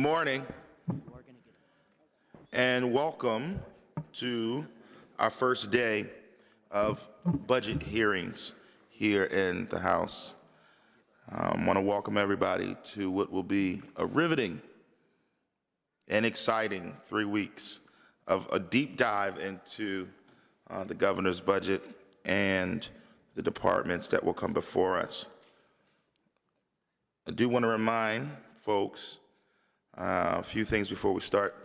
morning and welcome to our first day of budget hearings here in the House. I want to welcome everybody to what will be a riveting and exciting 3 weeks of a deep dive into the governor's budget and the departments that will come before us. I do want to remind folks a few things before we start.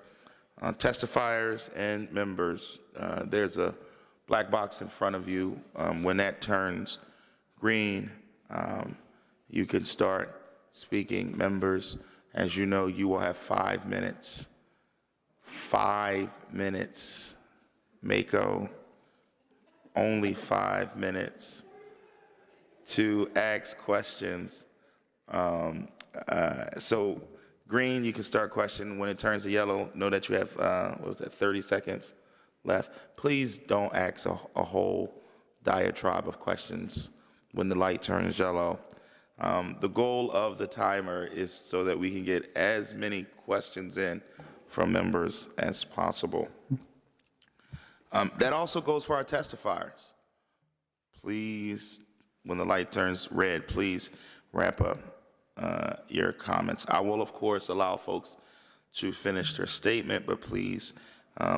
Testifiers and members, there's a black box in front of you. When that turns green, you can start speaking. Members, as you know, you will have 5 minutes. 5 minutes. Mako, only 5 minutes to ask questions. So green, you can start question. When it turns to yellow, know that you have, 30 seconds left. Please don't ask a whole diatribe of questions when the light turns yellow. The goal of the timer is so that we can get as many questions in from members as possible. That also goes for our testifiers. Please, when the light turns red, please wrap up your comments. I will, of course, allow folks to finish their statement, but please,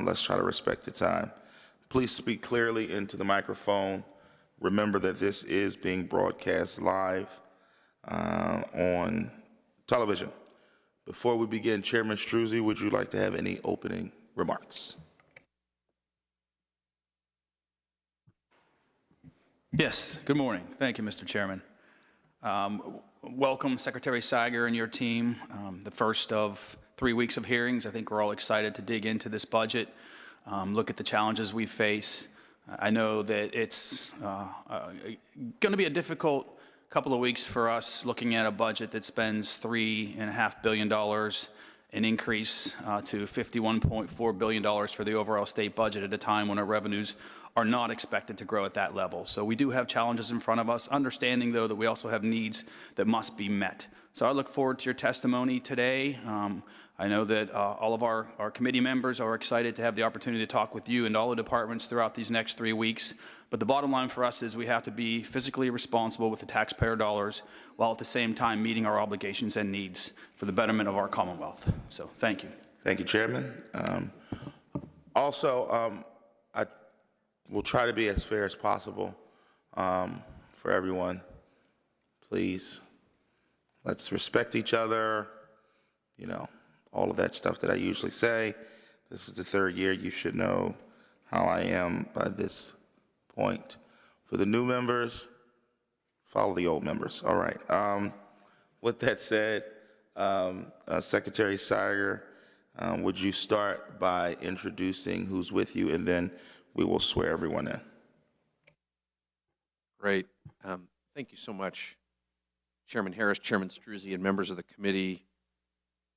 let's try to respect the time. Please speak clearly into the microphone. Remember that this is being broadcast live on television. Before we begin, Chairman Struzzi, would you like to have any opening remarks? Yes, good morning. Thank you, Mr. Chairman. Welcome, Secretary Seiger and your team. The first of 3 weeks of hearings. I think we're all excited to dig into this budget, look at the challenges we face. I know that it's going to be a difficult couple of weeks for us looking at a budget that spends $3.5 billion, an increase to $51.4 billion for the overall state budget at a time when our revenues are not expected to grow at that level. So we do have challenges in front of us, understanding, though, that we also have needs that must be met. So I look forward to your testimony today. I know that all of our committee members are excited to have the opportunity to talk with you and all the departments throughout these next 3 weeks. But the bottom line for us is we have to be fiscally responsible with the taxpayer dollars while at the same time meeting our obligations and needs for the betterment of our Commonwealth. So thank you. Thank you, Chairman. I will try to be as fair as possible for everyone. Please, let's respect each other, you know, all of that stuff that I usually say. This is the 3rd year. You should know how I am by this point. For the new members, follow the old members. All right. With that said, Secretary Seiger, would you start by introducing who's with you, and then we will swear everyone in. Great. Thank you so much, Chairman Harris, Chairman Struzzi, and members of the committee.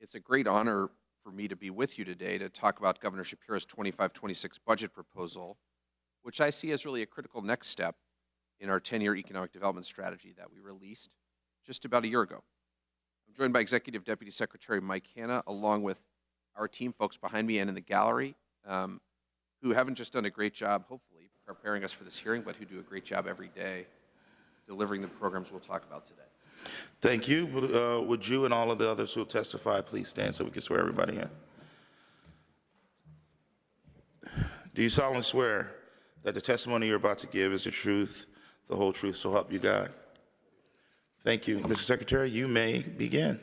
It's a great honor for me to be with you today to talk about Governor Shapiro's 25-26 budget proposal, which I see as really a critical next step in our 10-year economic development strategy that we released just about a year ago. I'm joined by Executive Deputy Secretary Mike Hanna, along with our team, folks behind me and in the gallery, who haven't just done a great job, hopefully, preparing us for this hearing, but who do a great job every day delivering the programs we'll talk about today. Thank you. Would you and all of the others who will testify please stand so we can swear everybody in? Do you solemnly swear that the testimony you're about to give is the truth, the whole truth, so help you God? Thank you. Mr. Secretary, you may begin.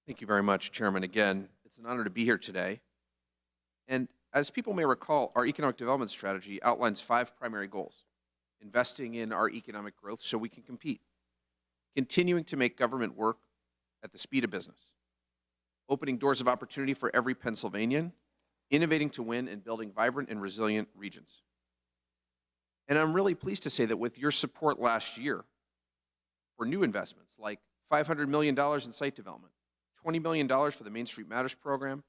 Thank you very much, Chairman. Again, it's an honor to be here today. And as people may recall, our economic development strategy outlines 5 primary goals: investing in our economic growth so we can compete, continuing to make government work at the speed of business, opening doors of opportunity for every Pennsylvanian, innovating to win, and building vibrant and resilient regions. And I'm really pleased to say that with your support last year for new investments like $500 million in site development, $20 million for the Main Street Matters program,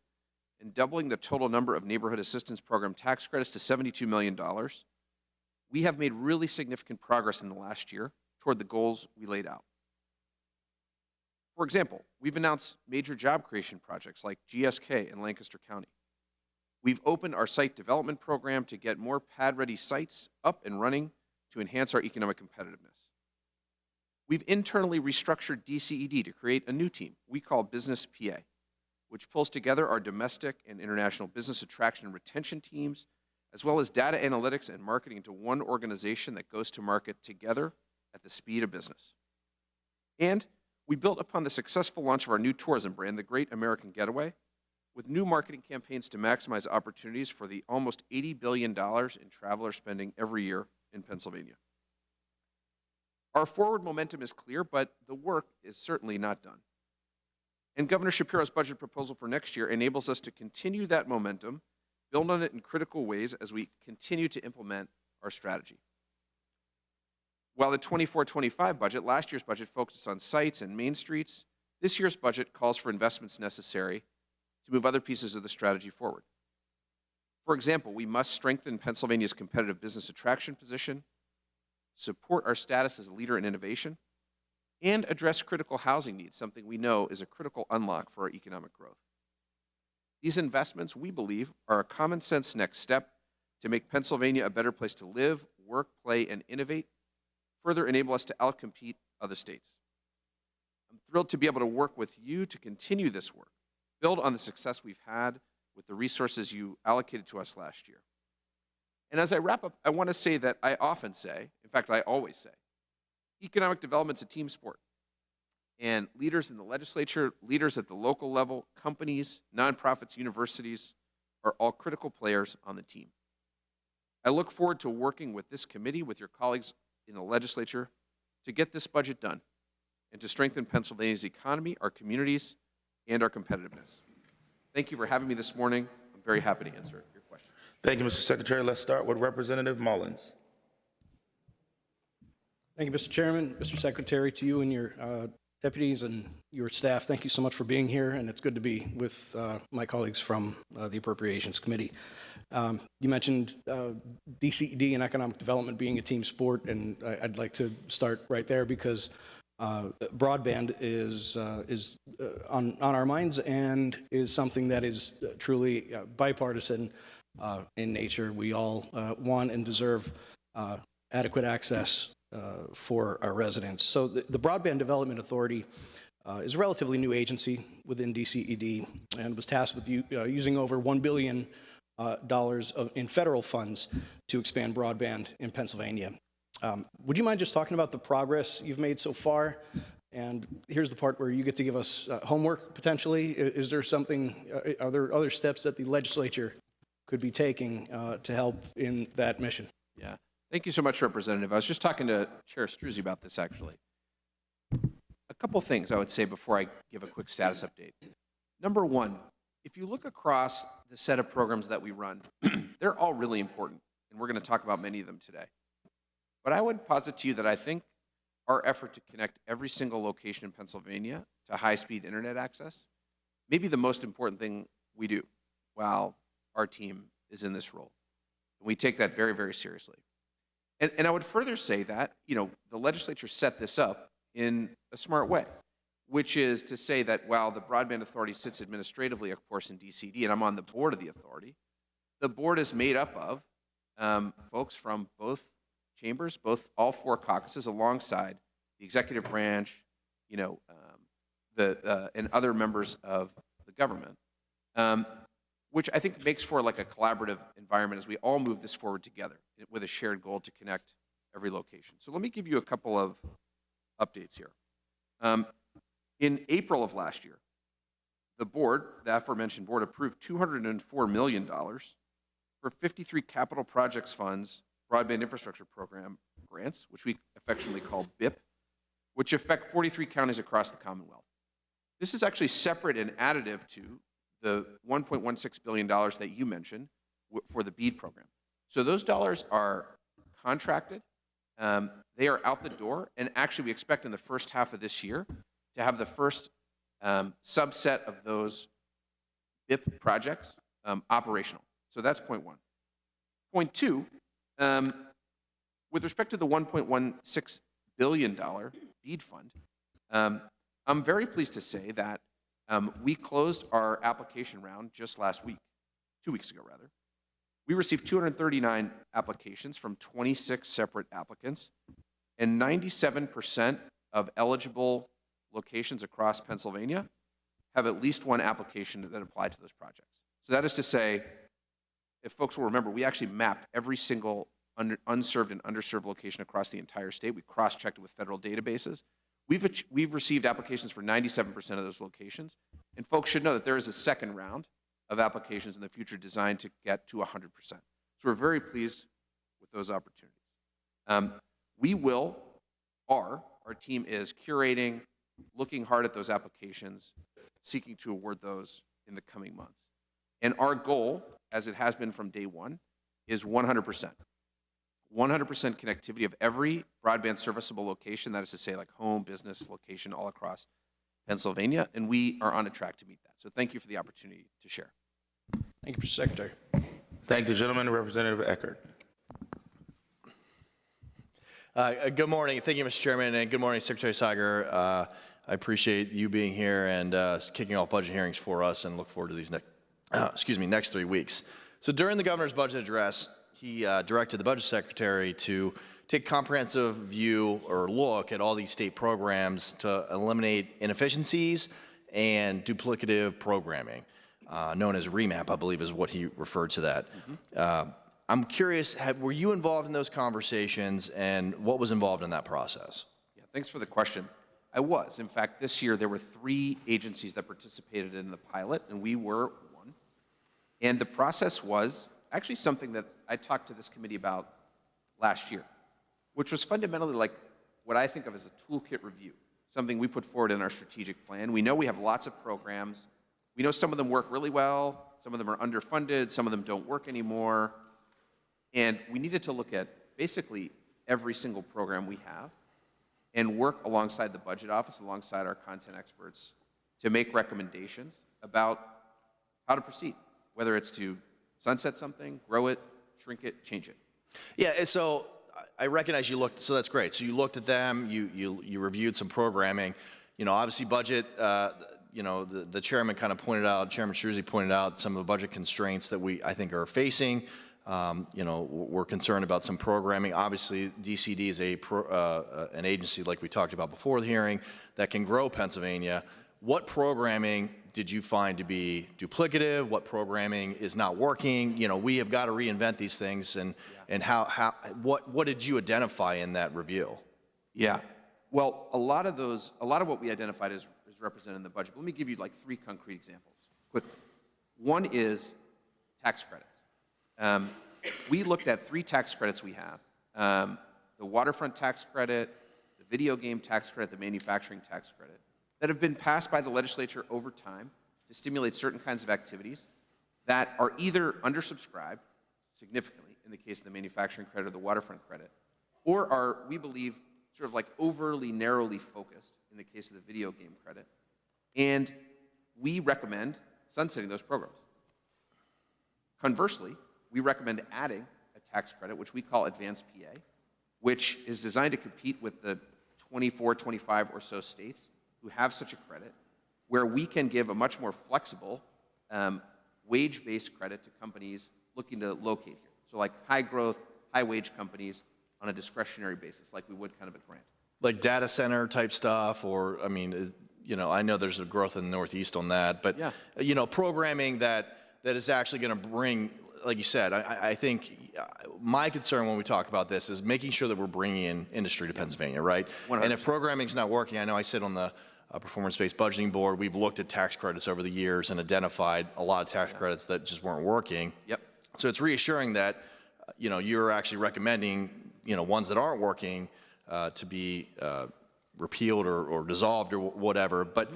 and doubling the total number of Neighborhood Assistance Program tax credits to $72 million, we have made really significant progress in the last year toward the goals we laid out. For example, we've announced major job creation projects like GSK in Lancaster County. We've opened our site development program to get more pad-ready sites up and running to enhance our economic competitiveness. We've internally restructured DCED to create a new team we call Business PA, which pulls together our domestic and international business attraction and retention teams, as well as data analytics and marketing into one organization that goes to market together at the speed of business. And we built upon the successful launch of our new tourism brand, the Great American Getaway, with new marketing campaigns to maximize opportunities for the almost $80 billion in traveler spending every year in Pennsylvania. Our forward momentum is clear, but the work is certainly not done. And Governor Shapiro's budget proposal for next year enables us to continue that momentum, build on it in critical ways as we continue to implement our strategy. While the 24-25 budget, last year's budget, focused on sites and main streets, this year's budget calls for investments necessary to move other pieces of the strategy forward. For example, we must strengthen Pennsylvania's competitive business attraction position, support our status as a leader in innovation, and address critical housing needs, something we know is a critical unlock for our economic growth. These investments, we believe, are a common sense next step to make Pennsylvania a better place to live, work, play, and innovate, further enable us to outcompete other states. I'm thrilled to be able to work with you to continue this work, build on the success we've had with the resources you allocated to us last year. And as I wrap up, I want to say that I often say, in fact, I always say, economic development's a team sport. And leaders in the legislature, leaders at the local level, companies, nonprofits, universities are all critical players on the team. I look forward to working with this committee, with your colleagues in the legislature, to get this budget done and to strengthen Pennsylvania's economy, our communities, and our competitiveness. Thank you for having me this morning. I'm very happy to answer your questions. Thank you, Mr. Secretary. Let's start with Representative Mullins. Thank you, Mr. Chairman, Mr. Secretary, to you and your deputies and your staff. Thank you so much for being here, and it's good to be with my colleagues from the Appropriations Committee. You mentioned DCED and economic development being a team sport, and I'd like to start right there because broadband is on our minds and is something that is truly bipartisan in nature. We all want and deserve adequate access for our residents. So the Broadband Development Authority is a relatively new agency within DCED and was tasked with using over $1 billion in federal funds to expand broadband in Pennsylvania. Would you mind just talking about the progress you've made so far? And here's the part where you get to give us homework, potentially. Is there something, are there other steps that the legislature could be taking to help in that mission? Yeah. Thank you so much, Representative. I was just talking to Chair Struzzi about this, actually. A couple things I would say before I give a quick status update. Number one, if you look across the set of programs that we run, they're all really important, and we're going to talk about many of them today. But I would posit to you that I think our effort to connect every single location in Pennsylvania to high-speed internet access may be the most important thing we do while our team is in this role. And we take that very, very seriously. And I would further say that, the legislature set this up in a smart way, which is to say that while the Broadband Authority sits administratively, of course, in DCD, and I'm on the board of the authority, the board is made up of folks from both chambers, all four caucuses, alongside the executive branch, and other members of the government, which I think makes for like a collaborative environment as we all move this forward together with a shared goal to connect every location. So let me give you a couple of updates here. In April of last year, the aforementioned board, approved $204 million for 53 capital projects funds broadband infrastructure program grants, which we affectionately call BIP, which affect 43 counties across the Commonwealth. This is actually separate and additive to the $1.16 billion that you mentioned for the BEAD program. So those dollars are contracted, they are out the door, and actually we expect in the first half of this year to have the first subset of those BIP projects operational. So that's point one. Point two, with respect to the $1.16 billion BEAD fund, I'm very pleased to say that we closed our application round just last week, 2 weeks ago, rather. We received 239 applications from 26 separate applicants, and 97% of eligible locations across Pennsylvania have at least one application that applied to those projects. So that is to say, if folks will remember, we actually mapped every single unserved and underserved location across the entire state. We cross-checked it with federal databases. We've received applications for 97% of those locations, and folks should know that there is a second round of applications in the future designed to get to 100%. So we're very pleased with those opportunities. Our team is curating, looking hard at those applications, seeking to award those in the coming months. And our goal, as it has been from day one, is 100%. 100% connectivity of every broadband serviceable location, that is to say like home, business, location all across Pennsylvania, and we are on a track to meet that. So thank you for the opportunity to share. Thank you, Mr. Secretary. Thank the gentleman, Representative Eckert. Good morning. Thank you, Mr. Chairman, and good morning, Secretary Sager. I appreciate you being here and kicking off budget hearings for us, and look forward to these next 3 weeks. So during the governor's budget address, he directed the budget secretary to take a comprehensive view or look at all these state programs to eliminate inefficiencies and duplicative programming, known as remap, I believe is what he referred to that. I'm curious, were you involved in those conversations, and what was involved in that process? Yeah, thanks for the question. I was. In fact, this year there were 3 agencies that participated in the pilot, and we were one. And the process was actually something that I talked to this committee about last year, which was fundamentally like what I think of as a toolkit review, something we put forward in our strategic plan. We know we have lots of programs. We know some of them work really well, some of them are underfunded, some of them don't work anymore. And we needed to look at basically every single program we have and work alongside the budget office, alongside our content experts, to make recommendations about how to proceed, whether it's to sunset something, grow it, shrink it, change it. Yeah, and so I recognize you looked, so that's great. So you looked at them, you reviewed some programming. You know, obviously budget, you know, the chairman kind of pointed out, Chairman Struzy pointed out some of the budget constraints that I think are facing. You know, we're concerned about some programming. Obviously, DCD is an agency, like we talked about before the hearing, that can grow Pennsylvania. What programming did you find to be duplicative? What programming is not working? You know, we have got to reinvent these things, and what did you identify in that review? Yeah, well, a lot of what we identified is represented in the budget. But let me give you like 3 concrete examples. Quick, one is tax credits. We looked at 3 tax credits we have, the waterfront tax credit, the video game tax credit, the manufacturing tax credit, that have been passed by the legislature over time to stimulate certain kinds of activities that are either undersubscribed significantly in the case of the manufacturing credit or the waterfront credit, or are, we believe, sort of like overly narrowly focused in the case of the video game credit. And we recommend sunsetting those programs. Conversely, we recommend adding a tax credit, which we call Advanced PA, which is designed to compete with the 24, 25 or so states who have such a credit, where we can give a much more flexible wage-based credit to companies looking to locate here. So like high-growth, high-wage companies on a discretionary basis, like we would kind of a grant. Like data center type stuff, or, I mean, you know, I know there's a growth in the Northeast on that, but, yeah, you know, programming that is actually going to bring, like you said, I think my concern when we talk about this is making sure that we're bringing in industry to Pennsylvania, right? 100%. And if programming's not working, I know I sit on the performance-based budgeting board. We've looked at tax credits over the years and identified a lot of tax credits that just weren't working. Yep. So it's reassuring that, you know, you're actually recommending, you know, ones that aren't working to be repealed or dissolved or whatever. But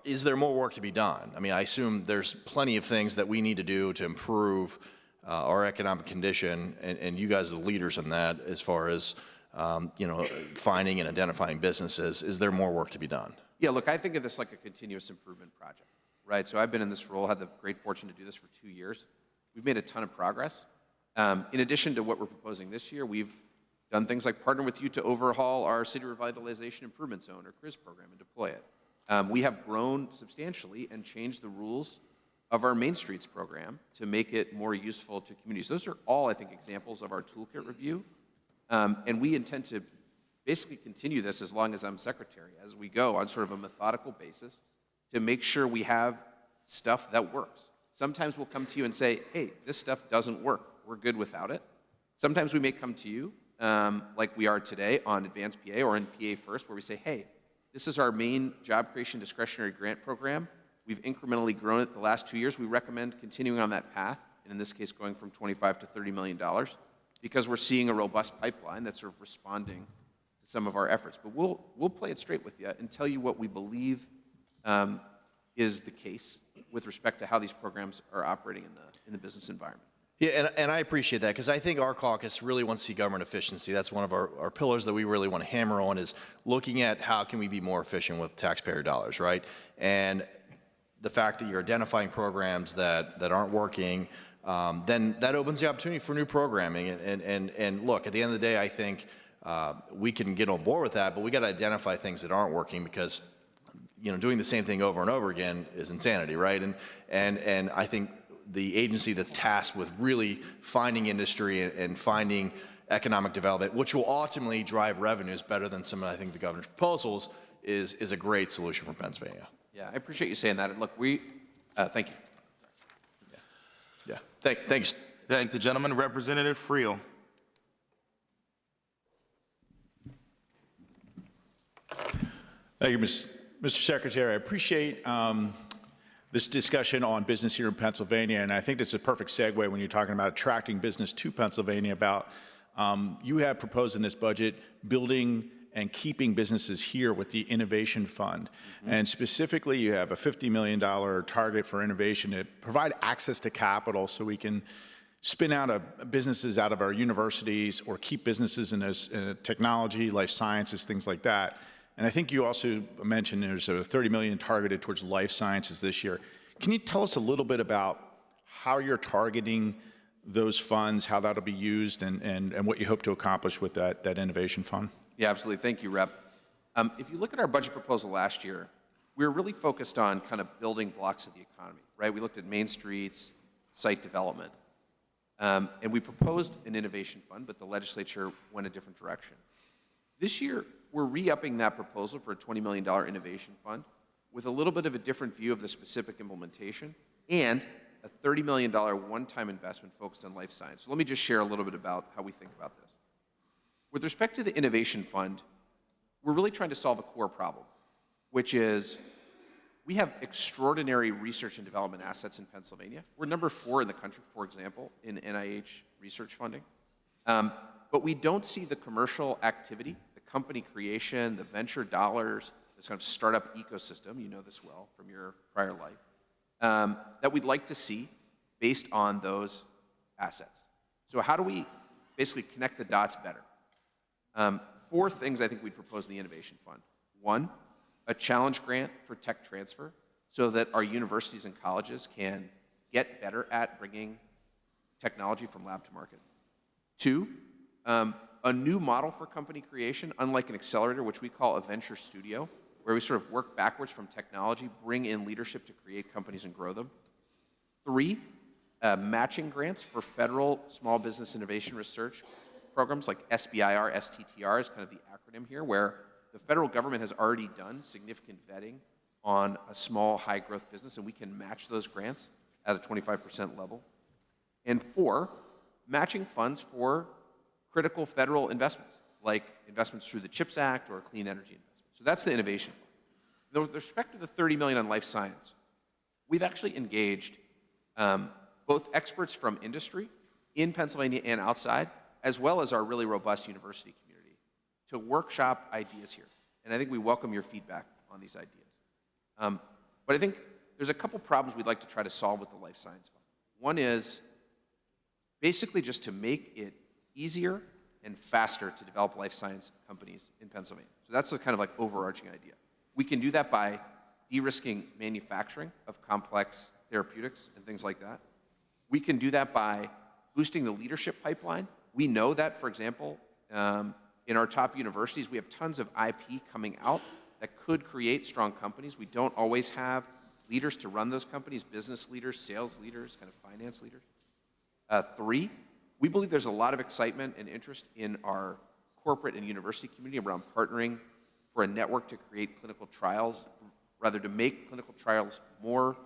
is there more work to be done? I mean, I assume there's plenty of things that we need to do to improve our economic condition, and you guys are the leaders in that as far as, you know, finding and identifying businesses. Is there more work to be done? Yeah, look, I think of this like a continuous improvement project, right? So I've been in this role, had the great fortune to do this for 2 years. We've made a ton of progress. In addition to what we're proposing this year, we've done things like partner with you to overhaul our City Revitalization Improvement Zone, or CRIZ program, and deploy it. We have grown substantially and changed the rules of our Main Streets program to make it more useful to communities. Those are all, I think, examples of our toolkit review. And we intend to basically continue this as long as I'm secretary, as we go on sort of a methodical basis to make sure we have stuff that works. Sometimes we'll come to you and say, hey, this stuff doesn't work. We're good without it. Sometimes we may come to you, like we are today on Advanced PA or in PA First, where we say, hey, this is our main job creation discretionary grant program. We've incrementally grown it the last 2 years. We recommend continuing on that path, and in this case, going from $25 to $30 million, because we're seeing a robust pipeline that's sort of responding to some of our efforts. But we'll play it straight with you and tell you what we believe is the case with respect to how these programs are operating in the business environment. Yeah, and I appreciate that, because I think our caucus really wants to see government efficiency. That's one of our pillars that we really want to hammer on, is looking at how can we be more efficient with taxpayer dollars, right? And the fact that you're identifying programs that aren't working, then that opens the opportunity for new programming. And look, at the end of the day, I think we can get on board with that, but we got to identify things that aren't working, because doing the same thing over and over again is insanity, right? And I think the agency that's tasked with really finding industry and finding economic development, which will ultimately drive revenues better than some of, I think, the governor's proposals, is a great solution for Pennsylvania. Yeah, I appreciate you saying that. And look, thank you. Yeah, thanks. Thank the gentleman. Representative Friel. Thank you, Mr. Secretary. I appreciate this discussion on business here in Pennsylvania, and I think this is a perfect segue when you're talking about attracting business to Pennsylvania. You have proposed in this budget building and keeping businesses here with the Innovation Fund. And specifically, you have a $50 million target for innovation to provide access to capital so we can spin out businesses out of our universities or keep businesses in technology, life sciences, things like that. And I think you also mentioned there's a $30 million targeted towards life sciences this year. Can you tell us a little bit about how you're targeting those funds, how that'll be used, and what you hope to accomplish with that Innovation Fund? Yeah, absolutely. Thank you, Rep. If you look at our budget proposal last year, we were really focused on kind of building blocks of the economy, right? We looked at Main Streets, site development, and we proposed an Innovation Fund, but the legislature went a different direction. This year, we're re-upping that proposal for a $20 million Innovation Fund with a little bit of a different view of the specific implementation and a $30 million one-time investment focused on life science. So let me just share a little bit about how we think about this. With respect to the Innovation Fund, we're really trying to solve a core problem, which is we have extraordinary research and development assets in Pennsylvania. We're number 4 in the country, for example, in NIH research funding. But we don't see the commercial activity, the company creation, the venture dollars, this kind of startup ecosystem, you know this well from your prior life, that we'd like to see based on those assets. So how do we basically connect the dots better? 4 things I think we'd propose in the Innovation Fund. 1, a challenge grant for tech transfer so that our universities and colleges can get better at bringing technology from lab to market. 2, a new model for company creation, unlike an accelerator, which we call a venture studio, where we sort of work backwards from technology, bring in leadership to create companies and grow them. 3, matching grants for federal small business innovation research programs like SBIR, STTR is kind of the acronym here, where the federal government has already done significant vetting on a small, high-growth business, and we can match those grants at a 25% level. And 4, matching funds for critical federal investments, like investments through the CHIPS Act or clean energy investments. So that's the Innovation Fund. With respect to the $30 million on life science, we've actually engaged both experts from industry in Pennsylvania and outside, as well as our really robust university community, to workshop ideas here. And I think we welcome your feedback on these ideas. But I think there's a couple problems we'd like to try to solve with the Life Science Fund. One is basically just to make it easier and faster to develop life science companies in Pennsylvania. So that's the kind of like overarching idea. We can do that by de-risking manufacturing of complex therapeutics and things like that. We can do that by boosting the leadership pipeline. We know that, for example, in our top universities, we have tons of IP coming out that could create strong companies. We don't always have leaders to run those companies, business leaders, sales leaders, kind of finance leaders. 3, we believe there's a lot of excitement and interest in our corporate and university community around partnering for a network to create clinical trials, rather to make clinical trials more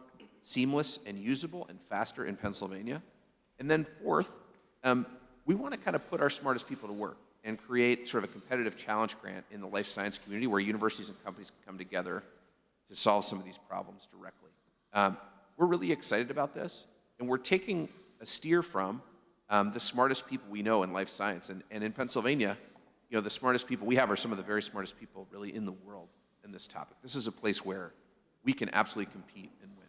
seamless and usable and faster in Pennsylvania. And then 4th, we want to kind of put our smartest people to work and create sort of a competitive challenge grant in the life science community where universities and companies can come together to solve some of these problems directly. We're really excited about this, and we're taking a steer from the smartest people we know in life science. And in Pennsylvania, you know, the smartest people we have are some of the very smartest people really in the world in this topic. This is a place where we can absolutely compete and win.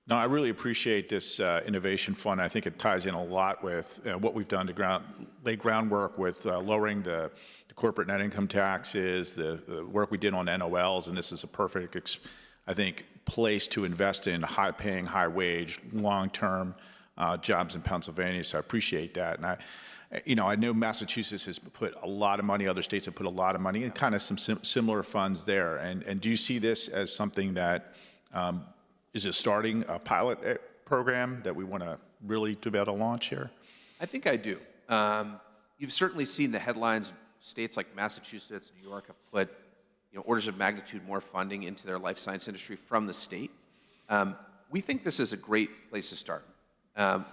No, I really appreciate this innovation fund. I think it ties in a lot with what we've done to lay groundwork with lowering the corporate net income taxes, the work we did on NOLs, and this is a perfect, I think, place to invest in high-paying, high-wage, long-term jobs in Pennsylvania. So I appreciate that. And I know Massachusetts has put a lot of money. Other states have put a lot of money, and kind of some similar funds there. And do you see this as something that is starting a pilot program that we want to really to be able to launch here? I think I do. You've certainly seen the headlines. States like Massachusetts, New York have put orders of magnitude more funding into their life science industry from the state. We think this is a great place to start.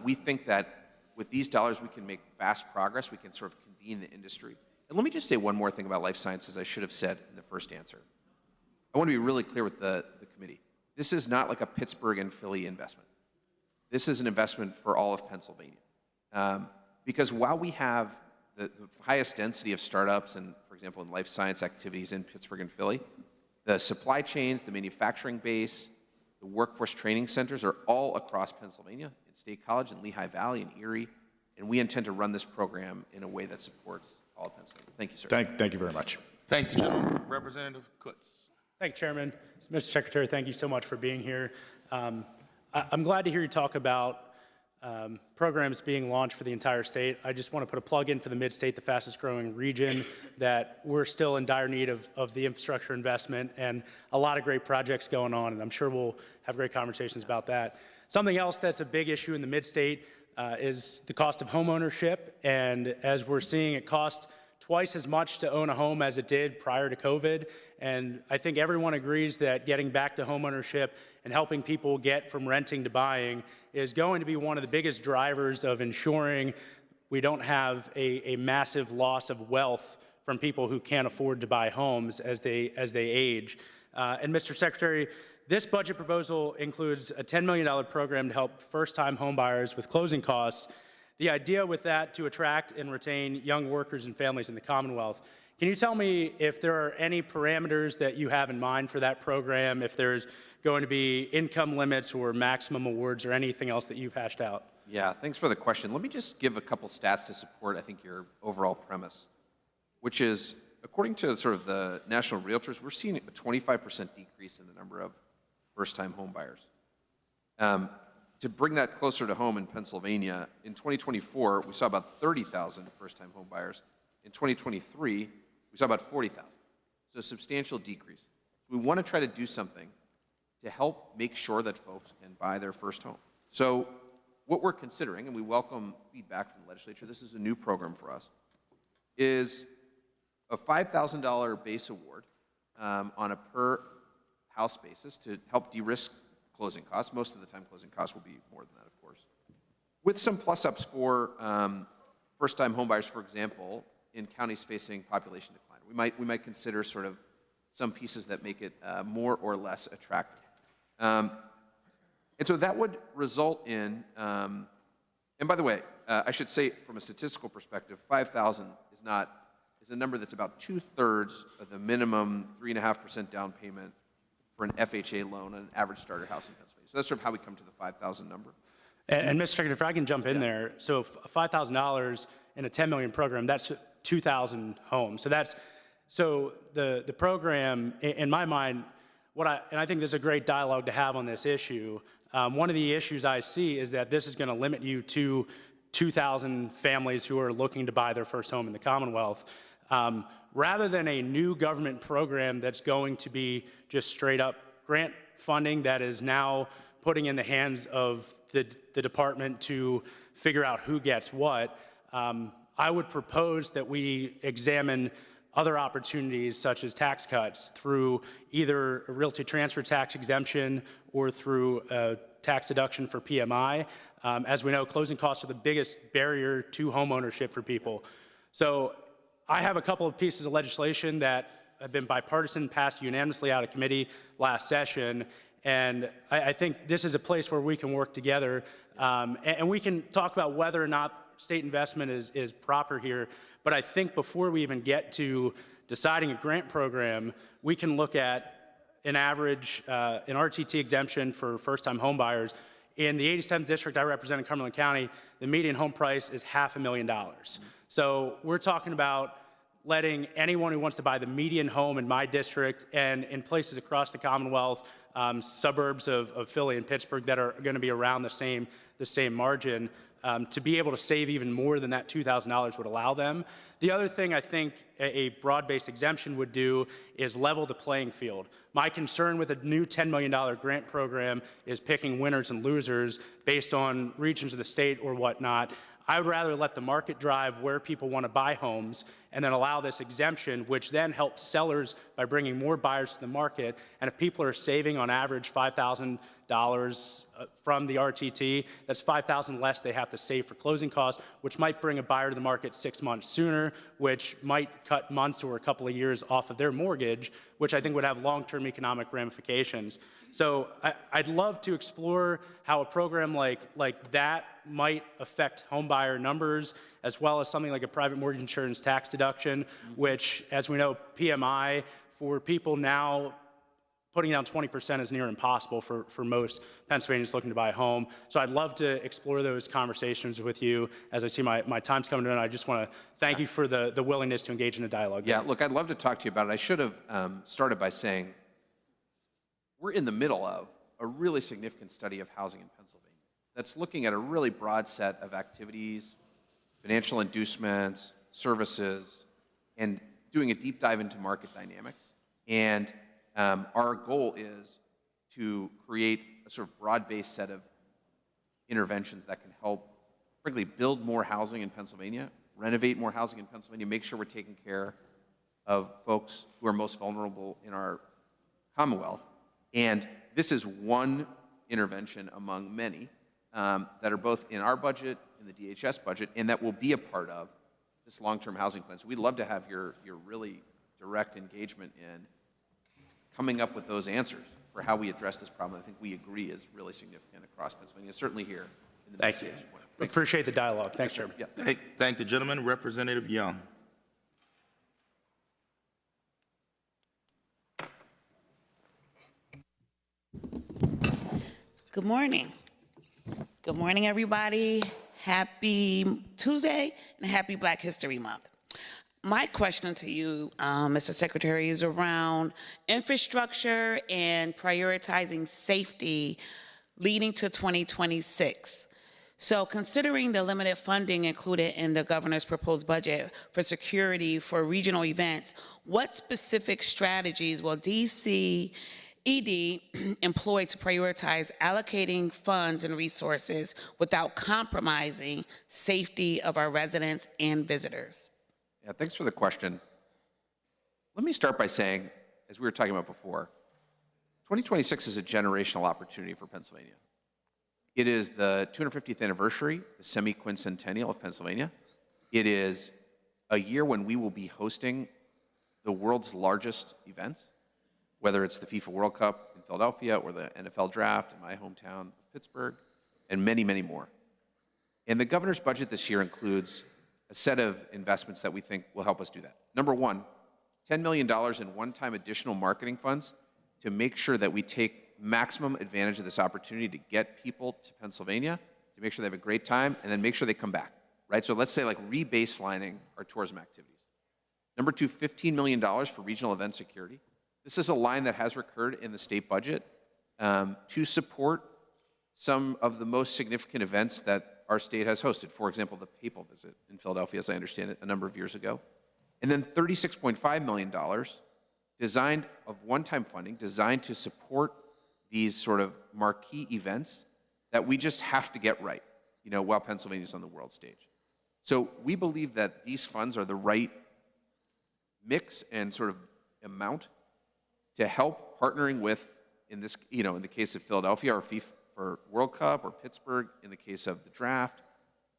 We think that with these dollars we can make fast progress. We can sort of convene the industry. And let me just say one more thing about life sciences I should have said in the first answer. I want to be really clear with the committee. This is not like a Pittsburgh and Philly investment. This is an investment for all of Pennsylvania. Because while we have the highest density of startups and, for example, in life science activities in Pittsburgh and Philly, the supply chains, the manufacturing base, the workforce training centers are all across Pennsylvania, in State College, in Lehigh Valley, in Erie, and we intend to run this program in a way that supports all of Pennsylvania. Thank you, sir. Thank you very much. Thank you, gentlemen. Representative Kutz. Thank you, Chairman. Mr. Secretary, thank you so much for being here. I'm glad to hear you talk about programs being launched for the entire state. I just want to put a plug in for the mid-state, the fastest growing region, that we're still in dire need of the infrastructure investment and a lot of great projects going on, and I'm sure we'll have great conversations about that. Something else that's a big issue in the mid-state is the cost of home ownership, and as we're seeing, it costs twice as much to own a home as it did prior to COVID. And I think everyone agrees that getting back to home ownership and helping people get from renting to buying is going to be one of the biggest drivers of ensuring we don't have a massive loss of wealth from people who can't afford to buy homes as they age. And Mr. Secretary, this budget proposal includes a $10 million program to help first-time homebuyers with closing costs. The idea with that to attract and retain young workers and families in the Commonwealth. Can you tell me if there are any parameters that you have in mind for that program, if there's going to be income limits or maximum awards or anything else that you've hashed out? Yeah, thanks for the question. Let me just give a couple stats to support, I think, your overall premise, which is, according to sort of the national realtors, we're seeing a 25% decrease in the number of first-time home buyers. To bring that closer to home in Pennsylvania, in 2024, we saw about 30,000 first-time home buyers. In 2023, we saw about 40,000. So a substantial decrease. We want to try to do something to help make sure that folks can buy their first home. So what we're considering, and we welcome feedback from the legislature, this is a new program for us, is a $5,000 base award on a per house basis to help de-risk closing costs. Most of the time closing costs will be more than that, of course. With some plus-ups for first-time homebuyers, for example, in counties facing population decline. We might consider sort of some pieces that make it more or less attractive. And so that would result in, and by the way, I should say from a statistical perspective, 5,000 is a number that's about 2/3 of the minimum 3.5% down payment for an FHA loan on an average starter house in Pennsylvania. So that's sort of how we come to the 5,000 number. And Mr. Secretary, if I can jump in there, so $5,000 in a $10 million program, that's 2,000 homes. So the program, in my mind, and I think there's a great dialogue to have on this issue. One of the issues I see is that this is going to limit you to 2,000 families who are looking to buy their first home in the Commonwealth. Rather than a new government program that's going to be just straight up grant funding that is now putting in the hands of the department to figure out who gets what, I would propose that we examine other opportunities such as tax cuts through either a realty transfer tax exemption or through a tax deduction for PMI. As we know, closing costs are the biggest barrier to homeownership for people. So I have a couple of pieces of legislation that have been bipartisan, passed unanimously out of committee last session, and I think this is a place where we can work together, and we can talk about whether or not state investment is proper here. But I think before we even get to deciding a grant program, we can look at an average, an RTT exemption for first-time home buyers. In the 87th district I represent in Cumberland County, the median home price is $500,000. So we're talking about letting anyone who wants to buy the median home in my district and in places across the Commonwealth, suburbs of Philly and Pittsburgh that are going to be around the same margin, to be able to save even more than that $2,000 would allow them. The other thing I think a broad-based exemption would do is level the playing field. My concern with a new $10 million grant program is picking winners and losers based on regions of the state or whatnot. I would rather let the market drive where people want to buy homes and then allow this exemption, which then helps sellers by bringing more buyers to the market. And if people are saving on average $5,000 from the RTT, that's $5,000 less they have to save for closing costs, which might bring a buyer to the market 6 months sooner, which might cut months or a couple of years off of their mortgage, which I think would have long-term economic ramifications. So I'd love to explore how a program like that might affect home buyer numbers, as well as something like a private mortgage insurance tax deduction, which, as we know, PMI for people now putting down 20% is near impossible for most Pennsylvanians looking to buy a home. So I'd love to explore those conversations with you. As I see my time's coming to an end, I just want to thank you for the willingness to engage in a dialogue. Yeah, look, I'd love to talk to you about it. I should have started by saying we're in the middle of a really significant study of housing in Pennsylvania that's looking at a really broad set of activities, financial inducements, services, and doing a deep dive into market dynamics. And our goal is to create a sort of broad-based set of interventions that can help, frankly, build more housing in Pennsylvania, renovate more housing in Pennsylvania, make sure we're taking care of folks who are most vulnerable in our Commonwealth. And this is one intervention among many that are both in our budget, in the DHS budget, and that will be a part of this long-term housing plan. So we'd love to have your really direct engagement in coming up with those answers for how we address this problem. I think we agree is really significant across Pennsylvania, certainly here in the Thank you. Appreciate the dialogue. Thanks, Chairman. Yeah. Thank the gentleman. Representative Young. Good morning. Good morning, everybody. Happy Tuesday and happy Black History Month. My question to you, Mr. Secretary, is around infrastructure and prioritizing safety leading to 2026. So considering the limited funding included in the governor's proposed budget for security for regional events, what specific strategies will DC ED employ to prioritize allocating funds and resources without compromising safety of our residents and visitors? Yeah, thanks for the question. Let me start by saying, as we were talking about before, 2026 is a generational opportunity for Pennsylvania. It is the 250th anniversary, the semi-quincentennial of Pennsylvania. It is a year when we will be hosting the world's largest events, whether it's the FIFA World Cup in Philadelphia or the NFL Draft in my hometown of Pittsburgh, and many, many more. And the governor's budget this year includes a set of investments that we think will help us do that. Number one, $10 million in one-time additional marketing funds to make sure that we take maximum advantage of this opportunity to get people to Pennsylvania, to make sure they have a great time, and then make sure they come back, right? So let's say like re-baselining our tourism activities. Number two, $15 million for regional event security. This is a line that has recurred in the state budget to support some of the most significant events that our state has hosted. For example, the papal visit in Philadelphia, as I understand it, a number of years ago. And then $36.5 million designed of one-time funding designed to support these sort of marquee events that we just have to get right, while Pennsylvania's on the world stage. So we believe that these funds are the right mix and sort of amount to help partnering with, in this, in the case of Philadelphia, or FIFA for World Cup, or Pittsburgh in the case of the draft,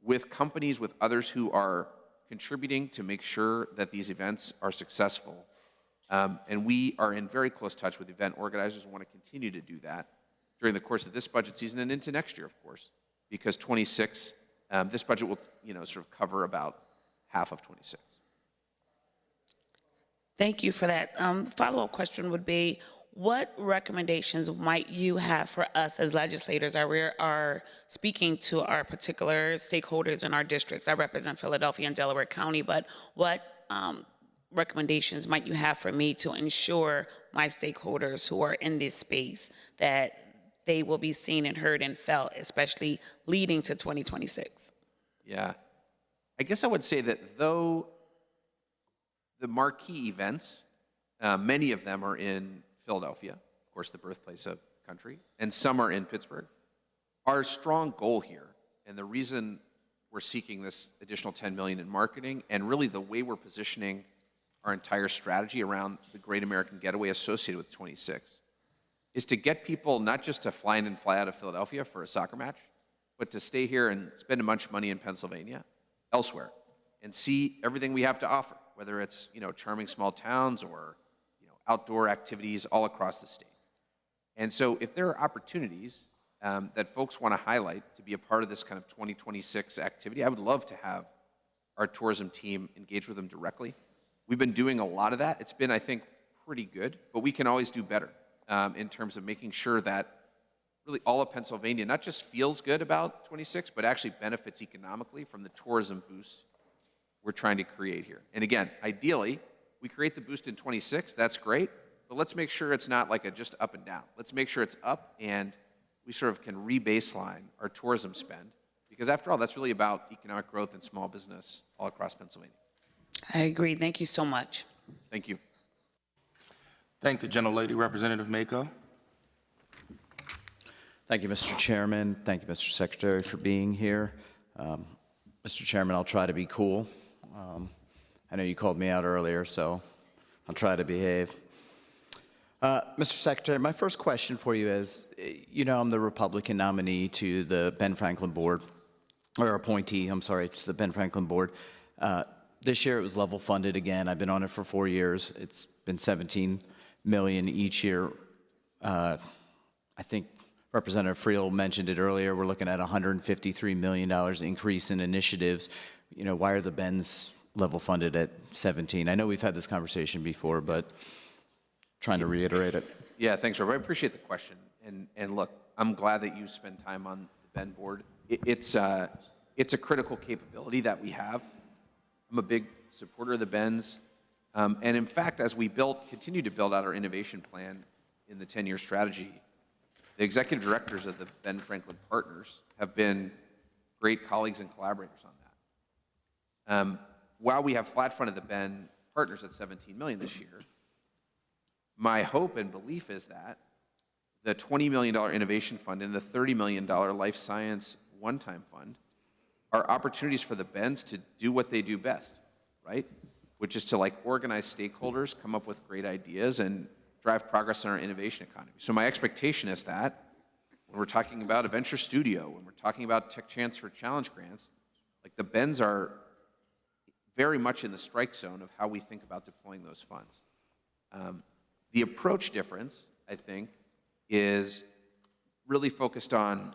with companies, with others who are contributing to make sure that these events are successful. And we are in very close touch with event organizers and want to continue to do that during the course of this budget season and into next year, of course, because 26, this budget will, sort of cover about half of 26. Thank you for that. Follow-up question would be, what recommendations might you have for us as legislators? We are speaking to our particular stakeholders in our districts. I represent Philadelphia and Delaware County, but what recommendations might you have for me to ensure my stakeholders who are in this space that they will be seen and heard and felt, especially leading to 2026? Yeah. I guess I would say that though the marquee events, many of them are in Philadelphia, of course, the birthplace of the country, and some are in Pittsburgh. Our strong goal here, and the reason we're seeking this additional $10 million in marketing, and really the way we're positioning our entire strategy around the Great American Getaway associated with 26, is to get people not just to fly in and fly out of Philadelphia for a soccer match, but to stay here and spend a bunch of money in Pennsylvania, elsewhere, and see everything we have to offer, whether it's charming small towns or outdoor activities all across the state. And so if there are opportunities that folks want to highlight to be a part of this kind of 2026 activity, I would love to have our tourism team engage with them directly. We've been doing a lot of that. It's been, I think, pretty good, but we can always do better in terms of making sure that really all of Pennsylvania not just feels good about 26, but actually benefits economically from the tourism boost we're trying to create here. And again, ideally, we create the boost in 26, that's great, but let's make sure it's not like a just up and down. Let's make sure it's up and we sort of can re-baseline our tourism spend, because after all, that's really about economic growth and small business all across Pennsylvania. I agree. Thank you so much. Thank you. Thank the gentlelady, Representative Mako. Thank you, Mr. Chairman. Thank you, Mr. Secretary, for being here. Mr. Chairman, I'll try to be cool. I know you called me out earlier, so I'll try to behave. Mr. Secretary, my first question for you is, I'm the Republican nominee to the Ben Franklin Board, or appointee, I'm sorry, to the Ben Franklin Board. This year it was level funded again. I've been on it for 4 years. It's been $17 million each year. I think Representative Friel mentioned it earlier. We're looking at $153 million increase in initiatives. Why are the Bens level funded at 17? I know we've had this conversation before, but trying to reiterate it. Yeah, thanks, Rob. I appreciate the question. And look, I'm glad that you spend time on the Ben board. It's a critical capability that we have. I'm a big supporter of the Bens. And in fact, as we continue to build out our innovation plan in the 10-year strategy, the executive directors of the Ben Franklin Partners have been great colleagues and collaborators on that. While we have flat-funded the Ben Partners at $17 million this year, my hope and belief is that the $20 million innovation fund and the $30 million life science one-time fund are opportunities for the Bens to do what they do best, right? Which is to organize stakeholders, come up with great ideas, and drive progress in our innovation economy. So my expectation is that when we're talking about a venture studio, when we're talking about tech transfer challenge grants, the Bens are very much in the strike zone of how we think about deploying those funds. The approach difference, I think, is really focused on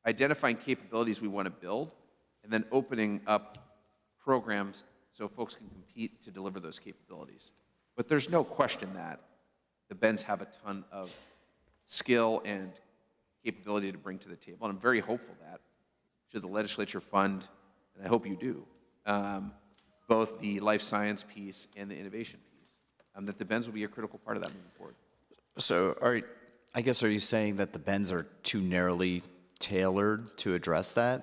identifying capabilities we want to build and then opening up programs so folks can compete to deliver those capabilities. But there's no question that the Bens have a ton of skill and capability to bring to the table. And I'm very hopeful that should the legislature fund, and I hope you do, both the life science piece and the innovation piece, that the Bens will be a critical part of that moving forward. So I guess, are you saying that the Bens are too narrowly tailored to address that?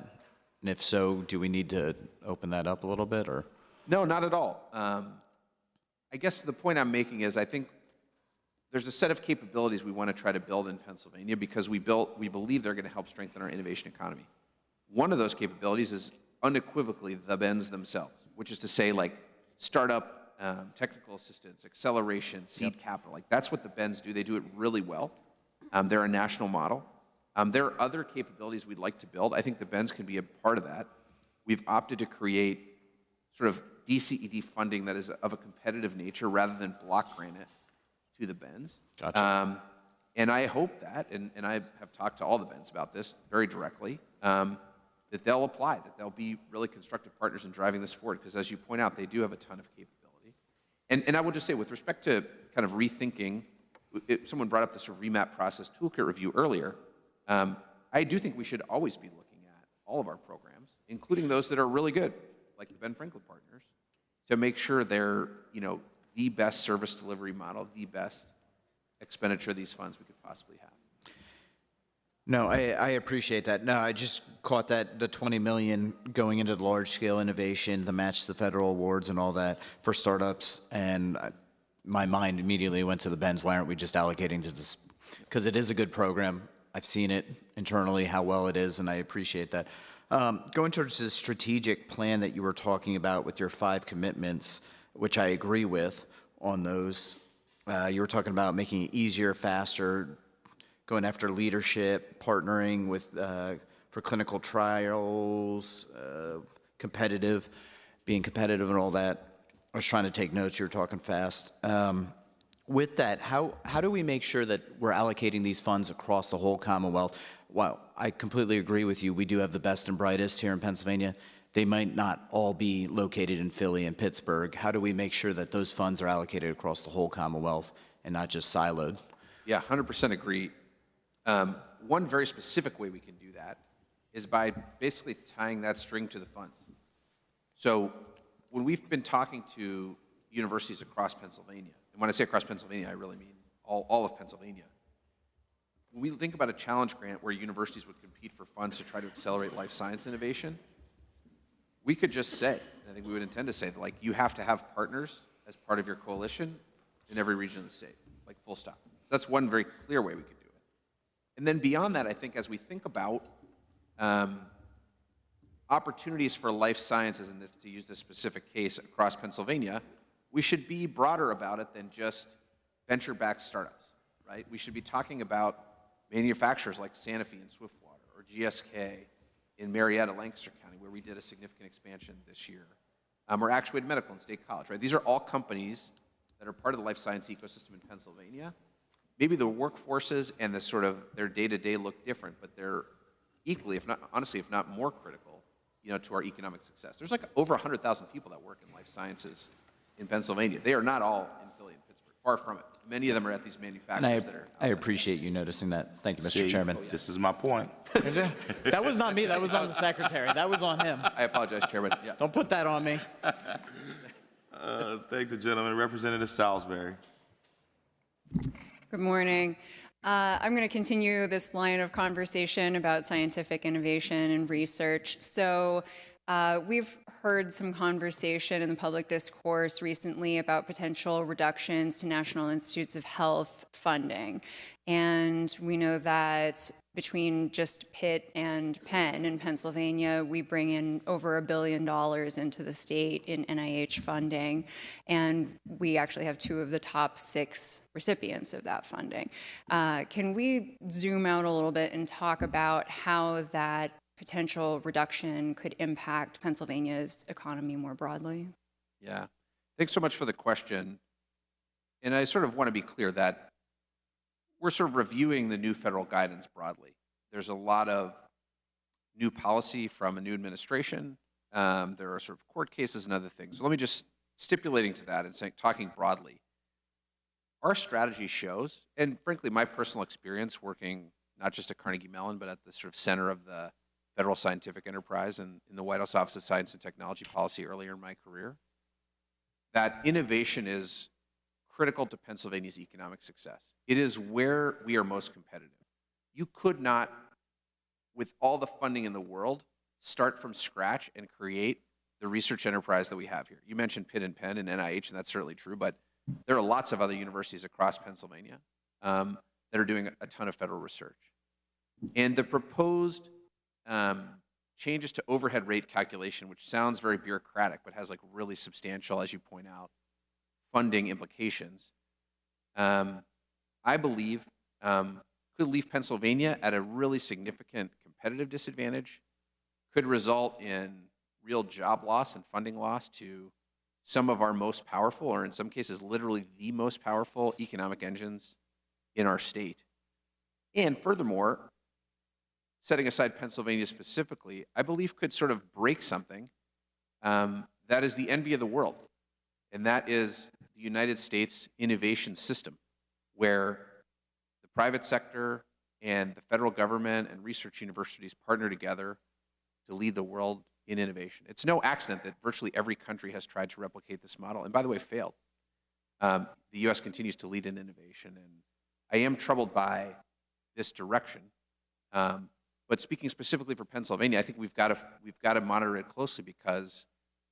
And if so, do we need to open that up a little bit, or? No, not at all. I guess the point I'm making is I think there's a set of capabilities we want to try to build in Pennsylvania because we believe they're going to help strengthen our innovation economy. One of those capabilities is unequivocally the BENs themselves, which is to say like startup technical assistance, acceleration, seed capital. Like that's what the BENs do. They do it really well. They're a national model. There are other capabilities we'd like to build. I think the BENs can be a part of that. We've opted to create sort of DCED funding that is of a competitive nature rather than block grant it to the BENs. Gotcha. And I hope that, and I have talked to all the BENs about this very directly, that they'll apply, that they'll be really constructive partners in driving this forward, because as you point out, they do have a ton of capability. And I will just say, with respect to kind of rethinking, someone brought up the sort of remap process toolkit review earlier. I do think we should always be looking at all of our programs, including those that are really good, like the Ben Franklin Partners, to make sure they're, the best service delivery model, the best expenditure of these funds we could possibly have. No, I appreciate that. No, I just caught that the 20 million going into the large scale innovation, the match the federal awards and all that for startups, and my mind immediately went to the BENs. Why aren't we just allocating to this? Because it is a good program. I've seen it internally, how well it is, and I appreciate that. Going towards the strategic plan that you were talking about with your 5 commitments, which I agree with on those. You were talking about making it easier, faster, going after leadership, partnering with for clinical trials, being competitive and all that. I was trying to take notes. You were talking fast. With that, how do we make sure that we're allocating these funds across the whole Commonwealth? Well, I completely agree with you. We do have the best and brightest here in Pennsylvania. They might not all be located in Philly and Pittsburgh. How do we make sure that those funds are allocated across the whole Commonwealth and not just siloed? Yeah, 100% agree. One very specific way we can do that is by basically tying that string to the funds. So when we've been talking to universities across Pennsylvania, and when I say across Pennsylvania, I really mean all of Pennsylvania. When we think about a challenge grant where universities would compete for funds to try to accelerate life science innovation, we could just say, and I think we would intend to say, that like you have to have partners as part of your coalition in every region of the state, like full stop. So that's one very clear way we could do it. And then beyond that, I think as we think about opportunities for life sciences, in this, to use this specific case across Pennsylvania, we should be broader about it than just venture-backed startups, right? We should be talking about manufacturers like Sanofi and Swiftwater, or GSK in Marietta, Lancaster County, where we did a significant expansion this year, or Actuated Medical in State College, right? These are all companies that are part of the life science ecosystem in Pennsylvania. Maybe the workforces and the sort of their day-to-day look different, but they're equally, if not, honestly, if not more critical, to our economic success. There's like over 100,000 people that work in life sciences in Pennsylvania. They are not all in Philly and Pittsburgh, far from it. Many of them are at these manufacturers that are I appreciate you noticing that. Thank you, Mr. See, Chairman. This is my point. That was not me. That was on the secretary. That was on him. I apologize, Chairman. Yeah. Don't put that on me. Thank the gentleman. Representative Salisbury. Good morning. I'm going to continue this line of conversation about scientific innovation and research. So we've heard some conversation in the public discourse recently about potential reductions to National Institutes of Health funding. And we know that between just Pitt and Penn in Pennsylvania, we bring in over $1 billion into the state in NIH funding. And we actually have 2 of the top 6 recipients of that funding. Can we zoom out a little bit and talk about how that potential reduction could impact Pennsylvania's economy more broadly? Yeah. Thanks so much for the question. And I sort of want to be clear that we're sort of reviewing the new federal guidance broadly. There's a lot of new policy from a new administration. There are sort of court cases and other things. So let me just stipulating to that and saying, talking broadly. Our strategy shows, and frankly, my personal experience working not just at Carnegie Mellon, but at the sort of center of the federal scientific enterprise and in the White House Office of Science and Technology Policy earlier in my career, that innovation is critical to Pennsylvania's economic success. It is where we are most competitive. You could not, with all the funding in the world, start from scratch and create the research enterprise that we have here. You mentioned Pitt and Penn and NIH, and that's certainly true, but there are lots of other universities across Pennsylvania that are doing a ton of federal research. And the proposed changes to overhead rate calculation, which sounds very bureaucratic, but has like really substantial, as you point out, funding implications, I believe could leave Pennsylvania at a really significant competitive disadvantage, could result in real job loss and funding loss to some of our most powerful, or in some cases, literally the most powerful economic engines in our state. And furthermore, setting aside Pennsylvania specifically, I believe could sort of break something that is the envy of the world, and that is the United States innovation system, where the private sector and the federal government and research universities partner together to lead the world in innovation. It's no accident that virtually every country has tried to replicate this model, and by the way, failed. The U.S. continues to lead in innovation, and I am troubled by this direction. But speaking specifically for Pennsylvania, I think we've got to monitor it closely because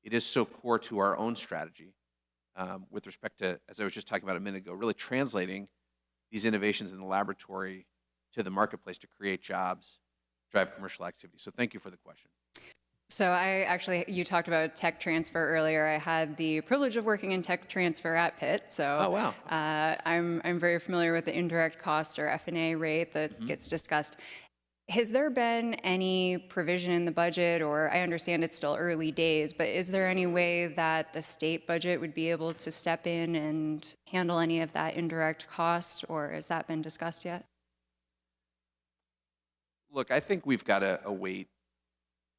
it is so core to our own strategy with respect to, as I was just talking about a minute ago, really translating these innovations in the laboratory to the marketplace to create jobs, drive commercial activity. So thank you for the question. So you talked about tech transfer earlier. I had the privilege of working in tech transfer at Pitt. So Oh, wow. I'm very familiar with the indirect cost or F&A rate that gets discussed. Has there been any provision in the budget, or I understand it's still early days, but is there any way that the state budget would be able to step in and handle any of that indirect cost, or has that been discussed yet? Look, I think we've got to await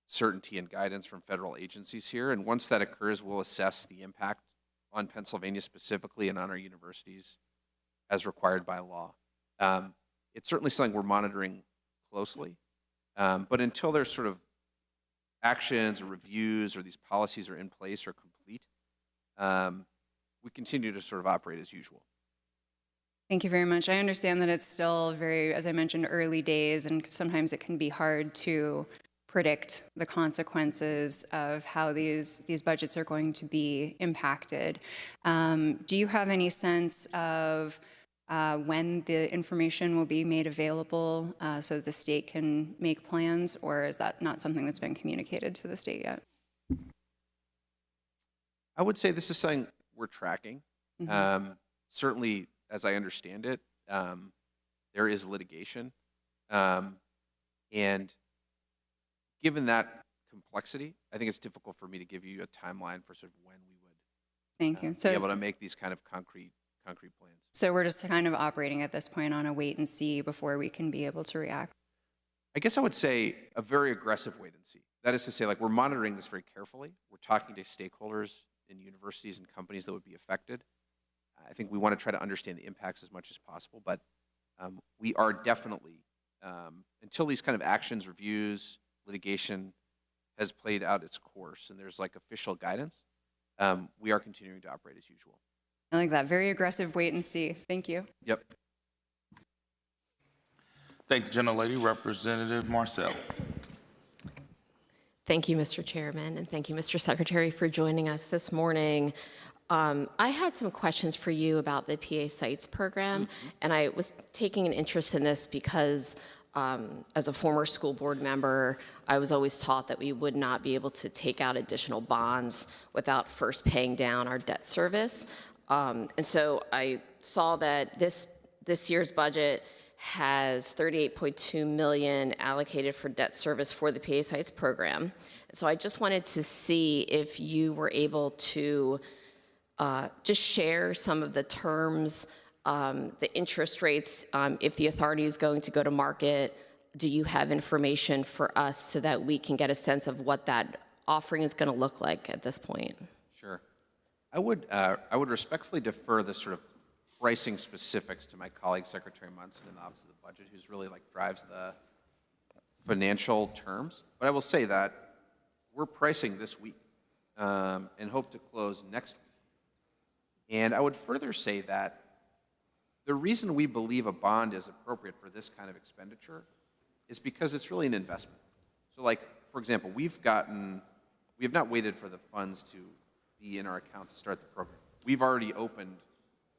certainty and guidance from federal agencies here, and once that occurs, we'll assess the impact on Pennsylvania specifically and on our universities as required by law. It's certainly something we're monitoring closely, but until there's sort of actions or reviews or these policies are in place or complete, we continue to sort of operate as usual. Thank you very much. I understand that it's still very, as I mentioned, early days, and sometimes it can be hard to predict the consequences of how these budgets are going to be impacted. Do you have any sense of when the information will be made available so that the state can make plans, or is that not something that's been communicated to the state yet? I would say this is something we're tracking. Certainly, as I understand it, there is litigation. And given that complexity, I think it's difficult for me to give you a timeline for sort of when we would Thank you. be able to make these kind of concrete plans. So we're just kind of operating at this point on a wait and see before we can be able to react. I guess I would say a very aggressive wait and see. That is to say, like, we're monitoring this very carefully. We're talking to stakeholders in universities and companies that would be affected. I think we want to try to understand the impacts as much as possible, but we are definitely, until these kind of actions, reviews, litigation has played out its course and there's like official guidance, we are continuing to operate as usual. I like that. Very aggressive wait and see. Thank you. Yep. Thank the gentlelady. Representative Marcel. Thank you, Mr. Chairman, and thank you, Mr. Secretary, for joining us this morning. I had some questions for you about the PA Sites program, and I was taking an interest in this because as a former school board member, I was always taught that we would not be able to take out additional bonds without first paying down our debt service. And so I saw that this year's budget has $38.2 million allocated for debt service for the PA Sites program. So I just wanted to see if you were able to just share some of the terms, the interest rates, if the authority is going to go to market. Do you have information for us so that we can get a sense of what that offering is going to look like at this point? Sure. I would respectfully defer the sort of pricing specifics to my colleague, Secretary Munson, in the Office of the Budget, who's really like drives the financial terms. But I will say that we're pricing this week and hope to close next week. And I would further say that the reason we believe a bond is appropriate for this kind of expenditure is because it's really an investment. So like, for example, we've gotten we have not waited for the funds to be in our account to start the program. We've already opened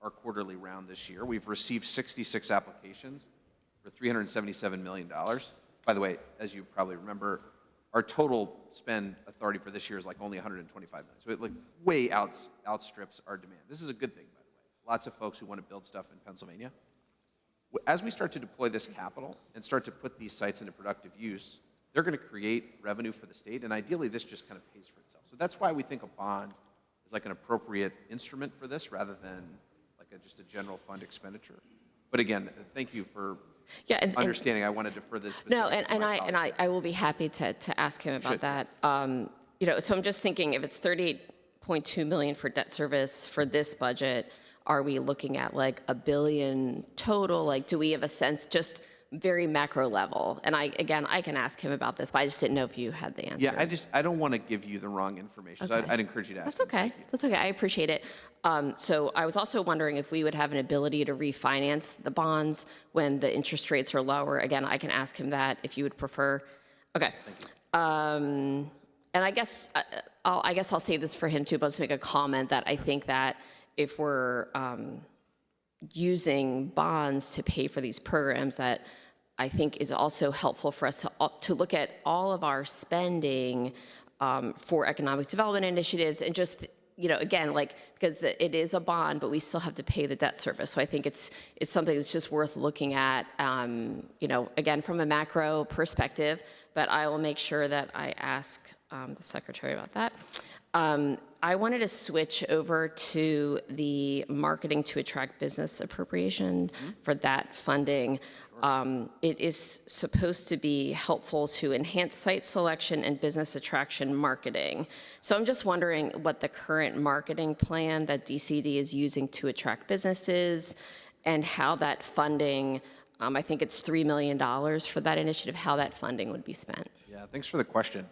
our quarterly round this year. We've received 66 applications for $377 million. By the way, as you probably remember, our total spend authority for this year is like only $125 million. So it like way outstrips our demand. This is a good thing, by the way. Lots of folks who want to build stuff in Pennsylvania. As we start to deploy this capital and start to put these sites into productive use, they're going to create revenue for the state, and ideally this just kind of pays for itself. So that's why we think a bond is like an appropriate instrument for this rather than like just a general fund expenditure. But again, thank you for understanding. I want to defer this. No, and I will be happy to ask him about that. You know, so I'm just thinking, if it's $38.2 million for debt service for this budget, are we looking at like $1 billion total? Like, do we have a sense, just very macro level? And I can ask him about this, but I just didn't know if you had the answer. Yeah, I don't want to give you the wrong information. Okay. So I'd encourage you to ask. That's okay. That's okay. I appreciate it. So I was also wondering if we would have an ability to refinance the bonds when the interest rates are lower. Again, I can ask him that if you would prefer. Okay. And I guess I'll save this for him too, but I'll just make a comment that I think that if we're using bonds to pay for these programs, that I think is also helpful for us to look at all of our spending for economic development initiatives, and just, you know, again, like, because it is a bond, but we still have to pay the debt service. So I think it's something that's just worth looking at, you know, again, from a macro perspective, but I will make sure that I ask the secretary about that. I wanted to switch over to the marketing to attract business appropriation for that funding. It is supposed to be helpful to enhance site selection and business attraction marketing. So I'm just wondering what the current marketing plan that DCD is using to attract businesses, and how that funding, I think it's $3 million for that initiative, how that funding would be spent. Yeah, thanks for the question.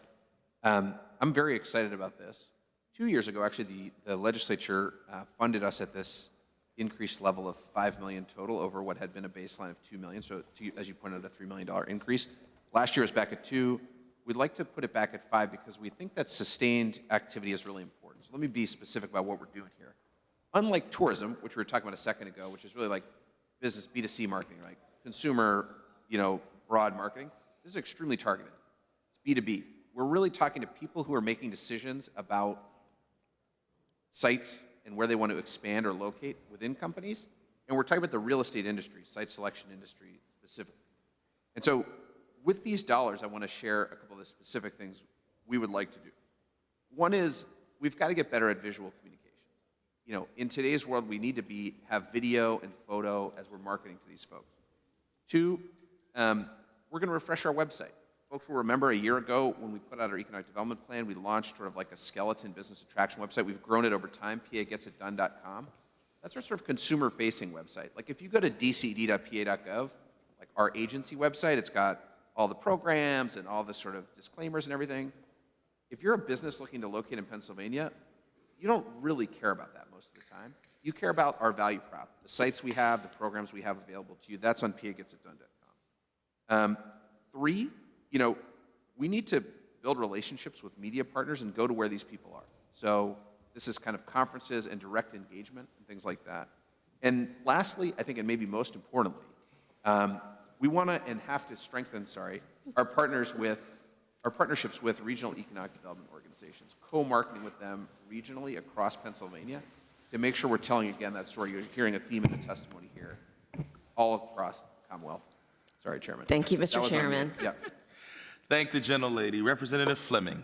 I'm very excited about this. 2 years ago, actually, the legislature funded us at this increased level of $5 million total over what had been a baseline of $2 million. So, as you pointed out, a $3 million increase. Last year was back at $2 million. We'd like to put it back at $5 million because we think that sustained activity is really important. So let me be specific about what we're doing here. Unlike tourism, which we were talking about a second ago, which is really like business B2C marketing, right? Consumer, you know, broad marketing. This is extremely targeted. It's B2B. We're really talking to people who are making decisions about sites and where they want to expand or locate within companies. And we're talking about the real estate industry, site selection industry specifically. And so with these dollars, I want to share a couple of the specific things we would like to do. One is we've got to get better at visual communication. You know, in today's world, we need to have video and photo as we're marketing to these folks. Two, we're going to refresh our website. Folks will remember a year ago when we put out our economic development plan, we launched sort of like a skeleton business attraction website. We've grown it over time, pagetitdone.com. That's our sort of consumer-facing website. Like if you go to dcd.pa.gov, like our agency website, it's got all the programs and all the sort of disclaimers and everything. If you're a business looking to locate in Pennsylvania, you don't really care about that most of the time. You care about our value prop, the sites we have, the programs we have available to you. That's on pagetitdone.com. Three, you know, we need to build relationships with media partners and go to where these people are. So this is kind of conferences and direct engagement and things like that. And lastly, I think, and maybe most importantly, we want to and have to strengthen, our partnerships with regional economic development organizations, co-marketing with them regionally across Pennsylvania to make sure we're telling again that story. You're hearing a theme in the testimony here, all across the Commonwealth. Sorry, Chairman. Thank you, Mr. Chairman. Yeah. Thank the gentlelady. Representative Fleming.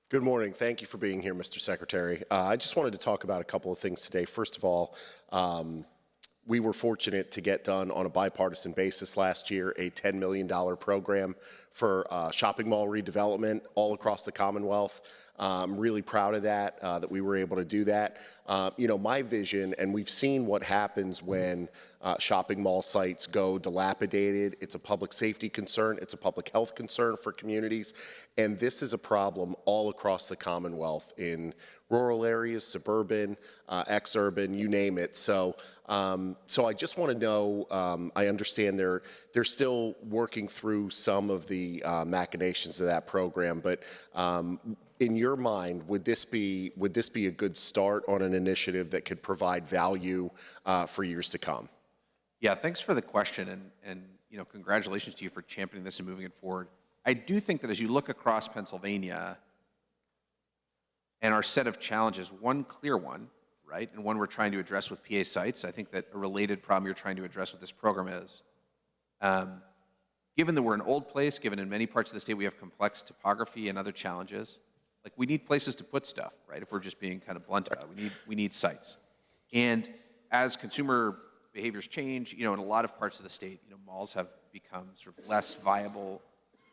Good morning. Thank you for being here, Mr. Secretary. I just wanted to talk about a couple of things today. First of all, we were fortunate to get done on a bipartisan basis last year a $10 million program for shopping mall redevelopment all across the Commonwealth. I'm really proud of that, that we were able to do that. You know, my vision, and we've seen what happens when shopping mall sites go dilapidated. It's a public safety concern. It's a public health concern for communities. And this is a problem all across the Commonwealth in rural areas, suburban, exurban, you name it. So I just want to know, I understand they're still working through some of the the machinations of that program, but in your mind, would this be a good start on an initiative that could provide value for years to come? Yeah, thanks for the question, and you know, congratulations to you for championing this and moving it forward. I do think that as you look across Pennsylvania and our set of challenges, one clear one, right, and one we're trying to address with PA sites, I think that a related problem you're trying to address with this program is, given that we're an old place, given in many parts of the state we have complex topography and other challenges, like we need places to put stuff, right, if we're just being kind of blunt about it. We need sites. And as consumer behaviors change, you know, in a lot of parts of the state, you know, malls have become sort of less viable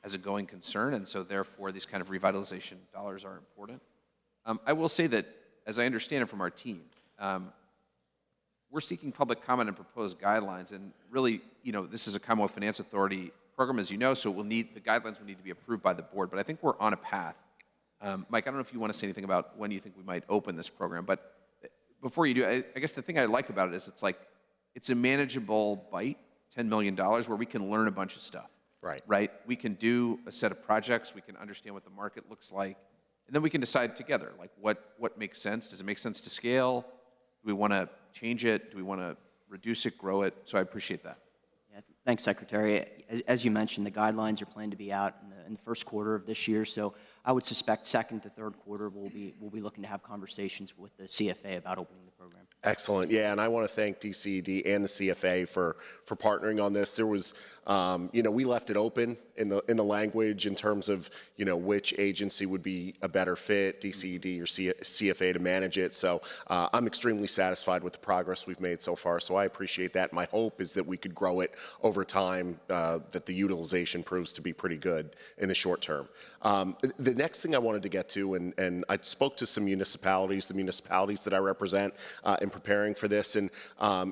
as a going concern, and so therefore these kind of revitalization dollars are important. I will say that, as I understand it from our team, we're seeking public comment and proposed guidelines, and really, you know, this is a Commonwealth Finance Authority program, as you know, so the guidelines will need to be approved by the board, but I think we're on a path. Mike, I don't know if you want to say anything about when you think we might open this program, but before you do, I guess the thing I like about it is it's a manageable bite, $10 million, where we can learn a bunch of stuff. Right? We can do a set of projects, we can understand what the market looks like, and then we can decide together, like what makes sense. Does it make sense to scale? Do we want to change it? Do we want to reduce it, grow it? So I appreciate that. Yeah, thanks, Secretary. As you mentioned, the guidelines are planned to be out in the first quarter of this year, so I would suspect second to third quarter we'll be looking to have conversations with the CFA about opening the program. Excellent. Yeah, and I want to thank DCED and the CFA for partnering on this. There was, you know, we left it open in the language in terms of, you know, which agency would be a better fit, DCED or CFA, to manage it. So I'm extremely satisfied with the progress we've made so far. So I appreciate that. My hope is that we could grow it over time, that the utilization proves to be pretty good in the short term. The next thing I wanted to get to, and I spoke to some municipalities, the municipalities that I represent, in preparing for this, and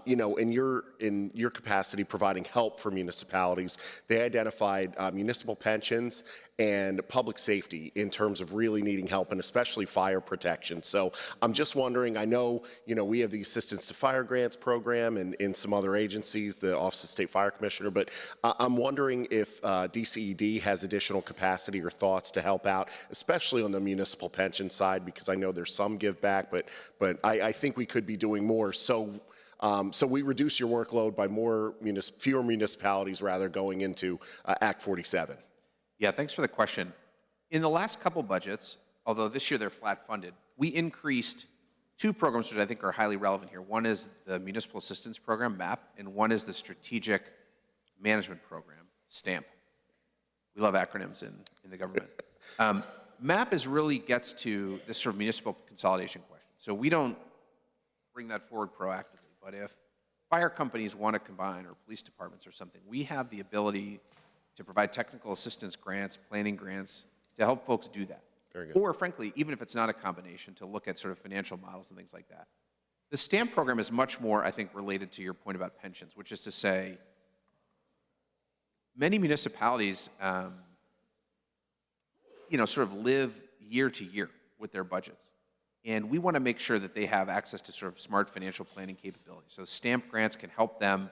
you know, in your capacity providing help for municipalities, they identified municipal pensions and public safety in terms of really needing help, and especially fire protection. So I'm just wondering, I know, you know, we have the Assistance to Fire Grants program and in some other agencies, the Office of State Fire Commissioner, but I'm wondering if DCED has additional capacity or thoughts to help out, especially on the municipal pension side, because I know there's some give back, but I think we could be doing more. So we reduce your workload by fewer municipalities rather going into Act 47. Yeah, thanks for the question. In the last couple budgets, although this year they're flat funded, we increased two programs which I think are highly relevant here. One is the Municipal Assistance Program, MAP, and one is the Strategic Management Program, STAMP. We love acronyms in the government. MAP really gets to this sort of municipal consolidation question. So we don't bring that forward proactively, but if fire companies want to combine, or police departments or something, we have the ability to provide technical assistance grants, planning grants, to help folks do that. Very good. Or frankly, even if it's not a combination, to look at sort of financial models and things like that. The STAMP program is much more, I think, related to your point about pensions, which is to say, many municipalities, you know, sort of live year to year with their budgets. And we want to make sure that they have access to sort of smart financial planning capabilities. So STAMP grants can help them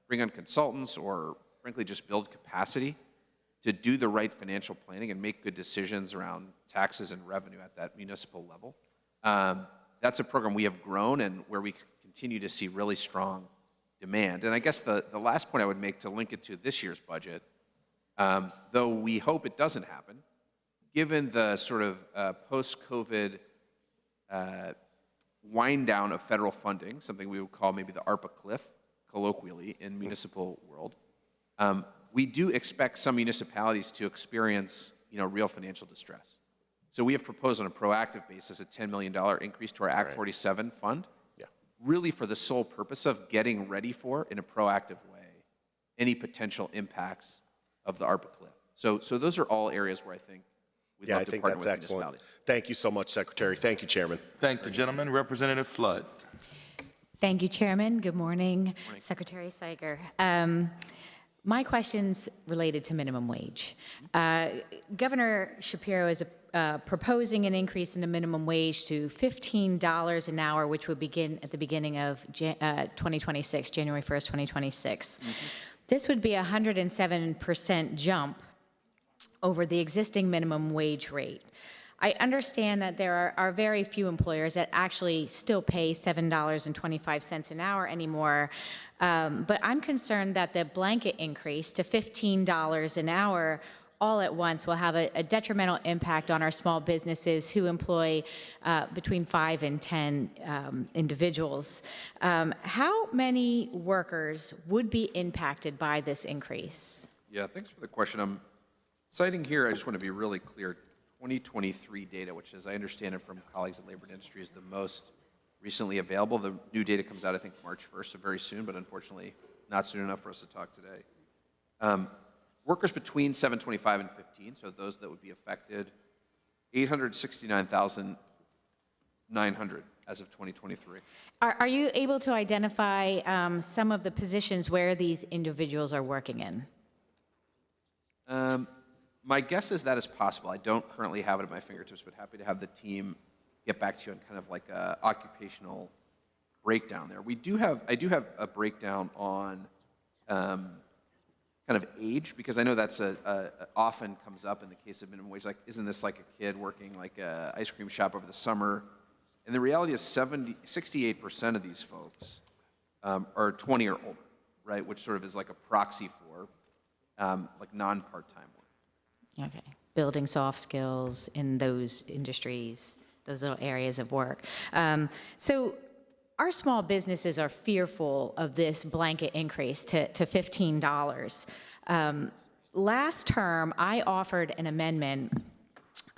bring on consultants or frankly just build capacity to do the right financial planning and make good decisions around taxes and revenue at that municipal level. That's a program we have grown and where we continue to see really strong demand. And I guess the last point I would make to link it to this year's budget, though we hope it doesn't happen, given the sort of post-COVID wind down of federal funding, something we would call maybe the ARPA cliff, colloquially, in municipal world, we do expect some municipalities to experience, you know, real financial distress. So we have proposed on a proactive basis a $10 million increase to our Act 47 fund, really for the sole purpose of getting ready for, in a proactive way, any potential impacts of the ARPA cliff. So those are all areas where I think we'd love to partner with municipalities. Thank you so much, Secretary. Thank you, Chairman. Thank the gentleman. Representative Flood. Thank you, Chairman. Good morning, Secretary Seiger. My question's related to minimum wage. Governor Shapiro is proposing an increase in the minimum wage to $15 an hour, which would begin at the beginning of 2026, January 1st, 2026. This would be a 107% jump over the existing minimum wage rate. I understand that there are very few employers that actually still pay $7.25 an hour anymore, but I'm concerned that the blanket increase to $15 an hour all at once will have a detrimental impact on our small businesses who employ between 5 and 10 individuals. How many workers would be impacted by this increase? Yeah, thanks for the question. I'm citing here, I just want to be really clear, 2023 data, which, as I understand it from colleagues in labor and industry, is the most recently available. The new data comes out, I think, March 1st, so very soon, but unfortunately not soon enough for us to talk today. Workers between 725 and 15, so those that would be affected, 869,900 as of 2023. Are you able to identify some of the positions where these individuals are working in? My guess is that is possible. I don't currently have it at my fingertips, but happy to have the team get back to you on kind of like a occupational breakdown there. I do have a breakdown on kind of age, because I know that's often comes up in the case of minimum wage. Like, isn't this like a kid working like a ice cream shop over the summer? And the reality is 68% of these folks are 20 or older, right? Which sort of is like a proxy for like non-part-time work. Okay, building soft skills in those industries, those little areas of work. So our small businesses are fearful of this blanket increase to $15. Last term, I offered an amendment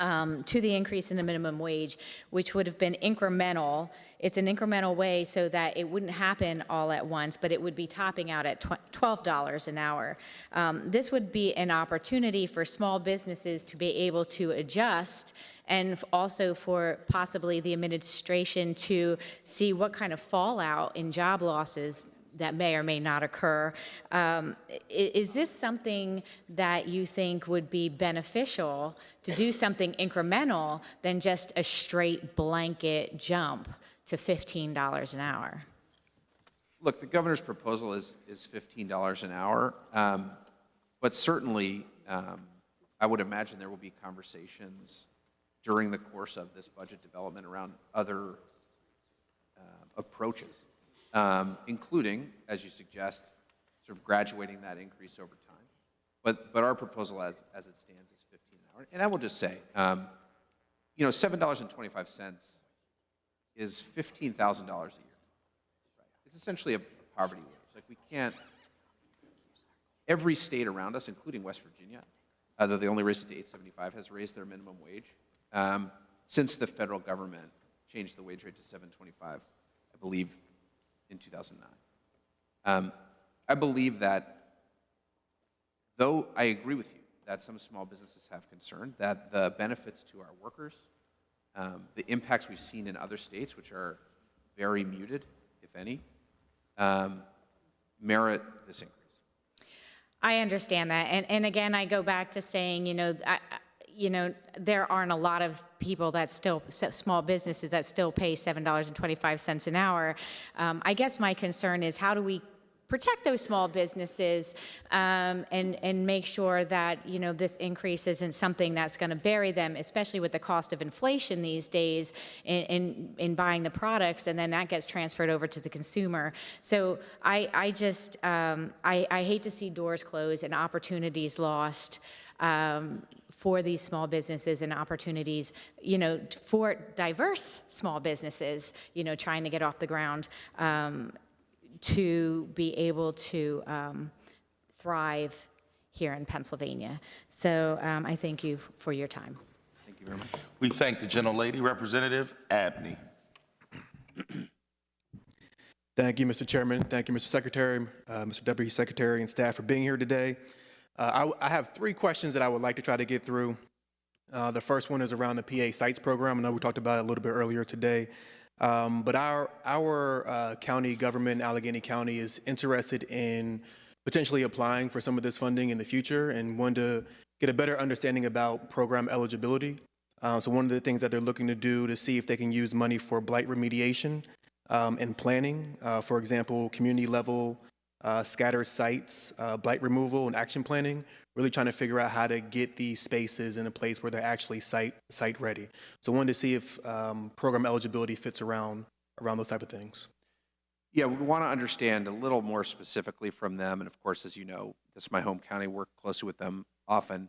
to the increase in the minimum wage, which would have been incremental. It's an incremental way so that it wouldn't happen all at once, but it would be topping out at $12 an hour. This would be an opportunity for small businesses to be able to adjust, and also for possibly the administration to see what kind of fallout in job losses that may or may not occur. Is this something that you think would be beneficial to do something incremental than just a straight blanket jump to $15 an hour? Look, the governor's proposal is $15 an hour, but certainly I would imagine there will be conversations during the course of this budget development around other approaches. Including, as you suggest, sort of graduating that increase over time. But our proposal as it stands is $15 an hour. And I will just say, you know, $7.25 is $15,000 a year. Right? It's essentially a poverty wage. Like, we can't, every state around us, including West Virginia, though they only raised it to $8.75, has raised their minimum wage since the federal government changed the wage rate to $7.25, I believe, in 2009. I believe that, though I agree with you that some small businesses have concern, that the benefits to our workers, the impacts we've seen in other states, which are very muted, if any, merit this increase. I understand that. And again, I go back to saying, there aren't a lot of people that still, small businesses that still pay $7.25 an hour. I guess my concern is, how do we protect those small businesses and make sure that, this increase isn't something that's going to bury them, especially with the cost of inflation these days in buying the products, and then that gets transferred over to the consumer. So I hate to see doors closed and opportunities lost for these small businesses, and opportunities, for diverse small businesses, trying to get off the ground, to be able to thrive here in Pennsylvania. So I thank you for your time. Thank you very much. We thank the gentlelady. Representative Abney. Thank you, Mr. Chairman. Thank you, Mr. Secretary, Mr. Deputy Secretary, and staff for being here today. I have 3 questions that I would like to try to get through. The first one is around the PA Sites program. I know we talked about it a little bit earlier today. But our county government, Allegheny County, is interested in potentially applying for some of this funding in the future, and wanted to get a better understanding about program eligibility. So one of the things that they're looking to do to see if they can use money for blight remediation and planning, for example, community level scatter sites, blight removal, and action planning, really trying to figure out how to get these spaces in a place where they're actually site ready. So I wanted to see if program eligibility fits around those type of things. Yeah, we want to understand a little more specifically from them, and of course, as you know, this is my home county, work closely with them often,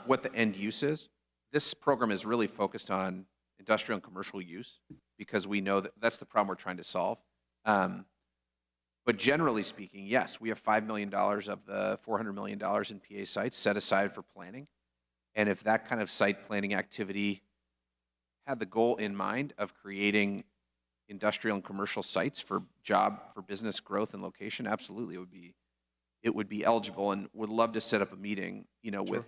what the end use is. This program is really focused on industrial and commercial use because we know that that's the problem we're trying to solve. But generally speaking, yes, we have $5 million of the $400 million in PA sites set aside for planning. And if that kind of site planning activity had the goal in mind of creating industrial and commercial sites for business growth and location, absolutely, it would be eligible, and would love to set up a meeting, with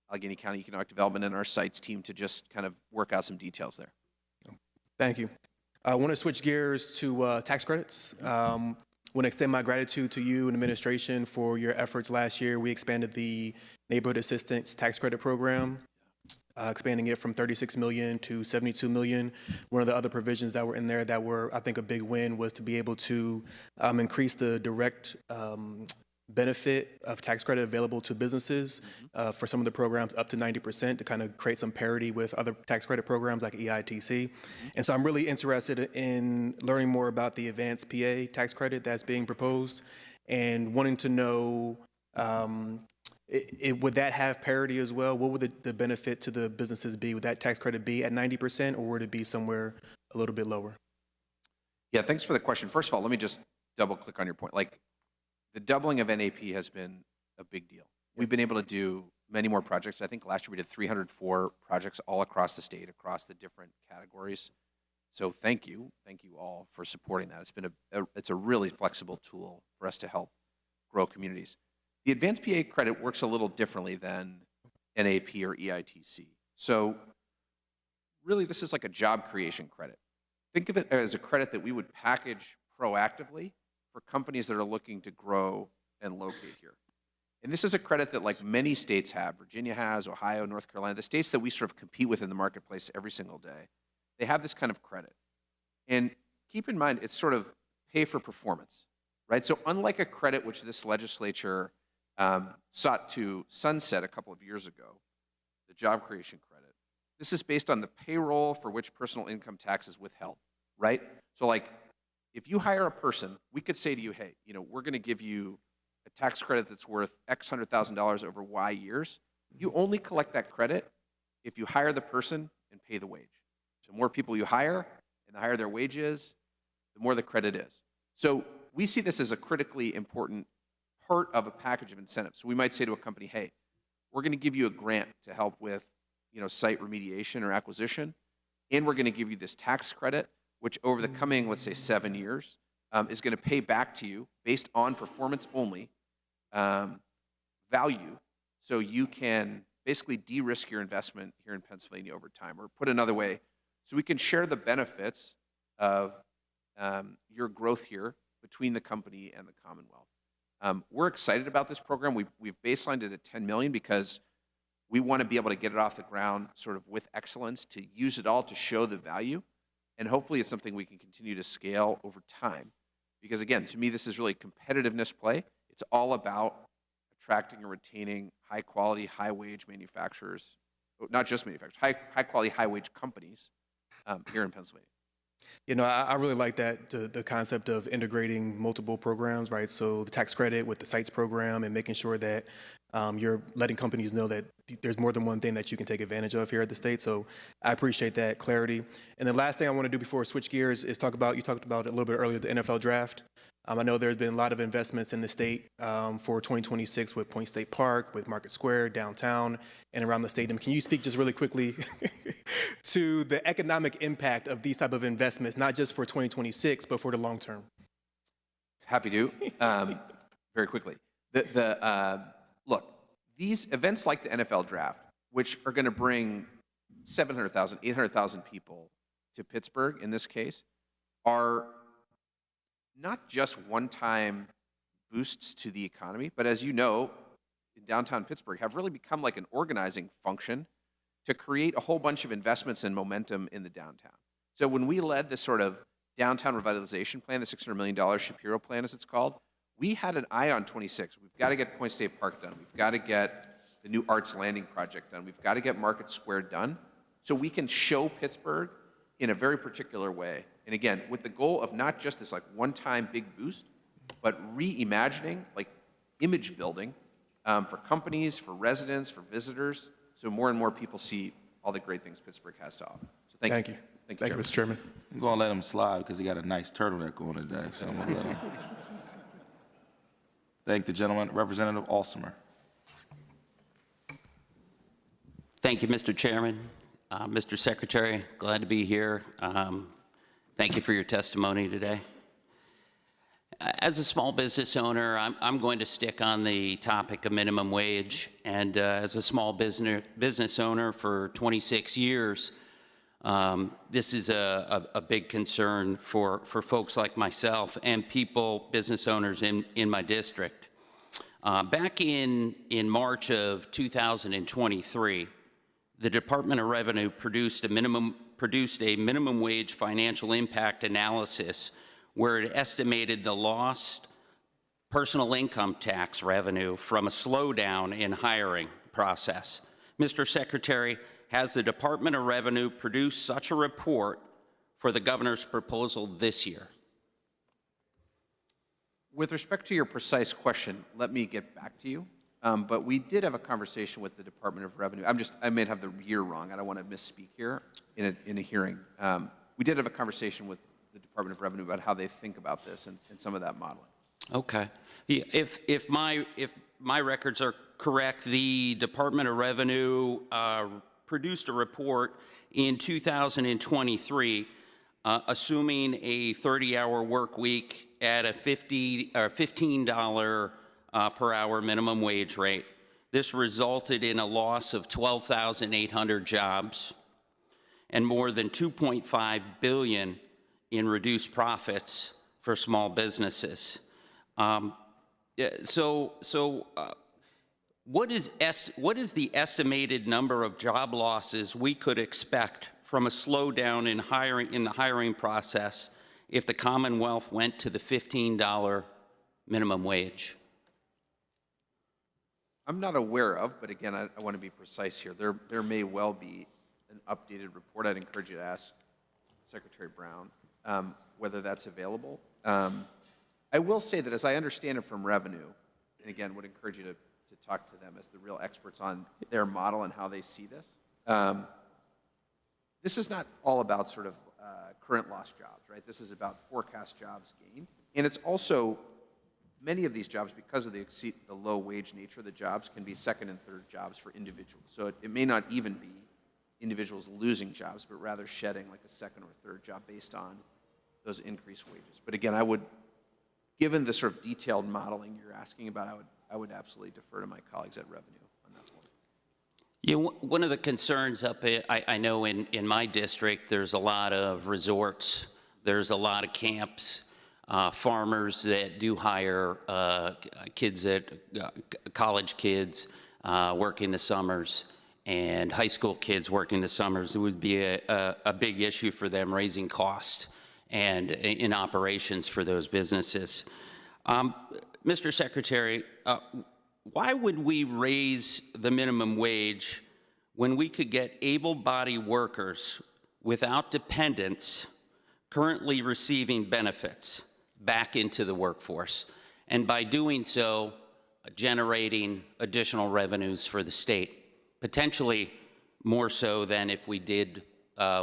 Allegheny County Economic Development and our sites team to just kind of work out some details there. Thank you. I want to switch gears to tax credits. I want to extend my gratitude to you and administration for your efforts last year. We expanded the Neighborhood Assistance Tax Credit Program, expanding it from $36 million to $72 million. One of the other provisions that were in there that were, I think, a big win was to be able to increase the direct benefit of tax credit available to businesses for some of the programs up to 90% to kind of create some parity with other tax credit programs like EITC. And so I'm really interested in learning more about the advanced PA tax credit that's being proposed and wanting to know, would that have parity as well? What would the benefit to the businesses be? Would that tax credit be at 90% or would it be somewhere a little bit lower? Yeah, thanks for the question. First of all, let me just double click on your point. The doubling of NAP has been a big deal. We've been able to do many more projects. I think last year we did 304 projects all across the state, across the different categories. So thank you all for supporting that. It's a really flexible tool for us to help grow communities. The advanced PA credit works a little differently than NAP or EITC. So really, this is like a job creation credit. Think of it as a credit that we would package proactively for companies that are looking to grow and locate here. And this is a credit that like many states have, Virginia has, Ohio, North Carolina, the states that we sort of compete with in the marketplace every single day, they have this kind of credit. And keep in mind, it's sort of pay for performance, right? So unlike a credit which this legislature sought to sunset a couple of years ago, the job creation credit, this is based on the payroll for which personal income tax is withheld, right? So like, if you hire a person, we could say to you, hey, we're going to give you a tax credit that's worth X $100,000 over Y years. You only collect that credit if you hire the person and pay the wage. So the more people you hire and the higher their wage is, the more the credit is. So we see this as a critically important part of a package of incentives. So we might say to a company, hey, we're going to give you a grant to help with site remediation or acquisition, and we're going to give you this tax credit, which over the coming, let's say, 7 years, is going to pay back to you based on performance only value, so you can basically de-risk your investment here in Pennsylvania over time. Or put another way, so we can share the benefits of your growth here between the company and the Commonwealth. We're excited about this program. We've baselined it at $10 million because we want to be able to get it off the ground sort of with excellence, to use it all to show the value. And hopefully it's something we can continue to scale over time. Because again, to me, this is really a competitiveness play. It's all about attracting and retaining high quality, high wage manufacturers, not just manufacturers, high quality, high wage companies here in Pennsylvania. I really like that, the concept of integrating multiple programs, right? So the tax credit with the sites program and making sure that you're letting companies know that there's more than one thing that you can take advantage of here at the state. So I appreciate that clarity. And the last thing I want to do before we switch gears is you talked about it a little bit earlier, the NFL draft. I know there's been a lot of investments in the state for 2026 with Point State Park, with Market Square, downtown, and around the stadium. Can you speak just really quickly to the economic impact of these type of investments, not just for 2026, but for the long term? Happy to. Very quickly. Look, these events like the NFL draft, which are going to bring 700,000, 800,000 people to Pittsburgh in this case, are not just one-time boosts to the economy, but as you know, in downtown Pittsburgh have really become like an organizing function to create a whole bunch of investments and momentum in the downtown. So when we led this sort of downtown revitalization plan, the $600 million Shapiro plan as it's called, We had an eye on 26. We've got to get Point State Park done. We've got to get the new Arts Landing project done. We've got to get Market Square done so we can show Pittsburgh in a very particular way. And again, with the goal of not just this like one-time big boost, but reimagining, like image building for companies, for residents, for visitors, so more and more people see all the great things Pittsburgh has to offer. So thank you. Thank you, Mr. Chairman. I'm going to let him slide because he got a nice turtleneck on today. So I'm going to let him. Thank the gentleman, Representative Alsomer. Thank you, Mr. Chairman. Mr. Secretary, glad to be here. Thank you for your testimony today. As a small business owner, I'm going to stick on the topic of minimum wage. And as a small business owner for 26 years, this is a big concern for folks like myself and business owners in my district. Back in March of 2023, the Department of Revenue produced a minimum wage financial impact analysis where it estimated the lost personal income tax revenue from a slowdown in hiring process. Mr. Secretary, has the Department of Revenue produced such a report for the governor's proposal this year? With respect to your precise question, let me get back to you. But we did have a conversation with the Department of Revenue. I may have the year wrong. I don't want to misspeak here in a hearing. We did have a conversation with the Department of Revenue about how they think about this and some of that modeling. Okay. If my records are correct, the Department of Revenue produced a report in 2023 assuming a 30-hour work week at a $15 per hour minimum wage rate. This resulted in a loss of 12,800 jobs and more than $2.5 billion in reduced profits for small businesses. What is the estimated number of job losses we could expect from a slowdown in the hiring process if the Commonwealth went to the $15 minimum wage? I'm not aware of, but again, I want to be precise here. There may well be an updated report. I'd encourage you to ask Secretary Brown whether that's available. I will say that as I understand it from Revenue, and again, would encourage you to talk to them as the real experts on their model and how they see this. This is not all about sort of current lost jobs, right? This is about forecast jobs gained. And it's also, many of these jobs, because of the low wage nature of the jobs, can be second and third jobs for individuals. So it may not even be individuals losing jobs, but rather shedding like a second or third job based on those increased wages. But again, given the sort of detailed modeling you're asking about, I would absolutely defer to my colleagues at Revenue on that point. Yeah, one of the concerns I know in my district, there's a lot of resorts, there's a lot of camps, farmers that do hire college kids working the summers, and high school kids working the summers. It would be a big issue for them, raising costs and in operations for those businesses. Mr. Secretary, why would we raise the minimum wage when we could get able-bodied workers without dependents currently receiving benefits back into the workforce, and by doing so, generating additional revenues for the state, potentially more so than if we did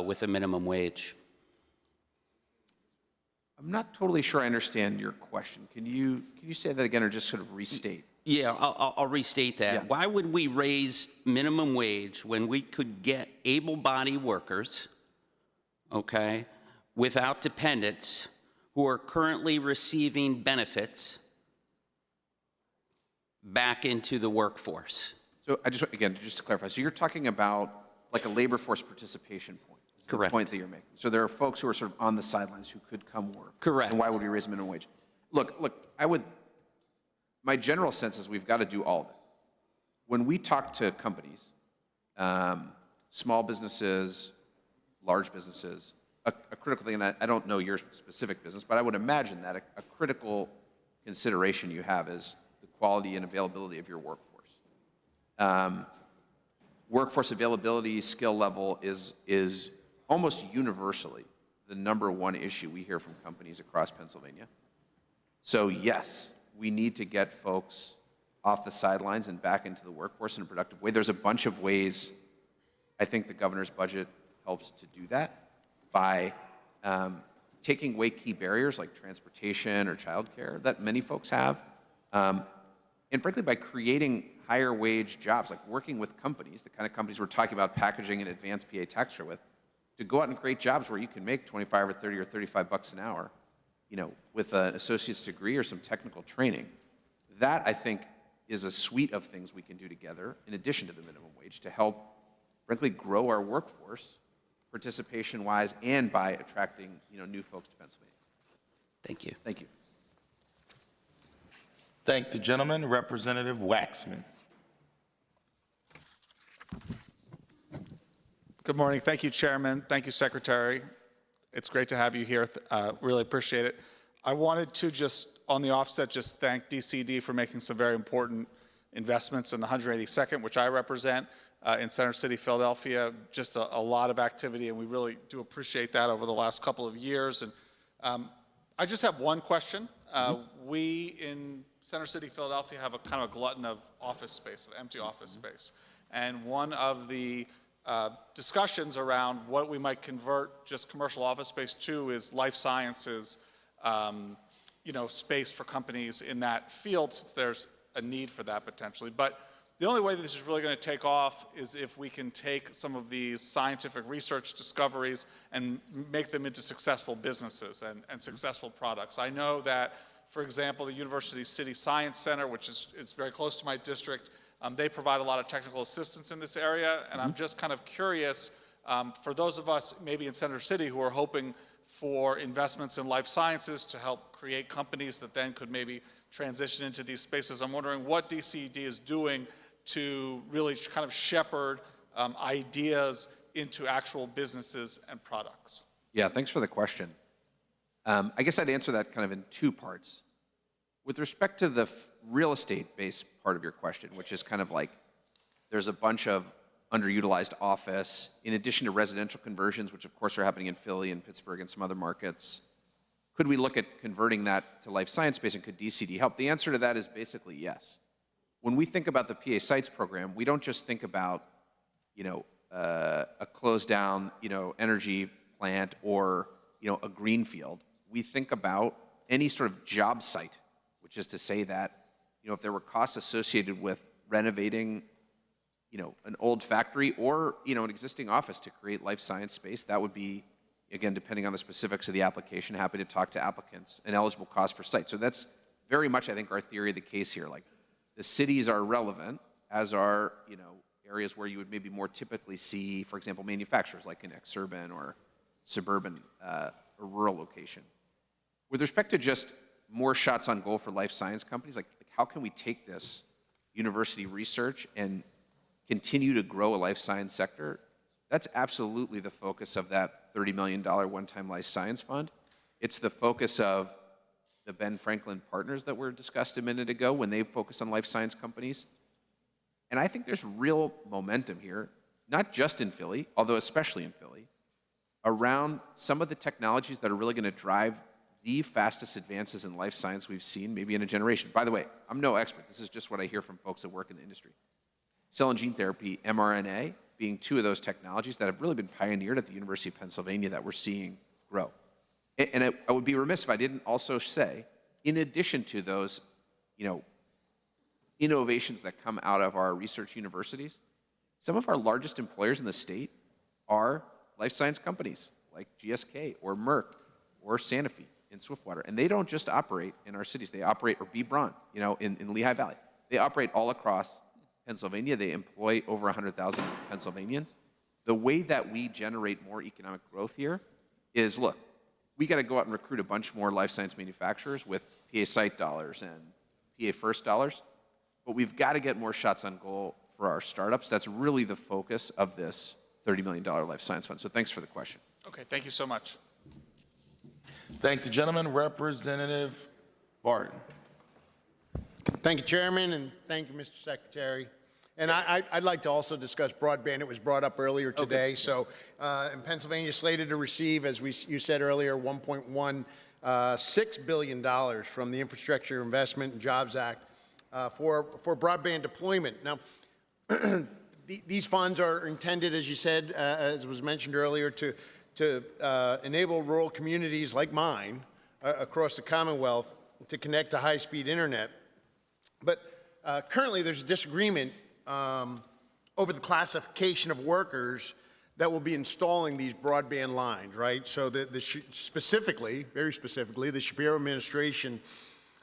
with a minimum wage? I'm not totally sure I understand your question. Can you say that again or just sort of restate? Yeah, I'll restate that. Yeah. Why would we raise minimum wage when we could get able-bodied workers, okay, without dependents who are currently receiving benefits back into the workforce? So again, just to clarify, so you're talking about like a labor force participation point. Is Correct. The point that you're making. So there are folks who are sort of on the sidelines who could come work. Correct. And why would we raise minimum wage? Look, my general sense is we've got to do all of it. When we talk to companies, small businesses, large businesses, a critical thing, and I don't know your specific business, but I would imagine that a critical consideration you have is the quality and availability of your workforce. Workforce availability, skill level is almost universally the #1 issue we hear from companies across Pennsylvania. So yes, we need to get folks off the sidelines and back into the workforce in a productive way. There's a bunch of ways I think the governor's budget helps to do that by taking away key barriers like transportation or childcare that many folks have, and frankly by creating higher wage jobs, like working with companies, the kind of companies we're talking about packaging an advanced PA tax credit with, to go out and create jobs where you can make 25 or 30 or 35 bucks an hour, with an associate's degree or some technical training. That, I think, is a suite of things we can do together in addition to the minimum wage to help, frankly, grow our workforce participation-wise and by attracting, new folks to Pennsylvania. Thank you. Thank you. Thank the gentleman. Representative Waxman. Good morning. Thank you, Chairman. Thank you, Secretary. It's great to have you here. Really appreciate it. I wanted to just, on the offset, just thank DCD for making some very important investments in the 182nd, which I represent, in Center City, Philadelphia. Just a lot of activity, and we really do appreciate that over the last couple of years. And I just have one question. We in Center City, Philadelphia have a kind of a glutton of office space, of empty office space. And one of the discussions around what we might convert just commercial office space to is life sciences, space for companies in that field, since there's a need for that potentially. But the only way that this is really going to take off is if we can take some of these scientific research discoveries and make them into successful businesses and successful products. I know that, for example, the University City Science Center, which is very close to my district, they provide a lot of technical assistance in this area, and I'm just kind of curious, for those of us maybe in Center City who are hoping for investments in life sciences to help create companies that then could maybe transition into these spaces, I'm wondering what DCD is doing to really kind of shepherd ideas into actual businesses and products. Yeah, thanks for the question. I guess I'd answer that kind of in two parts. With respect to the real estate-based part of your question, which is kind of like there's a bunch of underutilized office, in addition to residential conversions, which of course are happening in Philly and Pittsburgh and some other markets. Could we look at converting that to life science space, and could DCD help? The answer to that is basically yes. When we think about the PA Sites program, we don't just think about, a closed down, energy plant or, a greenfield. We think about any sort of job site, which is to say that, if there were costs associated with renovating, an old factory or, an existing office to create life science space, that would be, again, depending on the specifics of the application, happy to talk to applicants, an eligible cost for site. So that's very much, I think, our theory of the case here. Like, the cities are relevant, as are, areas where you would maybe more typically see, for example, manufacturers like an exurban or suburban or rural location. With respect to just more shots on goal for life science companies, like how can we take this university research and continue to grow a life science sector? That's absolutely the focus of that $30 million one-time life science fund. It's the focus of the Ben Franklin partners that were discussed a minute ago when they focus on life science companies. And I think there's real momentum here, not just in Philly, although especially in Philly, around some of the technologies that are really going to drive the fastest advances in life science we've seen maybe in a generation. By the way, I'm no expert. This is just what I hear from folks that work in the industry. Cell and gene therapy, mRNA, being two of those technologies that have really been pioneered at the University of Pennsylvania that we're seeing grow. And I would be remiss if I didn't also say, in addition to those, innovations that come out of our research universities, some of our largest employers in the state are life science companies like GSK or Merck or Sanofi in Swiftwater. And they don't just operate in our cities. They operate, or B. Braun, in Lehigh Valley. They operate all across Pennsylvania. They employ over 100,000 Pennsylvanians. The way that we generate more economic growth here is, look, we got to go out and recruit a bunch more life science manufacturers with PA Site dollars and PA First dollars, but we've got to get more shots on goal for our startups. That's really the focus of this $30 million life science fund. So thanks for the question. Okay, thank you so much. Thank the gentleman. Representative Barton. Thank you, Chairman, and thank you, Mr. Secretary. And I'd like to also discuss broadband. It was brought up earlier today. Okay. So in Pennsylvania, slated to receive, as you said earlier, $1.16 billion from the Infrastructure Investment and Jobs Act for broadband deployment. Now, these funds are intended, as you said, as was mentioned earlier, to enable rural communities like mine across the Commonwealth to connect to high-speed internet. But currently, there's a disagreement over the classification of workers that will be installing these broadband lines, right? So specifically, very specifically, the Shapiro administration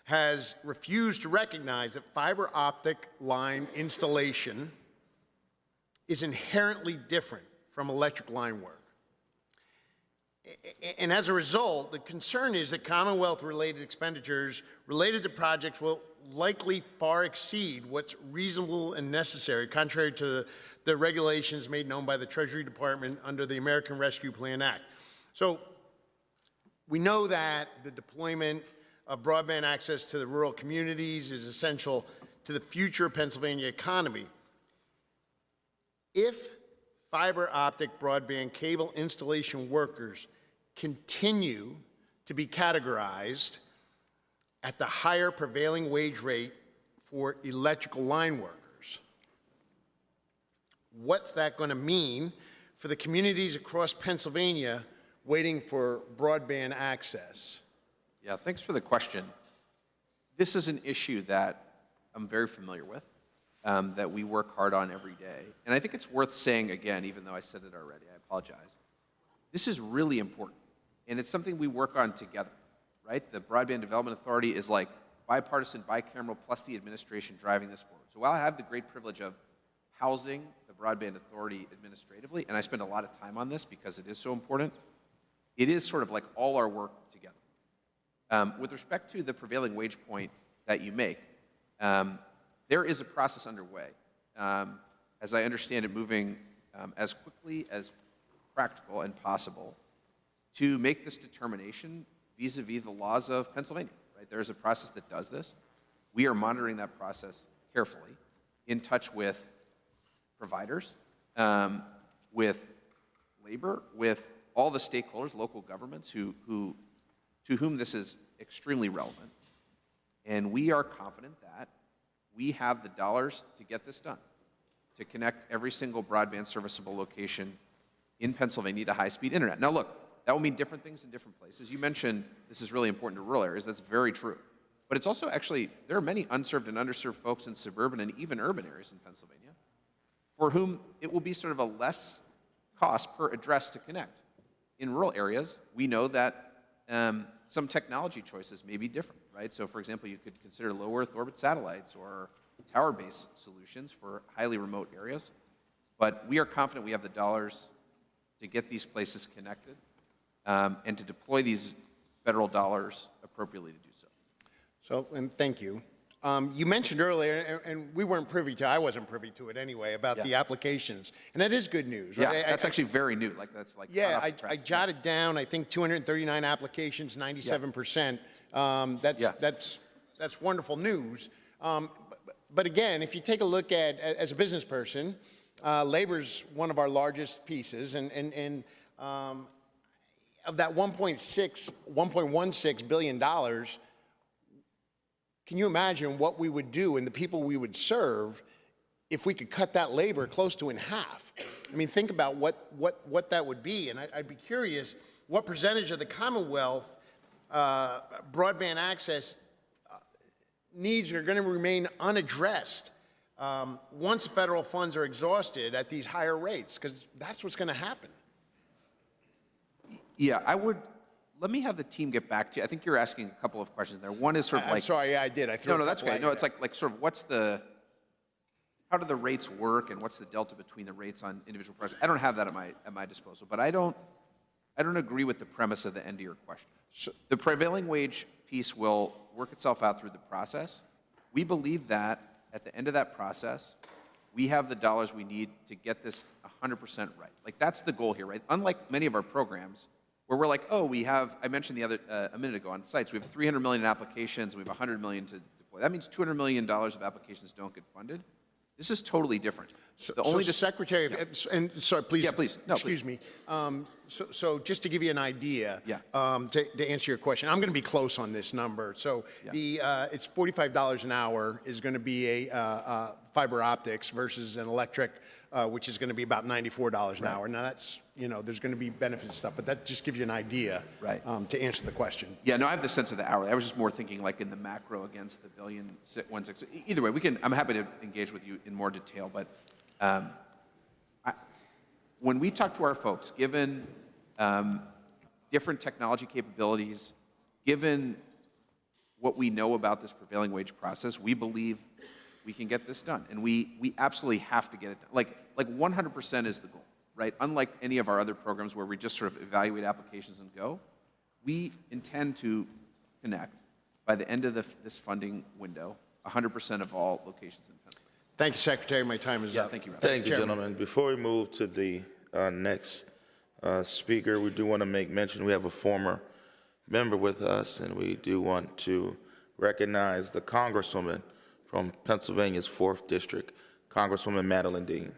has refused to recognize that fiber optic line installation is inherently different from electric line work. And as a result, the concern is that Commonwealth-related expenditures related to projects will likely far exceed what's reasonable and necessary, contrary to the regulations made known by the Treasury Department under the American Rescue Plan Act. So we know that the deployment of broadband access to the rural communities is essential to the future Pennsylvania economy. If fiber optic broadband cable installation workers continue to be categorized at the higher prevailing wage rate for electrical line workers, what's that going to mean for the communities across Pennsylvania waiting for broadband access? Yeah, thanks for the question. This is an issue that I'm very familiar with, that we work hard on every day. And I think it's worth saying again, even though I said it already, I apologize. This is really important, and it's something we work on together, right? The Broadband Development Authority is like bipartisan, bicameral, plus the administration driving this forward. So while I have the great privilege of housing the Broadband Authority administratively, and I spend a lot of time on this because it is so important, it is sort of like all our work together. With respect to the prevailing wage point that you make, there is a process underway, as I understand it, moving as quickly as practical and possible to make this determination vis-a-vis the laws of Pennsylvania. Right? There is a process that does this. We are monitoring that process carefully, in touch with providers, with labor, with all the stakeholders, local governments to whom this is extremely relevant. And we are confident that we have the dollars to get this done, to connect every single broadband serviceable location in Pennsylvania to high-speed internet. Now look, that will mean different things in different places. You mentioned this is really important to rural areas. That's very true. But it's also actually, there are many unserved and underserved folks in suburban and even urban areas in Pennsylvania for whom it will be sort of a less cost per address to connect. In rural areas, we know that some technology choices may be different, right? So for example, you could consider low Earth orbit satellites or tower-based solutions for highly remote areas. But we are confident we have the dollars to get these places connected and to deploy these federal dollars appropriately to do so. So, and thank you. You mentioned earlier, and we weren't privy to, I wasn't privy to it anyway, about the applications. And that is good news, right? Yeah, that's actually very new. Like, that's like, yeah, I jotted down, I think 239 applications, 97%. That's wonderful news. But again, if you take a look at, as a business person, labor's one of our largest pieces, and of that $1.16 billion, can you imagine what we would do and the people we would serve if we could cut that labor close to in half? I mean, think about what that would be, and I'd be curious what percentage of the Commonwealth broadband access needs are going to remain unaddressed once federal funds are exhausted at these higher rates, because that's what's going to happen. Yeah, let me have the team get back to you. I think you're asking a couple of questions there. One is sort of like... I'm sorry, yeah, I did. I threw No, that's okay. No, it's like sort of how do the rates work and what's the delta between the rates on individual projects? I don't have that at my disposal, but I don't agree with the premise of the end of your question. The prevailing wage piece will work itself out through the process. We believe that at the end of that process, we have the dollars we need to get this 100% right. Like, that's the goal here, right? Unlike many of our programs, where we're like, oh, I mentioned a minute ago on sites, we have 300 million in applications, we have 100 million to deploy. That means $200 million of applications don't get funded. This is totally different. Secretary, and sorry, please. Yeah, please. No, excuse please. me. So just to give you an idea, to answer your question, I'm going to be close on this number. So it's $45 an hour is going to be a fiber optics versus an electric, which is going to be about $94 an hour. Now that's, there's going to be benefits and stuff, but that just gives you an idea to answer the question. Yeah, no, I have the sense of the hourly. I was just more thinking like in the macro against the billion, 1.6. Either way, I'm happy to engage with you in more detail, but when we talk to our folks, given different technology capabilities, given what we know about this prevailing wage process, we believe we can get this done. And we absolutely have to get it done. Like 100% is the goal, right? Unlike any of our other programs where we just sort of evaluate applications and go, we intend to connect, by the end of this funding window, 100% of all locations in Pennsylvania. Thank you, Secretary. My time is up. Thank you, Rob. Thank you, gentlemen. Before we move to the next speaker, we do want to make mention we have a former member with us, and we do want to recognize the Congresswoman from Pennsylvania's 4th District, Congresswoman Madeline Dean.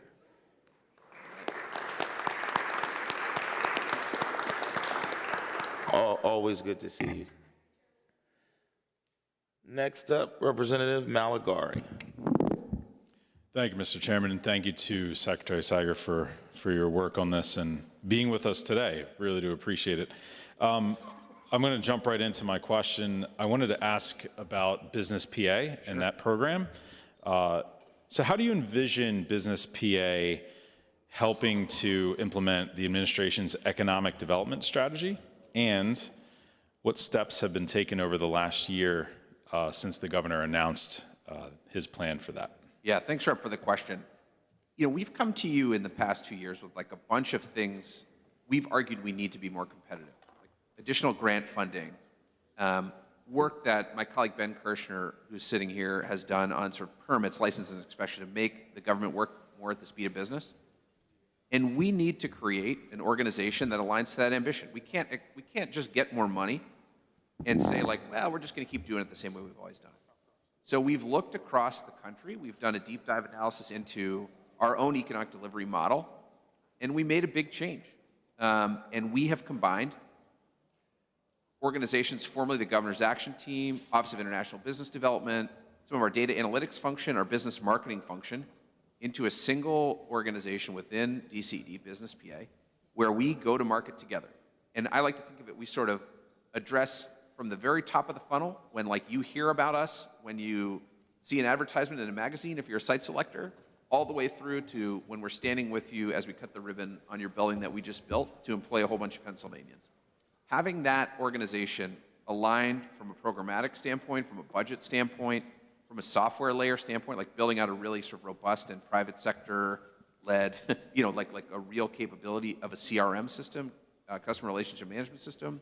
Always good to see you. Next up, Representative Malagari. Thank you, Mr. Chairman, and thank you to Secretary Seiger for your work on this and being with us today. Really do appreciate it. I'm going to jump right into my question. I wanted to ask about Business PA and that program. So how do you envision Business PA helping to implement the administration's economic development strategy? And what steps have been taken over the last year since the governor announced his plan for that? Yeah, thanks, Rob, for the question. We've come to you in the past 2 years with like a bunch of things we've argued we need to be more competitive. Like additional grant funding, work that my colleague Ben Kirshner, who's sitting here, has done on sort of permits, licenses, and inspection to make the government work more at the speed of business. And we need to create an organization that aligns to that ambition. We can't just get more money and say like, well, we're just going to keep doing it the same way we've always done it. So we've looked across the country. We've done a deep dive analysis into our own economic delivery model, and we made a big change. And we have combined organizations, formerly the Governor's Action Team, Office of International Business Development, some of our data analytics function, our business marketing function, into a single organization within DCD, Business PA, where we go to market together. And I like to think of it, we sort of address from the very top of the funnel, when like you hear about us, when you see an advertisement in a magazine, if you're a site selector, all the way through to when we're standing with you as we cut the ribbon on your building that we just built to employ a whole bunch of Pennsylvanians. Having that organization aligned from a programmatic standpoint, from a budget standpoint, from a software layer standpoint, like building out a really sort of robust and private sector led, like a real capability of a CRM system, customer relationship management system,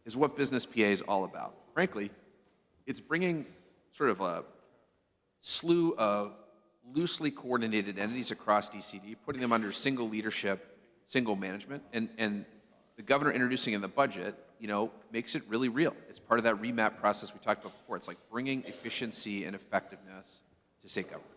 is what Business PA is all about. Frankly, it's bringing sort of a slew of loosely coordinated entities across DCD, putting them under single leadership, single management, and the governor introducing in the budget, makes it really real. It's part of that remap process we talked about before. It's like bringing efficiency and effectiveness to state government.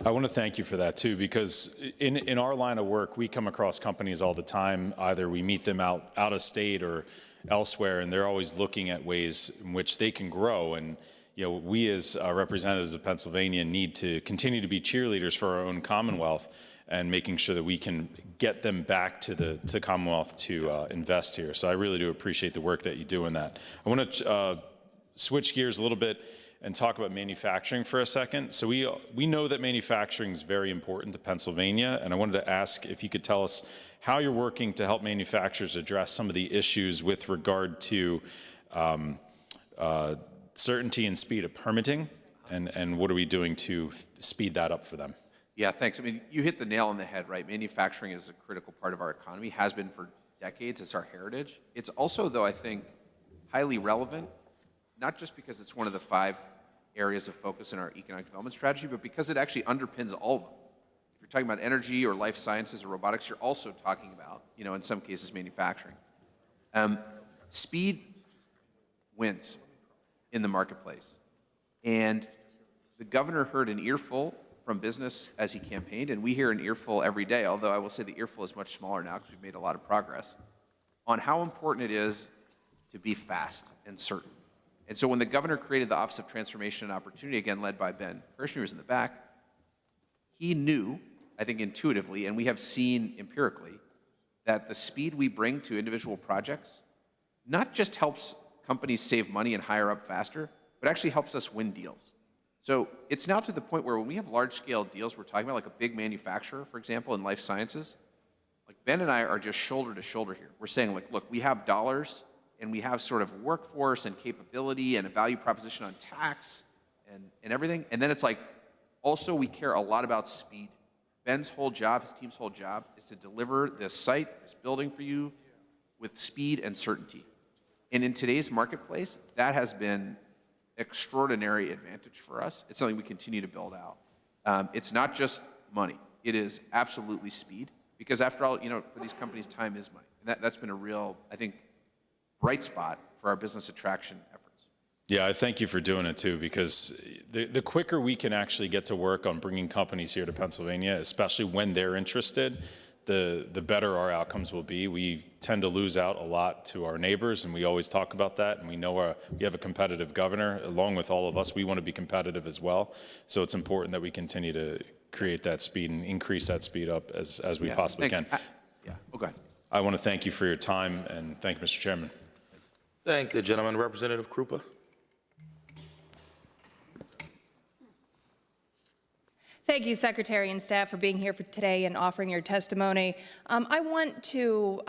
I want to thank you for that too, because in our line of work, we come across companies all the time. Either we meet them out of state or elsewhere, and they're always looking at ways in which they can grow. And we as representatives of Pennsylvania need to continue to be cheerleaders for our own Commonwealth and making sure that we can get them back to the Commonwealth to invest here. So I really do appreciate the work that you do in that. I want to switch gears a little bit and talk about manufacturing for a second. So we know that manufacturing is very important to Pennsylvania, and I wanted to ask if you could tell us how you're working to help manufacturers address some of the issues with regard to certainty and speed of permitting, and what are we doing to speed that up for them? Yeah, thanks. I mean, you hit the nail on the head, right? Manufacturing is a critical part of our economy, has been for decades. It's our heritage. It's also, though, I think, highly relevant, not just because it's one of the 5 areas of focus in our economic development strategy, but because it actually underpins all of them. If you're talking about energy or life sciences or robotics, you're also talking about, in some cases, manufacturing. Speed wins in the marketplace. And The governor heard an earful from business as he campaigned, and we hear an earful every day, although I will say the earful is much smaller now because we've made a lot of progress, on how important it is to be fast and certain. And so when the governor created the Office of Transformation and Opportunity, again led by Ben Kirshner, who's in the back, he knew, I think intuitively, and we have seen empirically, that the speed we bring to individual projects not just helps companies save money and hire up faster, but actually helps us win deals. So it's now to the point where when we have large-scale deals we're talking about, like a big manufacturer, for example, in life sciences, like Ben and I are just shoulder to shoulder here. We're saying, like, look, we have dollars, and we have sort of workforce and capability and a value proposition on tax and everything. And then it's like, also we care a lot about speed. Ben's whole job, his team's whole job, is to deliver this site, this building for you with speed and certainty. And in today's marketplace, that has been extraordinary advantage for us. It's something we continue to build out. It's not just money. It is absolutely speed. Because after all, for these companies, time is money. And that's been a real, I think, bright spot for our business attraction efforts. Yeah, I thank you for doing it too, because the quicker we can actually get to work on bringing companies here to Pennsylvania, especially when they're interested, the better our outcomes will be. We tend to lose out a lot to our neighbors, and we always talk about that, and we know we have a competitive governor. Along with all of us, we want to be competitive as well. So it's important that we continue to create that speed and increase that speed up as we possibly can. Okay. I want to thank you for your time, and thank you, Mr. Chairman. Thank the gentleman. Representative Krupa. Thank you, Secretary and staff, for being here for today and offering your testimony. I want to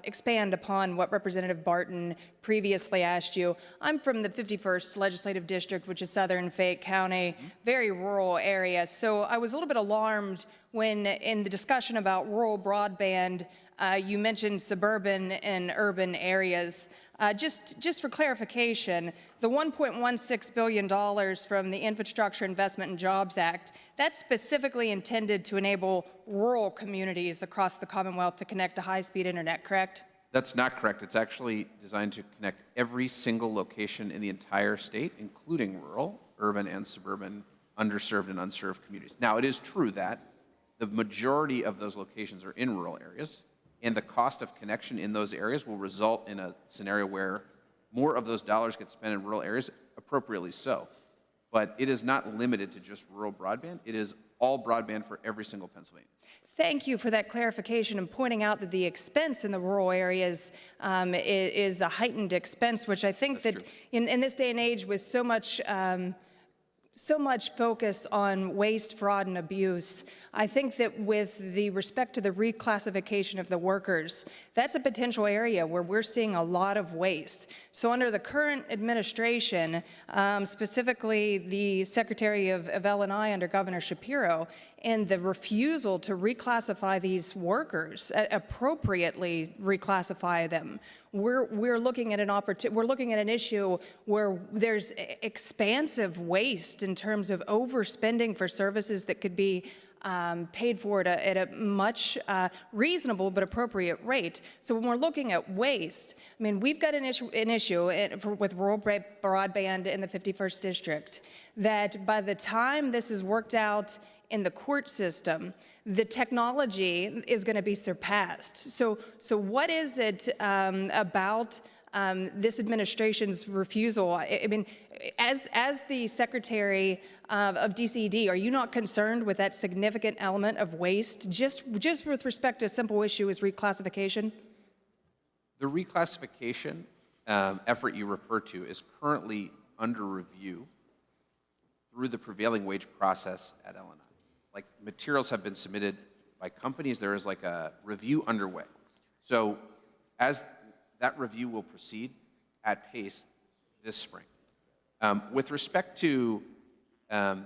expand upon what Representative Barton previously asked you. I'm from the 51st Legislative District, which is southern Fayette County, very rural area. So I was a little bit alarmed when, in the discussion about rural broadband, you mentioned suburban and urban areas. Just for clarification, the $1.16 billion from the Infrastructure Investment and Jobs Act, that's specifically intended to enable rural communities across the Commonwealth to connect to high-speed internet, correct? That's not correct. It's actually designed to connect every single location in the entire state, including rural, urban, and suburban, underserved and unserved communities. Now, it is true that the majority of those locations are in rural areas, and the cost of connection in those areas will result in a scenario where more of those dollars get spent in rural areas, appropriately so. But it is not limited to just rural broadband. It is all broadband for every single Pennsylvanian. Thank you for that clarification and pointing out that the expense in the rural areas is a heightened expense, which I think that in this day and age with so much focus on waste, fraud, and abuse, I think that with the respect to the reclassification of the workers, that's a potential area where we're seeing a lot of waste. So under the current administration, specifically the Secretary of L&I under Governor Shapiro, and the refusal to reclassify these workers, appropriately reclassify them, we're looking at an issue where there's expansive waste in terms of overspending for services that could be paid for at a much reasonable but appropriate rate. So when we're looking at waste, I mean, we've got an issue with rural broadband in the 51st District that by the time this is worked out in the court system, the technology is going to be surpassed. So what is it about this administration's refusal? I mean, as the Secretary of DCD, are you not concerned with that significant element of waste, just with respect to a simple issue as reclassification? The reclassification effort you refer to is currently under review through the prevailing wage process at L&I. Like, materials have been submitted by companies. There is like a review underway. So as that review will proceed at pace this spring. With respect to, I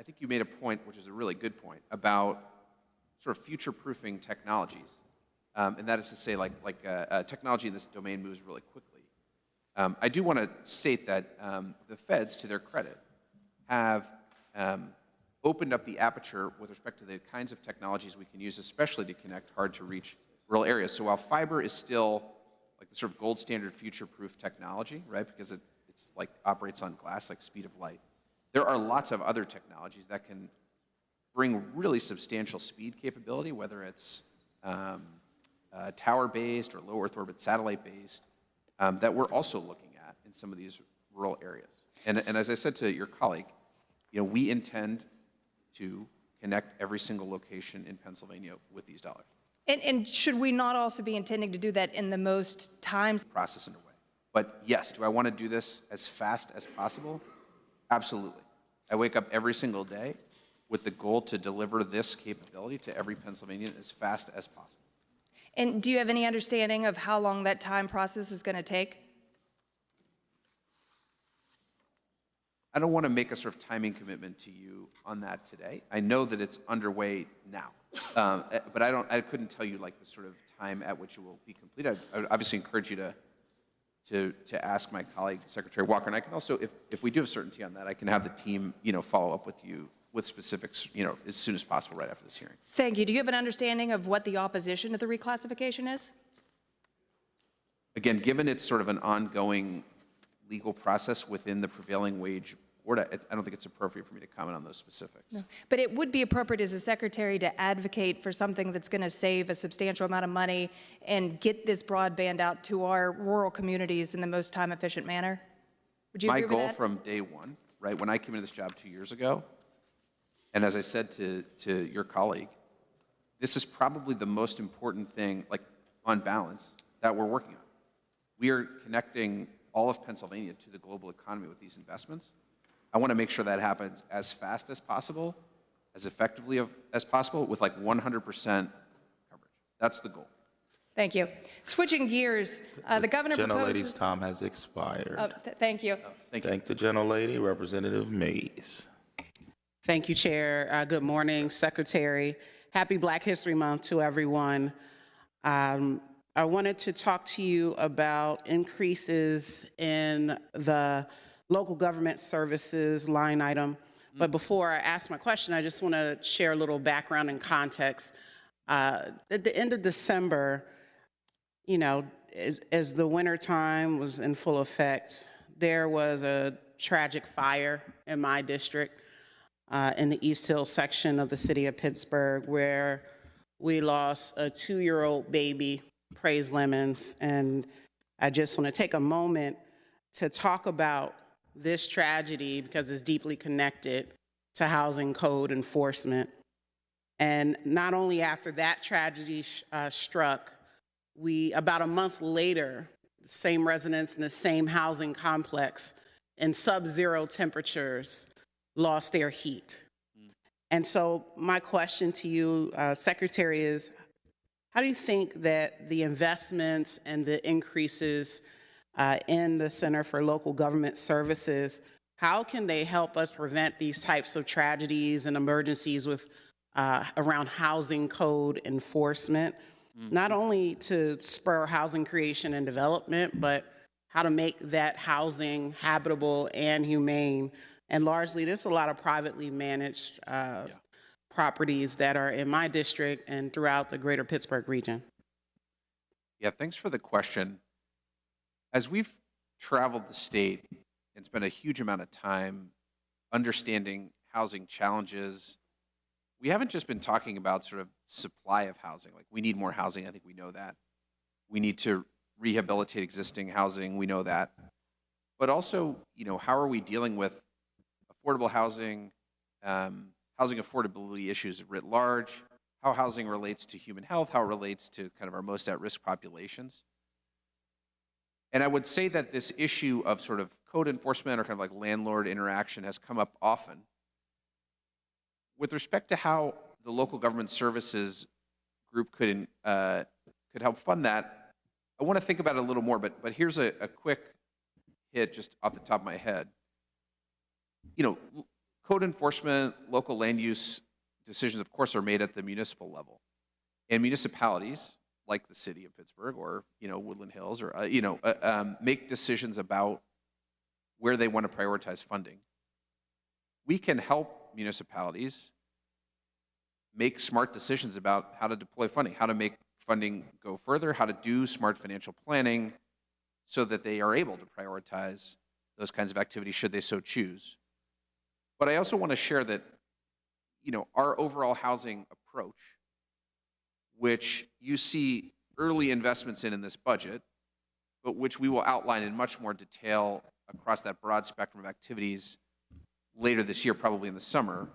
think you made a point, which is a really good point, about sort of future-proofing technologies. And that is to say, technology in this domain moves really quickly. I do want to state that the feds, to their credit, have opened up the aperture with respect to the kinds of technologies we can use, especially to connect hard-to-reach rural areas. So while fiber is still like the sort of gold standard future-proof technology, right, because it's like operates on glass, like speed of light, There are lots of other technologies that can bring really substantial speed capability, whether it's tower-based or low Earth orbit satellite-based, that we're also looking at in some of these rural areas. And as I said to your colleague, we intend to connect every single location in Pennsylvania with these dollars. And should we not also be intending to do that in the most times? Process underway. But yes, do I want to do this as fast as possible? Absolutely. I wake up every single day with the goal to deliver this capability to every Pennsylvanian as fast as possible. And do you have any understanding of how long that time process is going to take? I don't want to make a sort of timing commitment to you on that today. I know that it's underway now, but I couldn't tell you like the sort of time at which it will be completed. I would obviously encourage you to ask my colleague, Secretary Walker, and I can also, if we do have certainty on that, I can have the team, follow up with you with specifics, as soon as possible right after this hearing. Thank you. Do you have an understanding of what the opposition to the reclassification is? Again, given it's sort of an ongoing legal process within the prevailing wage board, I don't think it's appropriate for me to comment on those specifics. No. But it would be appropriate as a secretary to advocate for something that's going to save a substantial amount of money and get this broadband out to our rural communities in the most time-efficient manner. Would you My agree with goal that? from day one, right, when I came into this job 2 years ago, and as I said to your colleague, this is probably the most important thing, like on balance, that we're working on. We are connecting all of Pennsylvania to the global economy with these investments. I want to make sure that happens as fast as possible, as effectively as possible, with like 100% coverage. That's the goal. Thank you. Switching gears, the governor Gentlelady's proposes... time has expired. Thank you. Thank you. Thank the gentlelady, Representative Mays. Thank you, Chair. Good morning, Secretary. Happy Black History Month to everyone. I wanted to talk to you about increases in the local government services line item. But before I ask my question, I just want to share a little background and context. At the end of December, as the winter time was in full effect, there was a tragic fire in my district in the East Hill section of the city of Pittsburgh, where we lost a 2-year-old baby, Praise Lemons. And I just want to take a moment to talk about this tragedy because it's deeply connected to housing code enforcement. And not only after that tragedy struck, about a month later, the same residents in the same housing complex in sub-zero temperatures lost their heat. And so my question to you, Secretary, is how do you think that the investments and the increases in the Center for Local Government Services, how can they help us prevent these types of tragedies and emergencies with around housing code enforcement, not only to spur housing creation and development, but how to make that housing habitable and humane? And largely, there's a lot of privately managed properties that are in my district and throughout the greater Pittsburgh region. Yeah, thanks for the question. As we've traveled the state and spent a huge amount of time understanding housing challenges, we haven't just been talking about sort of supply of housing. Like, we need more housing, I think we know that. We need to rehabilitate existing housing, we know that. But also, how are we dealing with affordable housing, housing affordability issues writ large, how housing relates to human health, how it relates to kind of our most at-risk populations. And I would say that this issue of sort of code enforcement or kind of like landlord interaction has come up often. With respect to how the local government services group could help fund that, I want to think about it a little more, but here's a quick hit just off the top of my head. Code enforcement, local land use decisions, of course, are made at the municipal level. And municipalities, like the city of Pittsburgh or, Woodland Hills, or, make decisions about where they want to prioritize funding. We can help municipalities make smart decisions about how to deploy funding, how to make funding go further, how to do smart financial planning so that they are able to prioritize those kinds of activities should they so choose. But I also want to share that, our overall housing approach, which you see early investments in this budget, but which we will outline in much more detail across that broad spectrum of activities later this year, probably in the summer,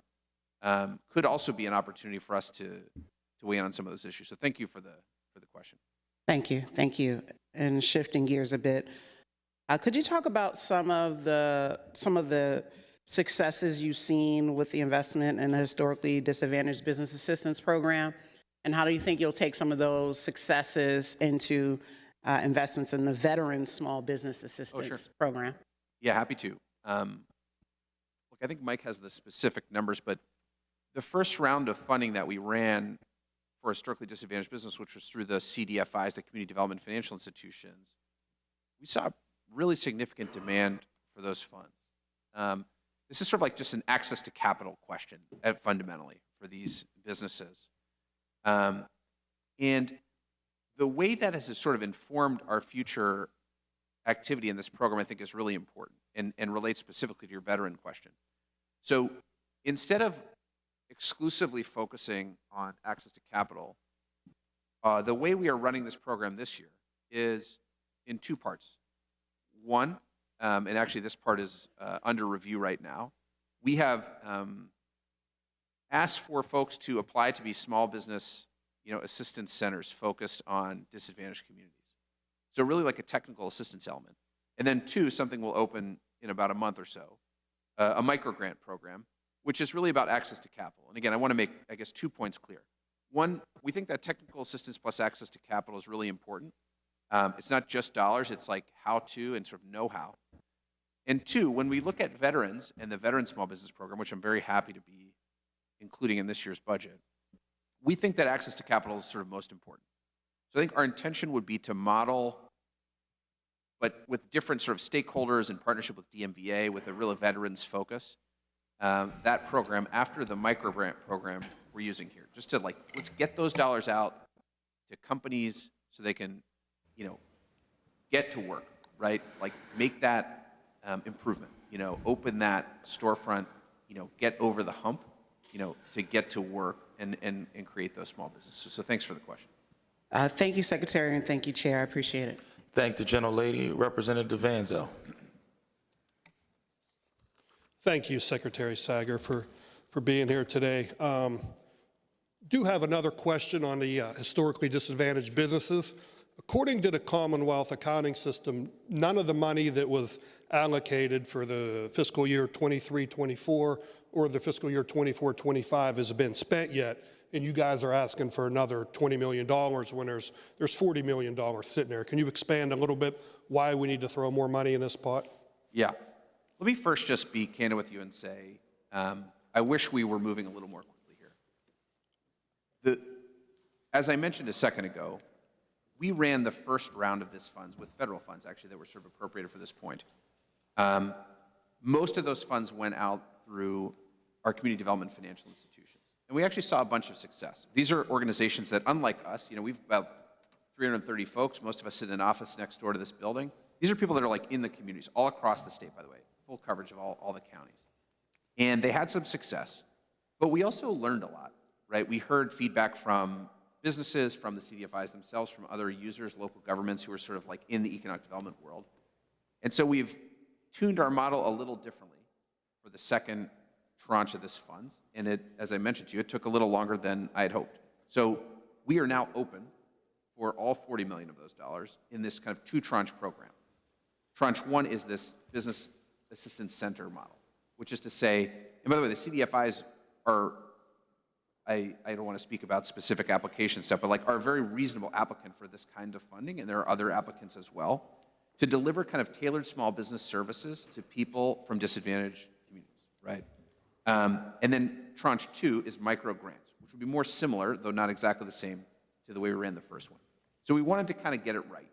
could also be an opportunity for us to weigh in on some of those issues. So thank you for the question. Thank you. Thank you. And shifting gears a bit, could you talk about some of the successes you've seen with the investment in the historically disadvantaged business assistance program? And how do you think you'll take some of those successes into investments in the veteran small business assistance program? Yeah, happy to. Look, I think Mike has the specific numbers, but the first round of funding that we ran for historically disadvantaged business, which was through the CDFIs, the Community Development Financial Institutions, we saw really significant demand for those funds. This is sort of like just an access to capital question, fundamentally, for these businesses. And the way that has sort of informed our future activity in this program, I think, is really important and relates specifically to your veteran question. So instead of exclusively focusing on access to capital, the way we are running this program this year is in two parts. One, and actually this part is under review right now, we have asked for folks to apply to be small business assistance centers focused on disadvantaged communities. So really like a technical assistance element. And then two, something will open in about a month or so, a microgrant program, which is really about access to capital. And again, I want to make, I guess, 2 points clear. One, we think that technical assistance plus access to capital is really important. It's not just dollars, it's like how to and sort of know-how. And two, when we look at veterans and the Veteran Small Business Program, which I'm very happy to be including in this year's budget, we think that access to capital is sort of most important. So I think our intention would be to model, but with different sort of stakeholders in partnership with DMVA, with a real veterans focus, that program after the microgrant program we're using here, just to let's get those dollars out to companies so they can, get to work, right? Like make that improvement, open that storefront, get over the hump, to get to work and create those small businesses. So thanks for the question. Thank you, Secretary, and thank you, Chair. I appreciate it. Thank the gentlelady. Representative Vanzo. Thank you, Secretary Sager, for being here today. Do have another question on the historically disadvantaged businesses. According to the Commonwealth accounting system, none of the money that was allocated for the fiscal year 23-24 or the fiscal year 24-25 has been spent yet, and you guys are asking for another $20 million when there's $40 million sitting there. Can you expand a little bit why we need to throw more money in this pot? Yeah. Let me first just be candid with you and say, I wish we were moving a little more quickly here. As I mentioned a second ago, we ran the first round of this funds with federal funds, actually, that were sort of appropriated for this point. Most of those funds went out through our community development financial institutions. And we actually saw a bunch of success. These are organizations that, unlike us, we've about 330 folks. Most of us sit in an office next door to this building. These are people that are in the communities, all across the state, by the way, full coverage of all the counties. And they had some success. But we also learned a lot, right? We heard feedback from businesses, from the CDFIs themselves, from other users, local governments who are sort of in the economic development world. And so we've tuned our model a little differently for the second tranche of this funds. And it, as I mentioned to you, it took a little longer than I had hoped. So we are now open for all 40 million of those dollars in this kind of two-tranche program. Tranche one is this business assistance center model, which is to say, and by the way, the CDFIs are, I don't want to speak about specific application stuff, but are a very reasonable applicant for this kind of funding, and there are other applicants as well, to deliver kind of tailored small business services to people from disadvantaged communities, right? And then tranche two is micro grants, which would be more similar, though not exactly the same, to the way we ran the first one. So we wanted to kind of get it right.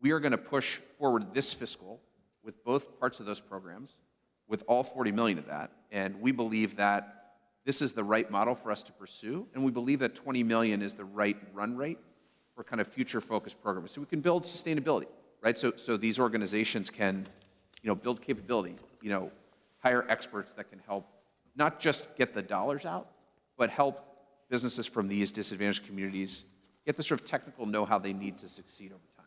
We are going to push forward this fiscal with both parts of those programs, with all 40 million of that, and we believe that this is the right model for us to pursue, and we believe that 20 million is the right run rate for kind of future-focused programs. So we can build sustainability, right? So these organizations can, build capability, hire experts that can help not just get the dollars out, but help businesses from these disadvantaged communities get the sort of technical know-how they need to succeed over time.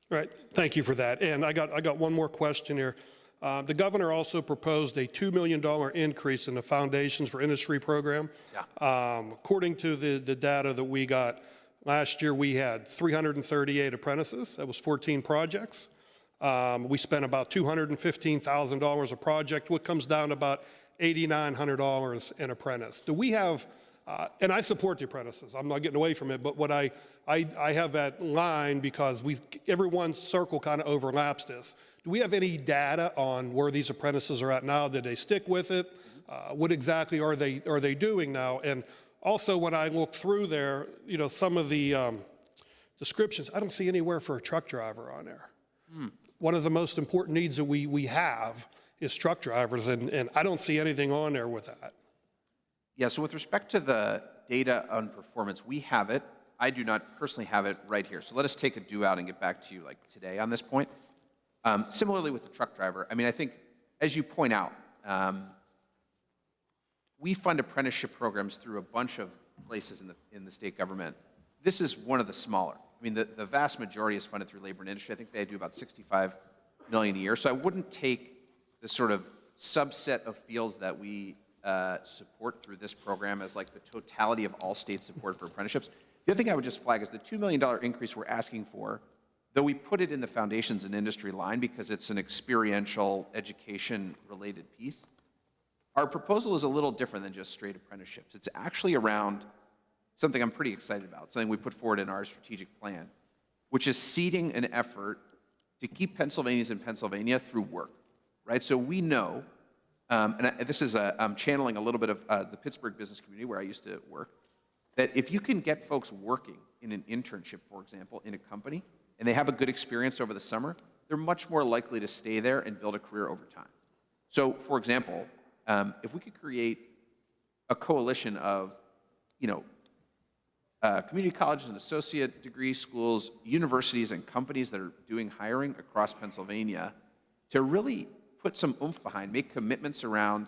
Right, thank you for that. And I got one more question here. The governor also proposed a $2 million increase in the Foundations for Industry program. Yeah. According to the data that we got, last year we had 338 apprentices. That was 14 projects. We spent about $215,000 a project, which comes down to about $8,900 an apprentice. Do we have, and I support the apprentices, I'm not getting away from it, but what I have that line because everyone's circle kind of overlaps this. Do we have any data on where these apprentices are at now? Did they stick with it? What exactly are they doing now? And also when I look through there, you know, some of the descriptions, I don't see anywhere for a truck driver on there. One of the most important needs that we have is truck drivers, and I don't see anything on there with that. Yeah, so with respect to the data on performance, we have it. I do not personally have it right here. So let us take a do out and get back to you like today on this point. Similarly with the truck driver, I mean, I think, as you point out, we fund apprenticeship programs through a bunch of places in the state government. This is one of the smaller. I mean, the vast majority is funded through labor and industry. I think they do about $65 million a year. So I wouldn't take the sort of subset of fields that we support through this program as like the totality of all state support for apprenticeships. The other thing I would just flag is the $2 million increase we're asking for, though we put it in the Foundations and Industry line because it's an experiential education-related piece. Our proposal is a little different than just straight apprenticeships. It's actually around something I'm pretty excited about, something we put forward in our strategic plan, which is seeding an effort to keep Pennsylvanians in Pennsylvania through work, right? So we know, this is I'm channeling a little bit of the Pittsburgh business community where I used to work, that if you can get folks working in an internship, for example, in a company, and they have a good experience over the summer, they're much more likely to stay there and build a career over time. So, for example, if we could create a coalition of, you know, community colleges and associate degree schools, universities, and companies that are doing hiring across Pennsylvania to really put some oomph behind, make commitments around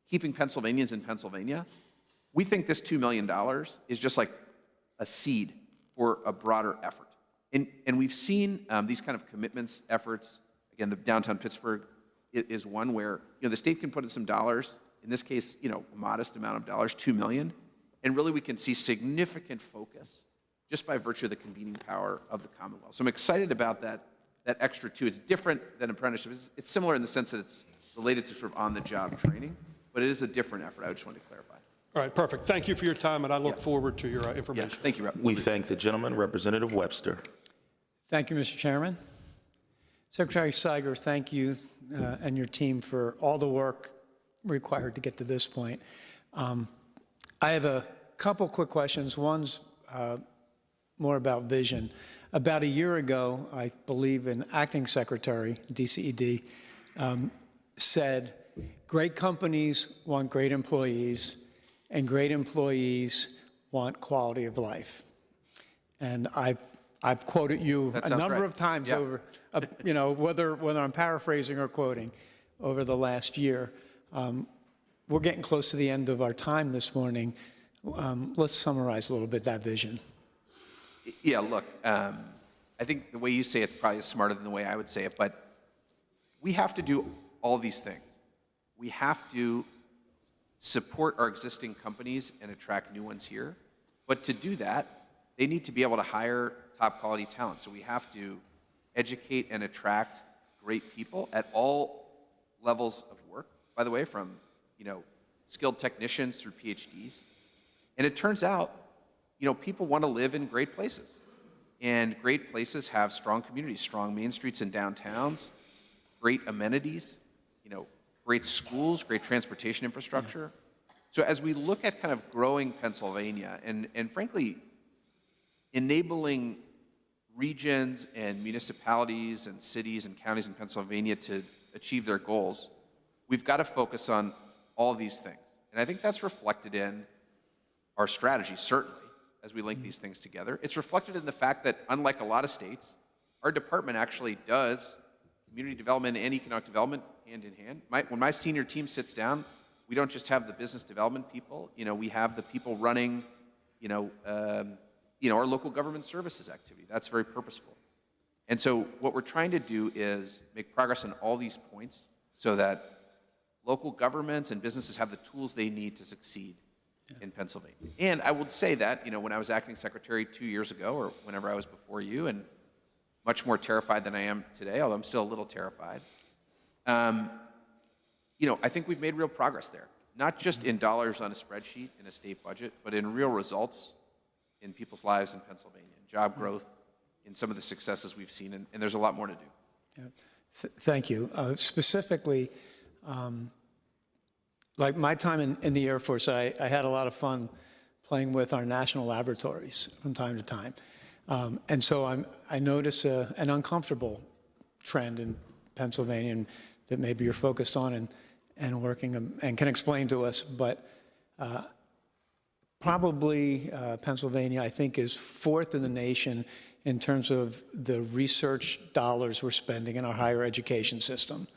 keeping Pennsylvanians in Pennsylvania, we think this $2 million is just like a seed for a broader effort. And we've seen these kind of commitments efforts. Again, the downtown Pittsburgh is one where, you know, the state can put in some dollars, in this case, you know, a modest amount of dollars, $2 million, and really we can see significant focus just by virtue of the convening power of the Commonwealth. So I'm excited about that extra too. It's different than apprenticeships. It's similar in the sense that it's related to sort of on-the-job training, but it is a different effort. I just wanted to clarify. All right, perfect. Thank you for your time, and I look forward to your information. Yeah, thank you, Rep. We thank the gentleman, Representative Webster. Thank you, Mr. Chairman. Secretary Siger, thank you and your team for all the work required to get to this point. I have a couple quick questions. One's more about vision. About a year ago, I believe an acting secretary, DCED, said, great companies want great employees, and great employees want quality of life. And I've quoted you a number of times over, you know, whether I'm paraphrasing or quoting, over the last year. We're getting close to the end of our time this morning. Let's summarize a little bit that vision. Yeah, look, I think the way you say it probably is smarter than the way I would say it, but we have to do all these things. We have to support our existing companies and attract new ones here. But to do that, they need to be able to hire top quality talent. So we have to educate and attract great people at all levels of work, by the way, from, you know, skilled technicians through PhDs. And it turns out, you know, people want to live in great places. And great places have strong communities, strong main streets and downtowns, great amenities, you know, great schools, great transportation infrastructure. So as we look at kind of growing Pennsylvania and frankly, enabling regions and municipalities and cities and counties in Pennsylvania to achieve their goals, we've got to focus on all these things. And I think that's reflected in our strategy, certainly, as we link these things together. It's reflected in the fact that, unlike a lot of states, our department actually does community development and economic development hand in hand. When my senior team sits down, we don't just have the business development people, we have the people running, our local government services activity. That's very purposeful. And so what we're trying to do is make progress on all these points so that local governments and businesses have the tools they need to succeed in Pennsylvania. And I would say that, when I was acting secretary 2 years ago, or whenever I was before you, and much more terrified than I am today, although I'm still a little terrified, I think we've made real progress there. Not just in dollars on a spreadsheet in a state budget, but in real results in people's lives in Pennsylvania, in job growth, in some of the successes we've seen, and there's a lot more to do. Yeah. Thank you. Specifically, like my time in the Air Force, I had a lot of fun playing with our national laboratories from time to time. And so I notice an uncomfortable trend in Pennsylvania and that maybe you're focused on and working and can explain to us. But probably Pennsylvania, I think, is fourth in the nation in terms of the research dollars we're spending in our higher education system.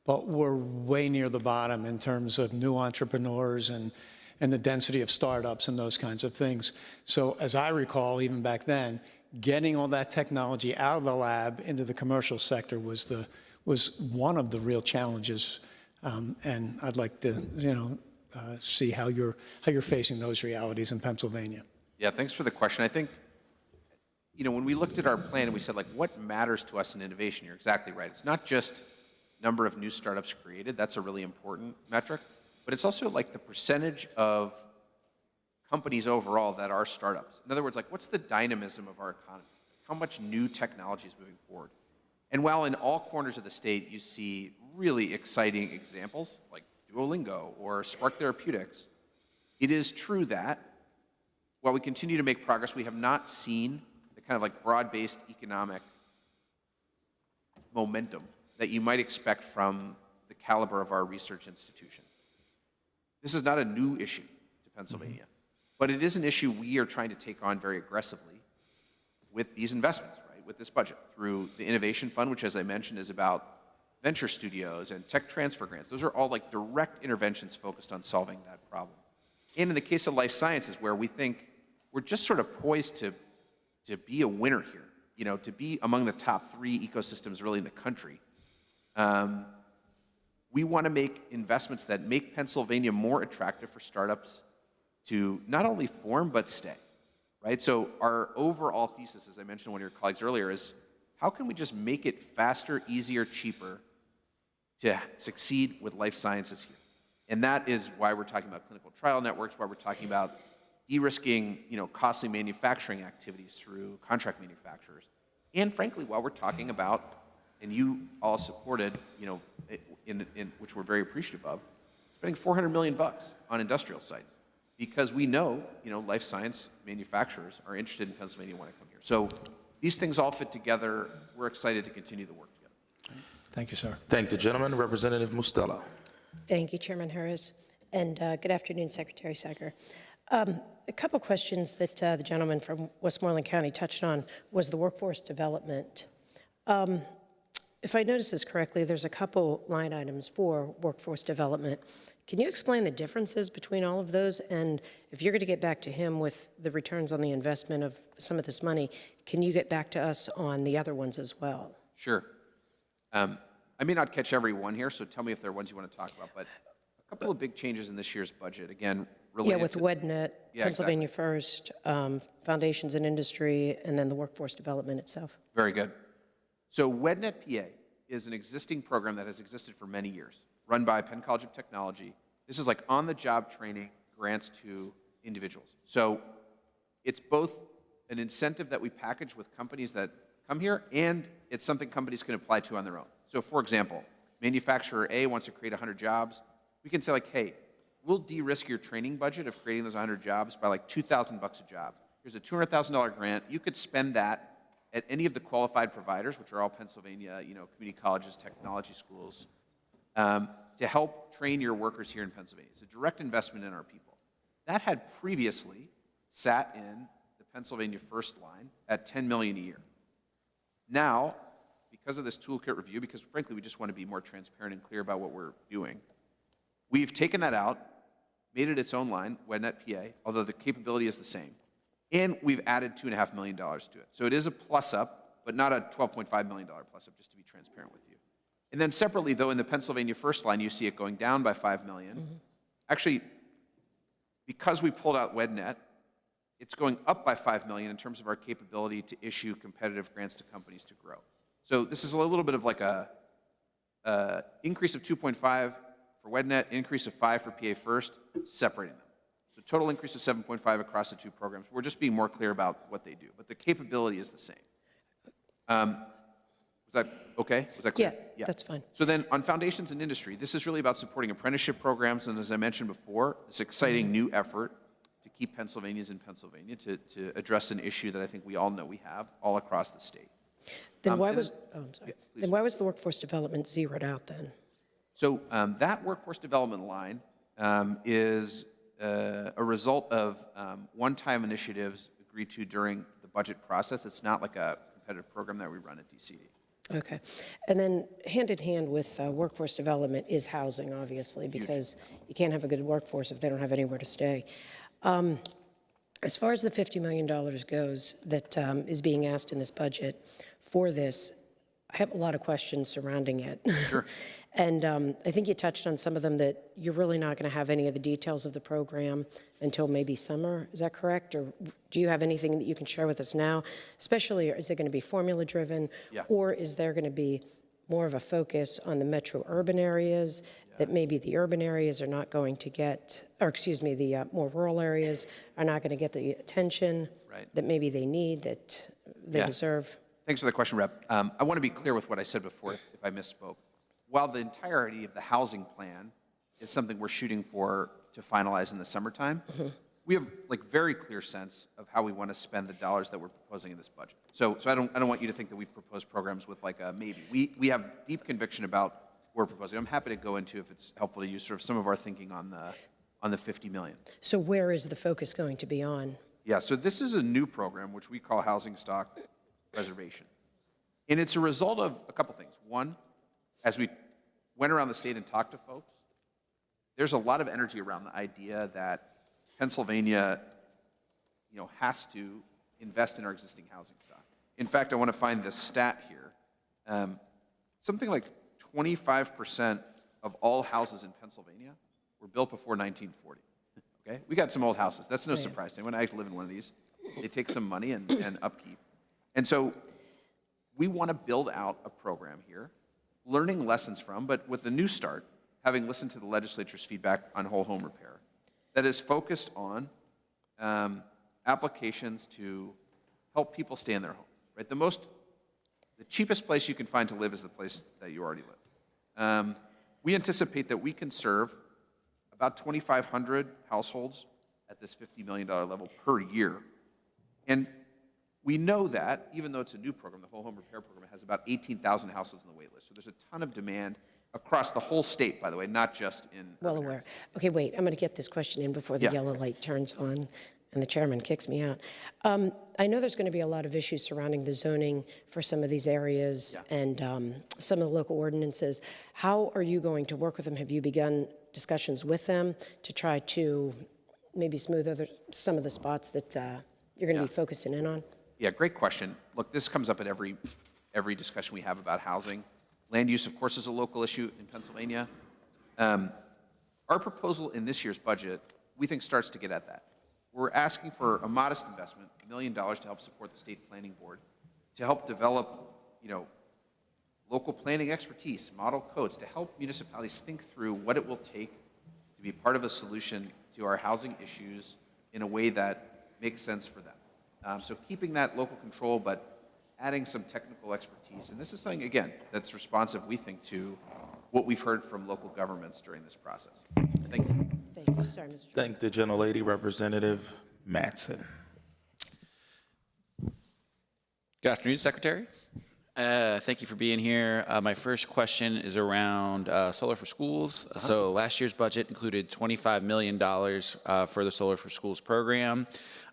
But we're way near the bottom in terms of new entrepreneurs and the density of startups and those kinds of things. So as I recall, even back then, getting all that technology out of the lab into the commercial sector was one of the real challenges. And I'd like to, see how you're facing those realities in Pennsylvania. Yeah, thanks for the question. I think, when we looked at our plan and we said, what matters to us in innovation, you're exactly right. It's not just number of new startups created. That's a really important metric. But it's also the percentage of companies overall that are startups. In other words, what's the dynamism of our economy? How much new technology is moving forward? And while in all corners of the state you see really exciting examples like Duolingo or Spark Therapeutics, it is true that while we continue to make progress, we have not seen the kind of broad-based economic momentum that you might expect from the caliber of our research institutions. This is not a new issue to Pennsylvania, but it is an issue we are trying to take on very aggressively with these investments, right? With this budget, through the Innovation Fund, which, as I mentioned, is about venture studios and tech transfer grants. Those are all direct interventions focused on solving that problem. And in the case of life sciences, where we think we're just sort of poised to be a winner here, to be among the top 3 ecosystems really in the country, we want to make investments that make Pennsylvania more attractive for startups to not only form, but stay, right? So our overall thesis, as I mentioned to one of your colleagues earlier, is how can we just make it faster, easier, cheaper to succeed with life sciences here? And that is why we're talking about clinical trial networks, why we're talking about de-risking, costly manufacturing activities through contract manufacturers. And frankly, while we're talking about, and you all supported, in which we're very appreciative of, spending $400 million on industrial sites, because we know, life science manufacturers are interested in Pennsylvania and want to come here. So these things all fit together. We're excited to continue the work together. Thank you, sir. Thank the gentleman. Representative Mustela. Thank you, Chairman Harris, and good afternoon, Secretary Sager. A couple questions that the gentleman from Westmoreland County touched on was the workforce development. If I noticed this correctly, there's a couple line items for workforce development. Can you explain the differences between all of those? And if you're going to get back to him with the returns on the investment of some of this money, can you get back to us on the other ones as well? Sure. I may not catch every one here, so tell me if there are ones you want to talk about. But a couple of big changes in this year's budget, again, related with to WEDNET, Pennsylvania First, Foundations in Industry, and then the workforce development itself. Very good. So WEDNET PA is an existing program that has existed for many years, run by Penn College of Technology. This is on-the-job training grants to individuals. So it's both an incentive that we package with companies that come here, and it's something companies can apply to on their own. So for example, manufacturer A wants to create 100 jobs. We can say hey, we'll de-risk your training budget of creating those 100 jobs by $2,000 a job. Here's a $200,000 grant. You could spend that at any of the qualified providers, which are all Pennsylvania, community colleges, technology schools, to help train your workers here in Pennsylvania. It's a direct investment in our people. That had previously sat in the Pennsylvania First line at $10 million a year. Now, because of this toolkit review, because frankly we just want to be more transparent and clear about what we're doing, We've taken that out, made it its own line, WEDNet PA, although the capability is the same. And we've added $2.5 million to it. So it is a plus up, but not a $12.5 million plus up, just to be transparent with you. And then separately, though, in the Pennsylvania first line, you see it going down by $5 million. Actually, because we pulled out WEDNet, it's going up by $5 million in terms of our capability to issue competitive grants to companies to grow. So this is a little bit of like a increase of 2.5 for WEDNet, increase of 5 for PA First, separating them. So total increase of 7.5 across the two programs. We're just being more clear about what they do, but the capability is the same. Was that okay? Was that clear? Yeah, that's fine. So then on foundations and industry, this is really about supporting apprenticeship programs, and as I mentioned before, this exciting new effort to keep Pennsylvanians in Pennsylvania to address an issue that I think we all know we have all across the state. Then why was, I'm sorry. Then why was the workforce development zeroed out then? So that workforce development line is a result of one-time initiatives agreed to during the budget process. It's not like a competitive program that we run at DCD. Okay. And then hand in hand with workforce development is housing, obviously, because you can't have a good workforce if they don't have anywhere to stay. As far as the $50 million goes that is being asked in this budget for this, I have a lot of questions surrounding it. Sure. And I think you touched on some of them, that you're really not going to have any of the details of the program until maybe summer. Is that correct? Or do you have anything that you can share with us now? Especially, is it going to be formula-driven? Yeah. Or is there going to be more of a focus on the metro-urban areas that maybe the urban areas are not going to get, or excuse me, the more rural areas are not going to get the attention that maybe they need, that they deserve? Thanks for the question, Rep. I want to be clear with what I said before, if I misspoke. While the entirety of the housing plan is something we're shooting for to finalize in the summertime, we have like very clear sense of how we want to spend the dollars that we're proposing in this budget. So I don't want you to think that we've proposed programs with like a maybe. We have deep conviction about what we're proposing. I'm happy to go into, if it's helpful to you, sort of some of our thinking on the $50 million. So where is the focus going to be on? Yeah, so this is a new program, which we call Housing Stock Preservation. And it's a result of a couple things. One, as we went around the state and talked to folks, there's a lot of energy around the idea that Pennsylvania, has to invest in our existing housing stock. In fact, I want to find this stat here. Something like 25% of all houses in Pennsylvania were built before 1940. Okay, we got some old houses. That's no surprise to anyone. I live in one of these. They take some money and upkeep, and so we want to build out a program here, learning lessons from, but with the new start, having listened to the legislature's feedback on whole home repair, that is focused on applications to help people stay in their home, right? The cheapest place you can find to live is the place that you already live. We anticipate that we can serve about 2,500 households at this $50 million level per year. And we know that, even though it's a new program, the whole home repair program has about 18,000 households on the wait list. So there's a ton of demand across the whole state, by the way, not just in Well aware. Okay, wait, I'm going to get this question in before the yellow light turns on and the chairman kicks me out. I know there's going to be a lot of issues surrounding the zoning for some of these areas and some of the local ordinances. How are you going to work with them? Have you begun discussions with them to try to maybe smooth over some of the spots that you're going to be focusing in on? Yeah, great question. Look, this comes up at every discussion we have about housing. Land use, of course, is a local issue in Pennsylvania. Our proposal in this year's budget, we think, starts to get at that. We're asking for a modest investment, $1 million, to help support the state planning board, to help develop, local planning expertise, model codes, to help municipalities think through what it will take to be part of a solution to our housing issues in a way that makes sense for them. So keeping that local control, but adding some technical expertise. And this is something, again, that's responsive, we think, to what we've heard from local governments during this process. Thank you. Thank you. Sorry, Mr. Chairman. Thank the gentlelady, Representative Mattson. Good afternoon, Secretary. Thank you for being here. My first question is around Solar for Schools. So last year's budget included $25 million for the Solar for Schools program.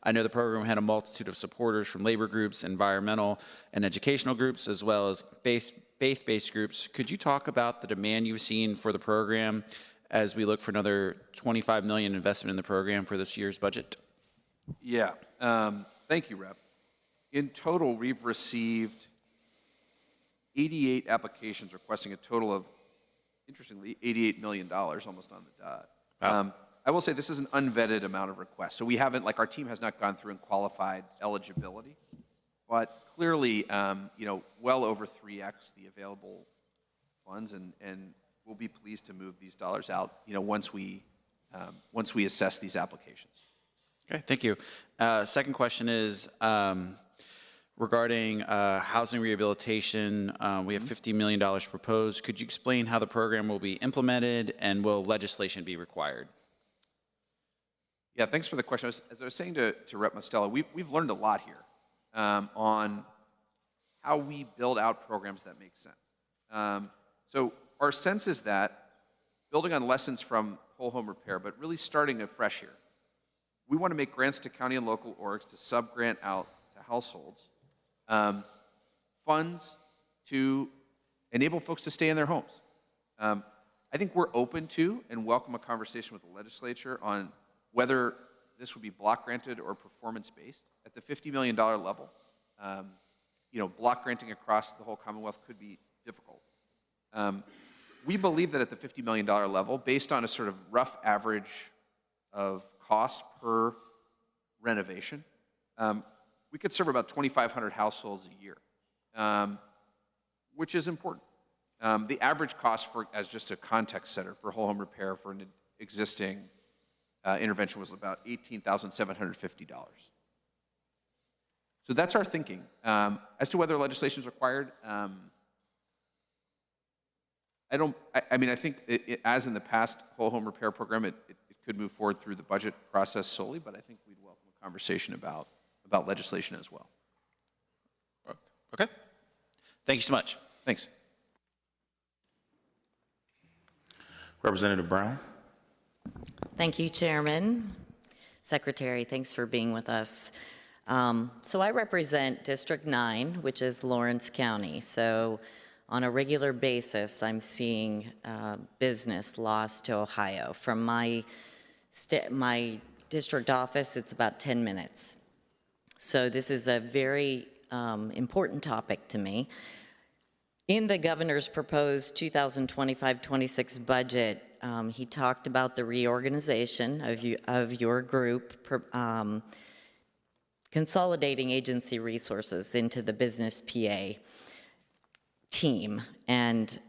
I know the program had a multitude of supporters from labor groups, environmental and educational groups, as well as faith-based groups. Could you talk about the demand you've seen for the program as we look for another $25 million investment in the program for this year's budget? Yeah, thank you, Rep. In total, we've received 88 applications requesting a total of, interestingly, $88 million, almost on the dot. Wow. I will say this is an unvetted amount of requests. So we haven't, like our team has not gone through and qualified eligibility, but clearly, well over 3x the available funds, and we'll be pleased to move these dollars out, once we assess these applications. Okay, thank you. Second question is regarding housing rehabilitation. We have $50 million proposed. Could you explain how the program will be implemented, and will legislation be required? Yeah, thanks for the question. As I was saying to Rep. Mostella, we've learned a lot here on how we build out programs that make sense. So our sense is that building on lessons from whole home repair, but really starting afresh here, we want to make grants to county and local orgs to sub-grant out to households funds to enable folks to stay in their homes. I think we're open to and welcome a conversation with the legislature on whether this would be block granted or performance-based. At the $50 million level, block granting across the whole Commonwealth could be difficult. We believe that at the $50 million level, based on a sort of rough average of cost per renovation, we could serve about 2,500 households a year, which is important. The average cost as just a context setter for whole home repair for an existing intervention was about $18,750. So that's our thinking. As to whether legislation is required, I think as in the past whole home repair program, it could move forward through the budget process solely, but I think we'd welcome a conversation about legislation as well. Okay. Thank you so much. Thanks. Representative Brown. Thank you, Chairman. Secretary, thanks for being with us. So I represent District 9, which is Lawrence County. So on a regular basis, I'm seeing business lost to Ohio. From my district office, it's about 10 minutes. So this is a very important topic to me. In the governor's proposed 2025-26 budget, he talked about the reorganization of your group, consolidating agency resources into the Business PA team. And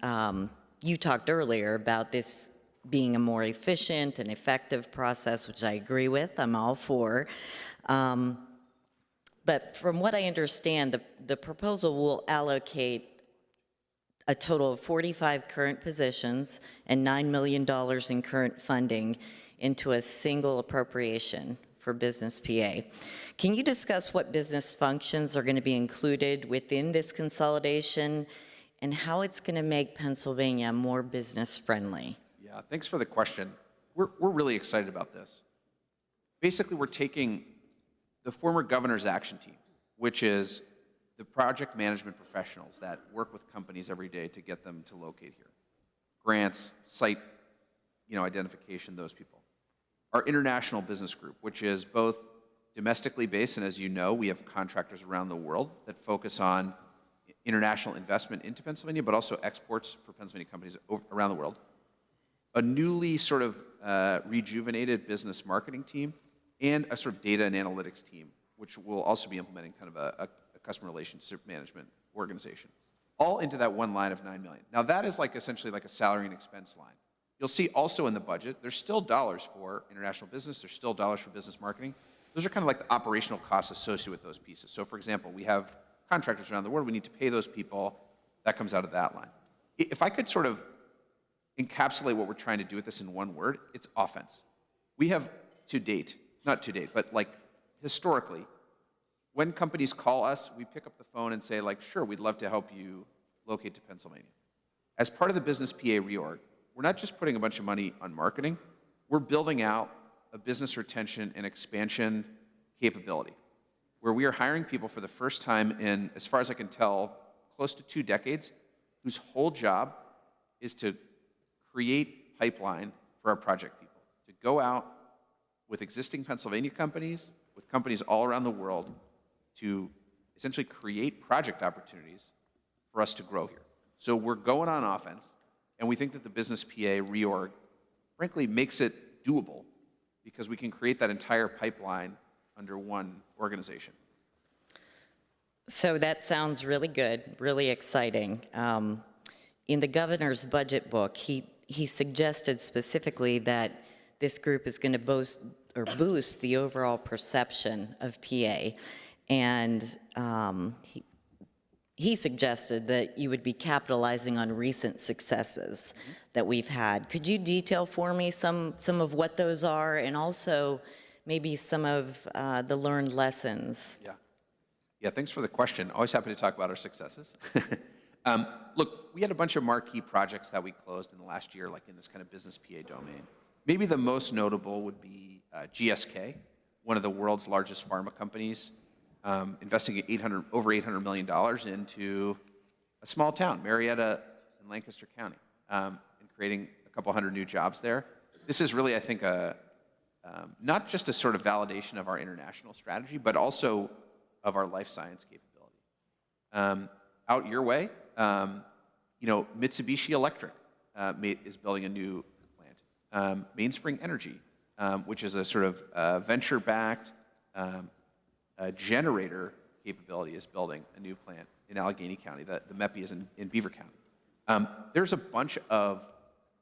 you talked earlier about this being a more efficient and effective process, which I agree with, I'm all for. But from what I understand, the proposal will allocate a total of 45 current positions and $9 million in current funding into a single appropriation for Business PA. Can you discuss what business functions are going to be included within this consolidation and how it's going to make Pennsylvania more business friendly? Yeah, thanks for the question. We're really excited about this. Basically, we're taking the former governor's action team, which is the project management professionals that work with companies every day to get them to locate here. Grants, site, identification, those people. Our international business group, which is both domestically based, and as you know, we have contractors around the world that focus on international investment into Pennsylvania, but also exports for Pennsylvania companies around the world. A newly sort of rejuvenated business marketing team, and a sort of data and analytics team, which will also be implementing kind of a customer relationship management organization, all into that one line of $9 million. Now that is essentially like a salary and expense line. You'll see also in the budget, there's still dollars for international business, there's still dollars for business marketing. Those are kind of like the operational costs associated with those pieces. So for example, we have contractors around the world, we need to pay those people, that comes out of that line. If I could sort of encapsulate what we're trying to do with this in one word, it's offense. We have not to date, but historically, when companies call us, we pick up the phone and say sure, we'd love to help you locate to Pennsylvania. As part of the Business PA reorg, we're not just putting a bunch of money on marketing, we're building out a business retention and expansion capability where we are hiring people for the first time in, as far as I can tell, close to 2 decades, whose whole job is to create pipeline for our project people to go out with existing Pennsylvania companies, with companies all around the world, to essentially create project opportunities for us to grow here. So we're going on offense, and we think that the business PA reorg, frankly, makes it doable because we can create that entire pipeline under one organization. So that sounds really good, really exciting. In the governor's budget book, he suggested specifically that this group is going to boost the overall perception of PA, and he suggested that you would be capitalizing on recent successes that we've had. Could you detail for me some of what those are, and also maybe some of the learned lessons? Yeah, thanks for the question. Always happy to talk about our successes. Look, we had a bunch of marquee projects that we closed in the last year, like in this kind of business PA domain. Maybe the most notable would be GSK, one of the world's largest pharma companies, investing over $800 million into a small town, Marietta in Lancaster County, and creating a couple hundred new jobs there. This is really, I think, not just a sort of validation of our international strategy, but also of our life science capability. Out your way, Mitsubishi Electric is building a new plant. Mainspring Energy, which is a sort of venture-backed generator capability, is building a new plant in Allegheny County. The MEPI is in Beaver County. There's a bunch of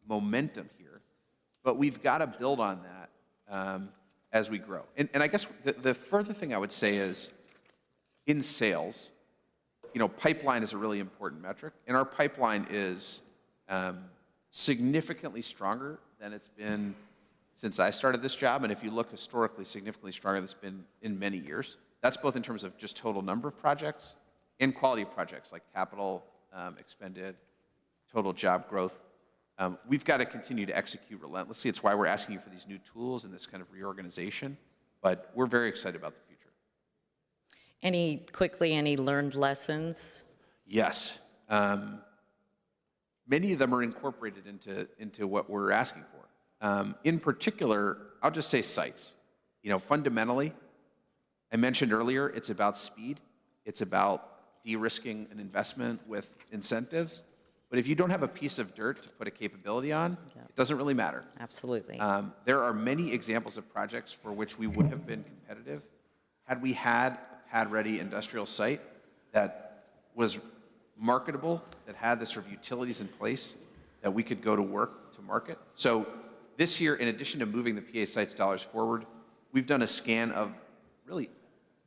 momentum here, but we've got to build on that as we grow. And I guess the further thing I would say is, in sales, pipeline is a really important metric, and our pipeline is significantly stronger than it's been since I started this job, and if you look historically, significantly stronger than it's been in many years. That's both in terms of just total number of projects and quality of projects, like capital expended, total job growth. We've got to continue to execute relentlessly. It's why we're asking you for these new tools and this kind of reorganization, but we're very excited about the future. Any learned lessons? Yes. Many of them are incorporated into what we're asking for. In particular, I'll just say sites. Fundamentally, I mentioned earlier, it's about speed. It's about de-risking an investment with incentives. But if you don't have a piece of dirt to put a capability on, it doesn't really matter. Absolutely. There are many examples of projects for which we would have been competitive had we had a pad-ready industrial site that was marketable, that had the sort of utilities in place that we could go to work to market. So this year, in addition to moving the PA sites dollars forward, we've done a scan of really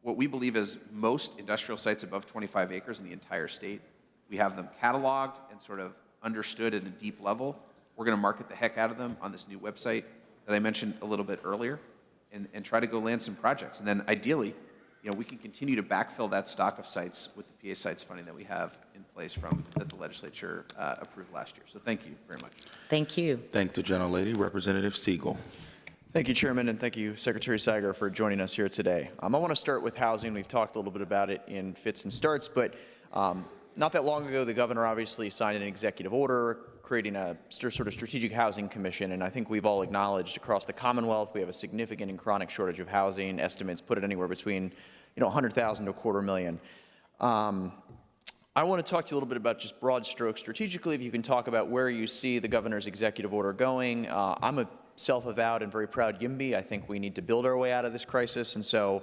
what we believe is most industrial sites above 25 acres in the entire state. We have them cataloged and sort of understood at a deep level. We're going to market the heck out of them on this new website that I mentioned a little bit earlier, and try to go land some projects. And then ideally, we can continue to backfill that stock of sites with the PA sites funding that we have in place that the legislature approved last year. So thank you very much. Thank you. Thank the gentlelady. Representative Siegel. Thank you, Chairman, and thank you, Secretary Sager, for joining us here today. I want to start with housing. We've talked a little bit about it in fits and starts, but not that long ago, the governor obviously signed an executive order creating a sort of strategic housing commission, and I think we've all acknowledged across the Commonwealth we have a significant and chronic shortage of housing. Estimates put it anywhere between 100,000 to 250,000. I want to talk to you a little bit about just broad strokes strategically, if you can talk about where you see the governor's executive order going. I'm a self-avowed and very proud YIMBY. I think we need to build our way out of this crisis, and so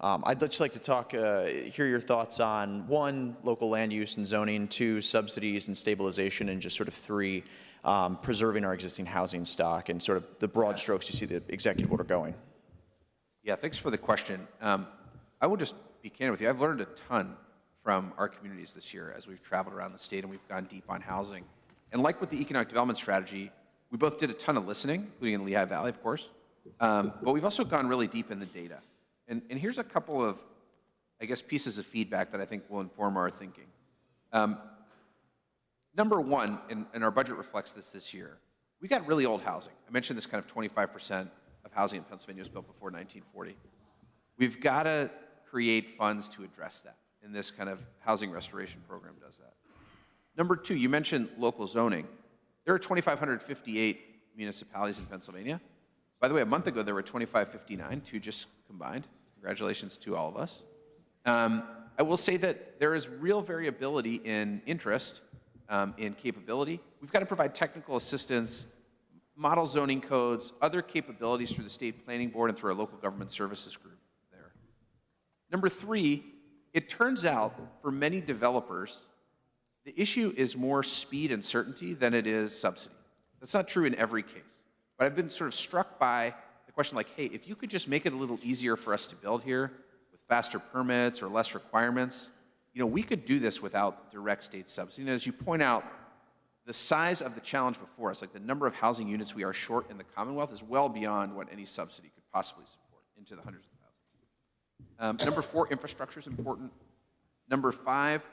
I'd just like to hear your thoughts on 1, local land use and zoning, 2, subsidies and stabilization, and just sort of 3, preserving our existing housing stock, and sort of the broad strokes you see the executive order going. Yeah, thanks for the question. I will just be candid with you. I've learned a ton from our communities this year as we've traveled around the state and we've gone deep on housing. And like with the economic development strategy, we both did a ton of listening, including in Lehigh Valley, of course, but we've also gone really deep in the data. And here's a couple of, pieces of feedback that I think will inform our thinking. Number one, and our budget reflects this year, we got really old housing. I mentioned this kind of 25% of housing in Pennsylvania was built before 1940. We've got to create funds to address that, and this kind of housing restoration program does that. Number two, you mentioned local zoning. There are 2,558 municipalities in Pennsylvania. By the way, a month ago, there were 2559, 2 just combined. Congratulations to all of us. I will say that there is real variability in interest, in capability. We've got to provide technical assistance, model zoning codes, other capabilities through the state planning board and through our local government services group there. Number 3, it turns out for many developers, the issue is more speed and certainty than it is subsidy. That's not true in every case. But I've been sort of struck by the question like, hey, if you could just make it a little easier for us to build here with faster permits or less requirements, we could do this without direct state subsidy. And as you point out, the size of the challenge before us, like the number of housing units we are short in the Commonwealth, is well beyond what any subsidy could possibly support, into the hundreds of thousands. Number 4, infrastructure is important. Number 5,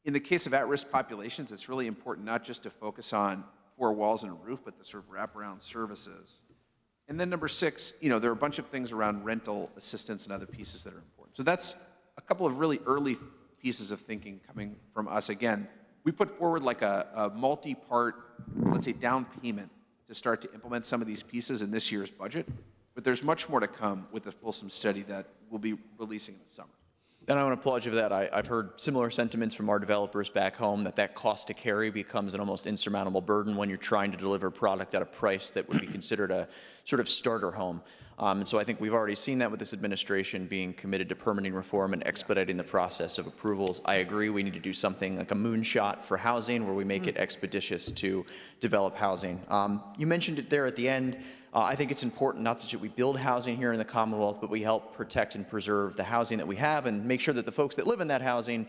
in the case of at-risk populations, it's really important not just to focus on 4 walls and a roof, but the sort of wraparound services. And then number 6, there are a bunch of things around rental assistance and other pieces that are important. So that's a couple of really early pieces of thinking coming from us. Again, we put forward like a multi-part, let's say, down payment to start to implement some of these pieces in this year's budget. But there's much more to come with the fulsome study that we'll be releasing in the summer. And I want to applaud you for that. I've heard similar sentiments from our developers back home that cost to carry becomes an almost insurmountable burden when you're trying to deliver a product at a price that would be considered a sort of starter home. And so I think we've already seen that with this administration being committed to permitting reform and expediting the process of approvals. I agree we need to do something like a moonshot for housing where we make it expeditious to develop housing. You mentioned it there at the end. I think it's important not that we build housing here in the Commonwealth, but we help protect and preserve the housing that we have and make sure that the folks that live in that housing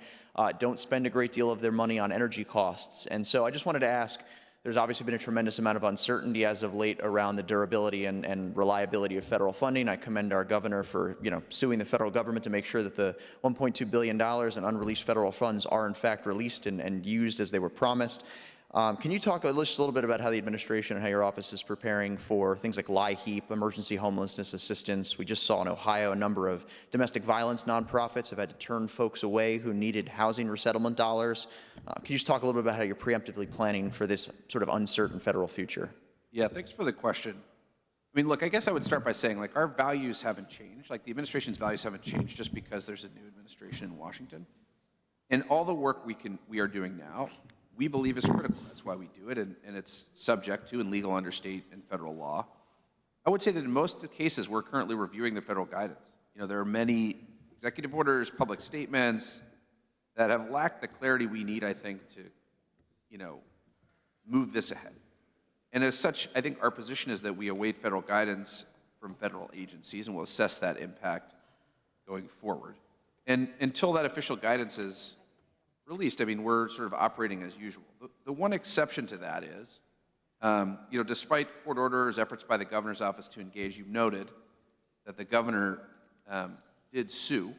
don't spend a great deal of their money on energy costs. And so I just wanted to ask, there's obviously been a tremendous amount of uncertainty as of late around the durability and reliability of federal funding. I commend our governor for suing the federal government to make sure that the $1.2 billion in unreleased federal funds are in fact released and used as they were promised. Can you talk just a little bit about how the administration and how your office is preparing for things like LIHEAP, emergency homelessness assistance? We just saw in Ohio a number of domestic violence nonprofits have had to turn folks away who needed housing resettlement dollars. Can you just talk a little bit about how you're preemptively planning for this sort of uncertain federal future? Yeah, thanks for the question. I mean, look, I guess I would start by saying, our values haven't changed. The administration's values haven't changed just because there's a new administration in Washington. And all the work we are doing now, we believe is critical. That's why we do it, and it's subject to and legal under state and federal law. I would say that in most cases, we're currently reviewing the federal guidance. There are many executive orders, public statements that have lacked the clarity we need, I think, to, move this ahead. And as such, I think our position is that we await federal guidance from federal agencies, and we'll assess that impact going forward. And until that official guidance is released, I mean, we're sort of operating as usual. The one exception to that is, despite court orders, efforts by the governor's office to engage, you noted that the governor did sue.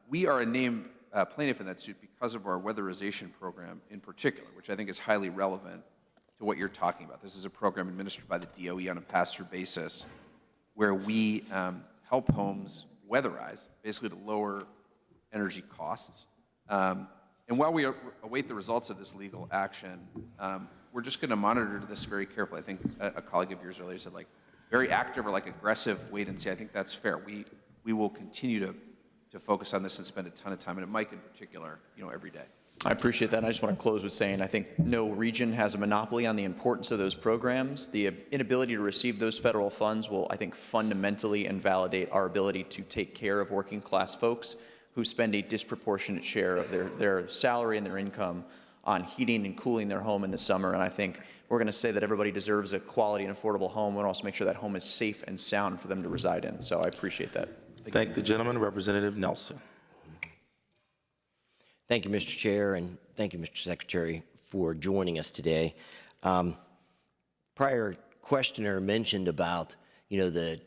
We are a named plaintiff in that suit because of our weatherization program in particular, which I think is highly relevant to what you're talking about. This is a program administered by the DOE on a pass-through basis where we help homes weatherize, basically to lower energy costs. And while we await the results of this legal action, we're just going to monitor this very carefully. I think a colleague of yours earlier said, very active or aggressive wait and see. I think that's fair. We will continue to focus on this and spend a ton of time, and Mike in particular, every day. I appreciate that. And I just want to close with saying I think no region has a monopoly on the importance of those programs. The inability to receive those federal funds will, I think, fundamentally invalidate our ability to take care of working class folks who spend a disproportionate share of their salary and their income on heating and cooling their home in the summer. And I think we're going to say that everybody deserves a quality and affordable home. We want to also make sure that home is safe and sound for them to reside in. So I appreciate that. Thank the gentleman. Representative Nelson. Thank you, Mr. Chair, and thank you, Mr. Secretary, for joining us today. Prior questioner mentioned about, the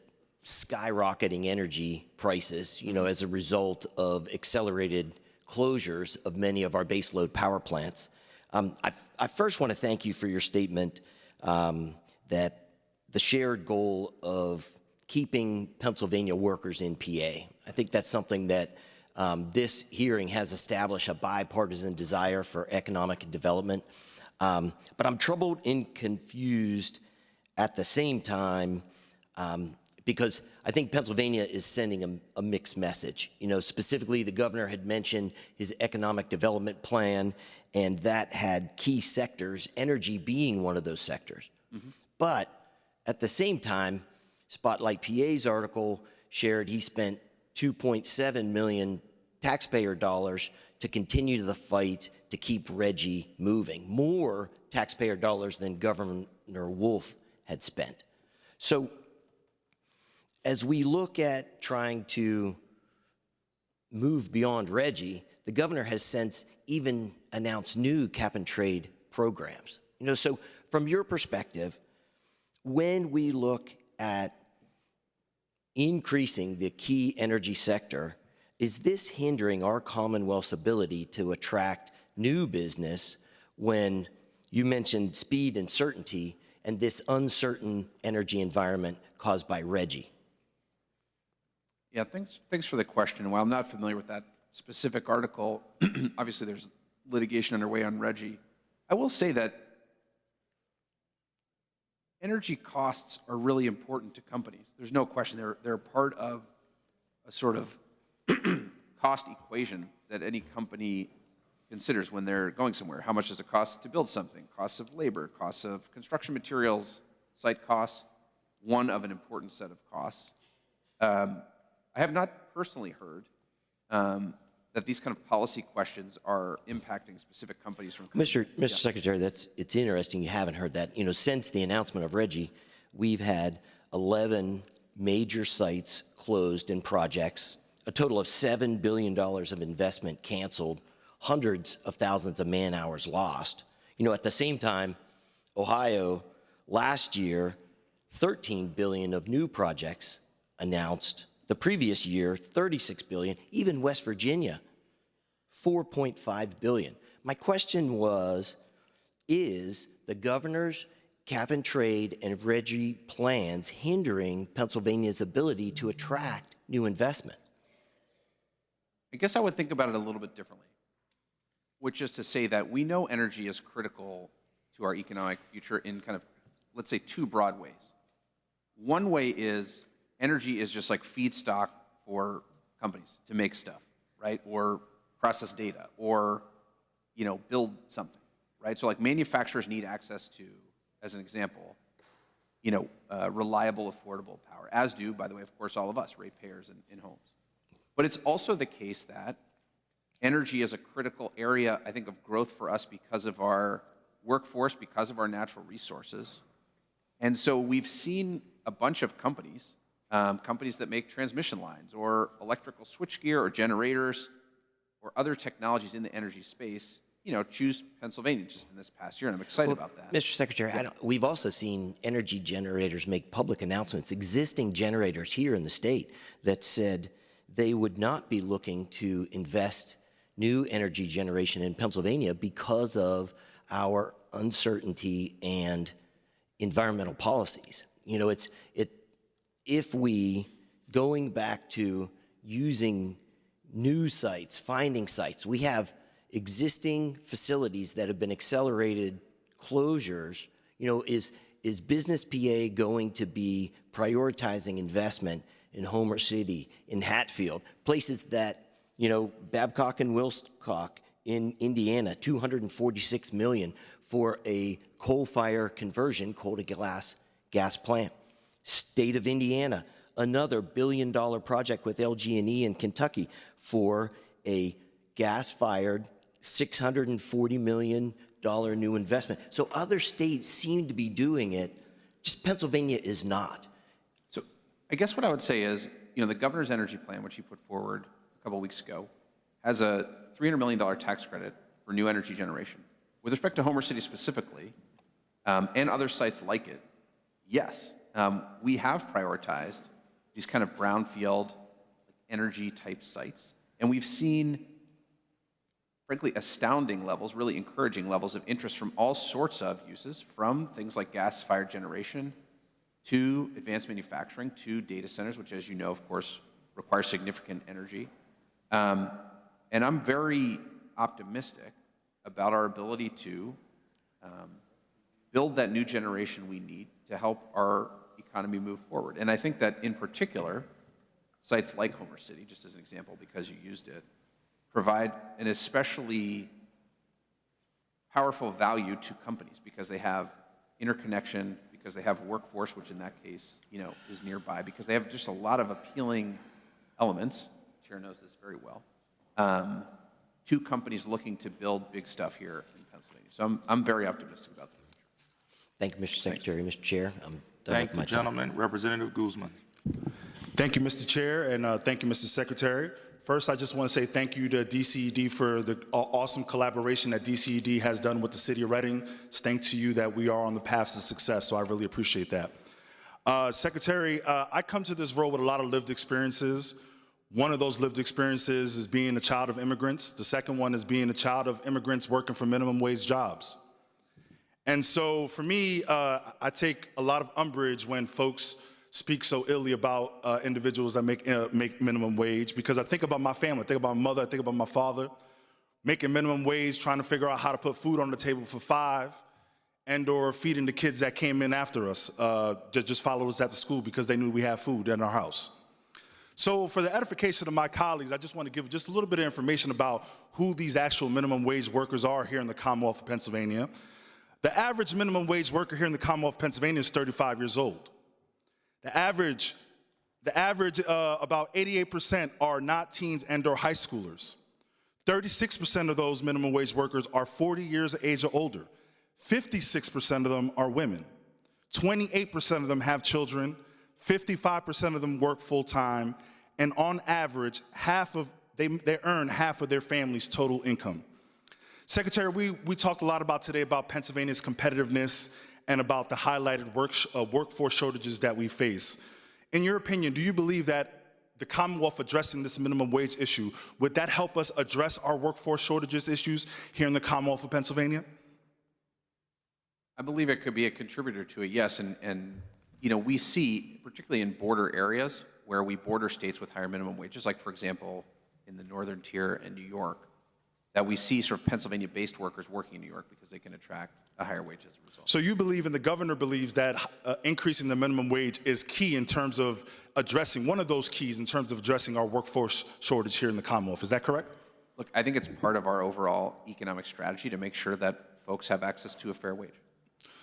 skyrocketing energy prices, as a result of accelerated closures of many of our baseload power plants. I first want to thank you for your statement that the shared goal of keeping Pennsylvania workers in PA. I think that's something that this hearing has established a bipartisan desire for economic development. But I'm troubled and confused at the same time because I think Pennsylvania is sending a mixed message. You know, specifically, the governor had mentioned his economic development plan, and that had key sectors, energy being one of those sectors. But at the same time, Spotlight PA's article shared he spent $2.7 million taxpayer dollars to continue the fight to keep Reggie moving, more taxpayer dollars than Governor Wolf had spent. So as we look at trying to move beyond Reggie, the governor has since even announced new cap and trade programs. You know, so from your perspective, when we look at increasing the key energy sector, is this hindering our Commonwealth's ability to attract new business when you mentioned speed and certainty and this uncertain energy environment caused by Reggie? Yeah, thanks for the question. While I'm not familiar with that specific article, obviously there's litigation underway on Reggie. I will say that energy costs are really important to companies. There's no question. They're part of a sort of cost equation that any company considers when they're going somewhere. How much does it cost to build something? Costs of labor, costs of construction materials, site costs, one of an important set of costs. I have not personally heard that these kind of policy questions are impacting specific companies from Mr. Secretary, it's interesting you haven't heard that. You know, since the announcement of Reggie, we've had 11 major sites closed in projects, a total of $7 billion of investment canceled, hundreds of thousands of man-hours lost. You know, at the same time, Ohio, last year, $13 billion of new projects announced. The previous year, $36 billion. Even West Virginia, $4.5 billion. My question was, is the governor's cap and trade and Reggie plans hindering Pennsylvania's ability to attract new investment? I guess I would think about it a little bit differently, which is to say that we know energy is critical to our economic future in kind of, let's say, two broad ways. One way is energy is just like feedstock for companies to make stuff, right? Or process data, or, you know, build something, right? So like manufacturers need access to, as an example, you know, reliable, affordable power, as do, by the way, of course, all of us, ratepayers in homes. But it's also the case that energy is a critical area, I think, of growth for us because of our workforce, because of our natural resources. And so we've seen a bunch of companies, companies that make transmission lines or electrical switchgear or generators or other technologies in the energy space, you know, choose Pennsylvania just in this past year, and I'm excited about that. Mr. Secretary, we've also seen energy generators make public announcements, existing generators here in the state that said they would not be looking to invest new energy generation in Pennsylvania because of our uncertainty and environmental policies. You know, if we, going back to using new sites, finding sites, we have existing facilities that have been accelerated closures. You know, is Business PA going to be prioritizing investment in Homer City, in Hatfield, places that, you know, Babcock and Wilcox in Indiana, $246 million for a coal fire conversion, coal to gas plant. State of Indiana, another $1 billion project with LG&E in Kentucky for a gas-fired $640 million new investment. So other states seem to be doing it, just Pennsylvania is not. So I guess what I would say is, you know, the governor's energy plan, which he put forward a couple of weeks ago, has a $300 million tax credit for new energy generation. With respect to Homer City specifically, and other sites like it, yes, we have prioritized these kind of brownfield energy type sites. And we've seen, frankly, astounding levels, really encouraging levels of interest from all sorts of uses, from things like gas-fired generation to advanced manufacturing to data centers, which, as you know, of course, require significant energy. And I'm very optimistic about our ability to build that new generation we need to help our economy move forward. And I think that in particular, sites like Homer City, just as an example because you used it, provide an especially powerful value to companies because they have interconnection, because they have workforce, which in that case, is nearby, because they have just a lot of appealing elements, the Chair knows this very well, to companies looking to build big stuff here in Pennsylvania. So I'm very optimistic about the future. Thank you, Mr. Secretary. Mr. Chair, I'm done Thank with my you, time. gentlemen. Representative Guzman. Thank you, Mr. Chair, and thank you, Mr. Secretary. First, I just want to say thank you to DCED for the awesome collaboration that DCED has done with the City of Reading. It's thanks to you that we are on the path to success, so I really appreciate that. Secretary, I come to this role with a lot of lived experiences. One of those lived experiences is being a child of immigrants. The second one is being a child of immigrants working for minimum wage jobs. And so for me, I take a lot of umbrage when folks speak so illy about individuals that make minimum wage, because I think about my family, I think about my mother, I think about my father, making minimum wage, trying to figure out how to put food on the table for 5, and or feeding the kids that came in after us, just followed us after school because they knew we had food in our house. So for the edification of my colleagues, I just want to give just a little bit of information about who these actual minimum wage workers are here in the Commonwealth of Pennsylvania. The average minimum wage worker here in the Commonwealth of Pennsylvania is 35 years old. The average, about 88% are not teens and or high schoolers. 36% of those minimum wage workers are 40 years of age or older. 56% of them are women. 28% of them have children. 55% of them work full-time. And on average, they earn half of their family's total income. Secretary, we talked a lot about today about Pennsylvania's competitiveness and about the highlighted workforce shortages that we face. In your opinion, do you believe that the Commonwealth addressing this minimum wage issue, would that help us address our workforce shortages issues here in the Commonwealth of Pennsylvania? I believe it could be a contributor to it, yes. And we see, particularly in border areas where we border states with higher minimum wages, like, for example, in the northern tier in New York, that we see sort of Pennsylvania-based workers working in New York because they can attract a higher wage as a result. So you believe, and the governor believes, that increasing the minimum wage is key in terms of addressing, one of those keys in terms of addressing our workforce shortage here in the Commonwealth. Is that correct? Look, I think it's part of our overall economic strategy to make sure that folks have access to a fair wage.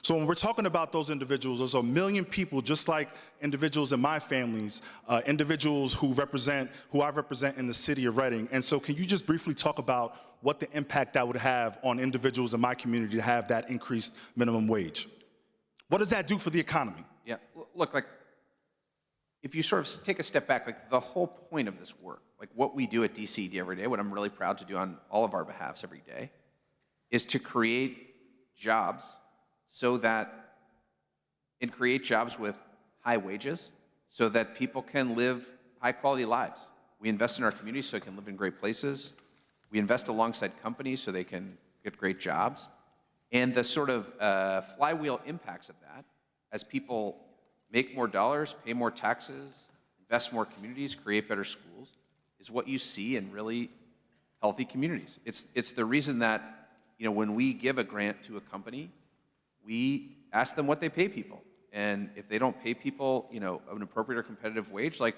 So when we're talking about those individuals, there's 1 million people just like individuals in my families, individuals who I represent in the city of Reading. And so can you just briefly talk about what the impact that would have on individuals in my community to have that increased minimum wage? What does that do for the economy? Yeah, look, like, if you sort of take a step back, like, the whole point of this work, like what we do at DCED every day, what I'm really proud to do on all of our behalfs every day, is to create jobs create jobs with high wages so that people can live high quality lives. We invest in our communities so they can live in great places. We invest alongside companies so they can get great jobs. And the sort of flywheel impacts of that, as people make more dollars, pay more taxes, invest more communities, create better schools, is what you see in really healthy communities. It's the reason that, when we give a grant to a company, we ask them what they pay people. And if they don't pay people, an appropriate or competitive wage, like,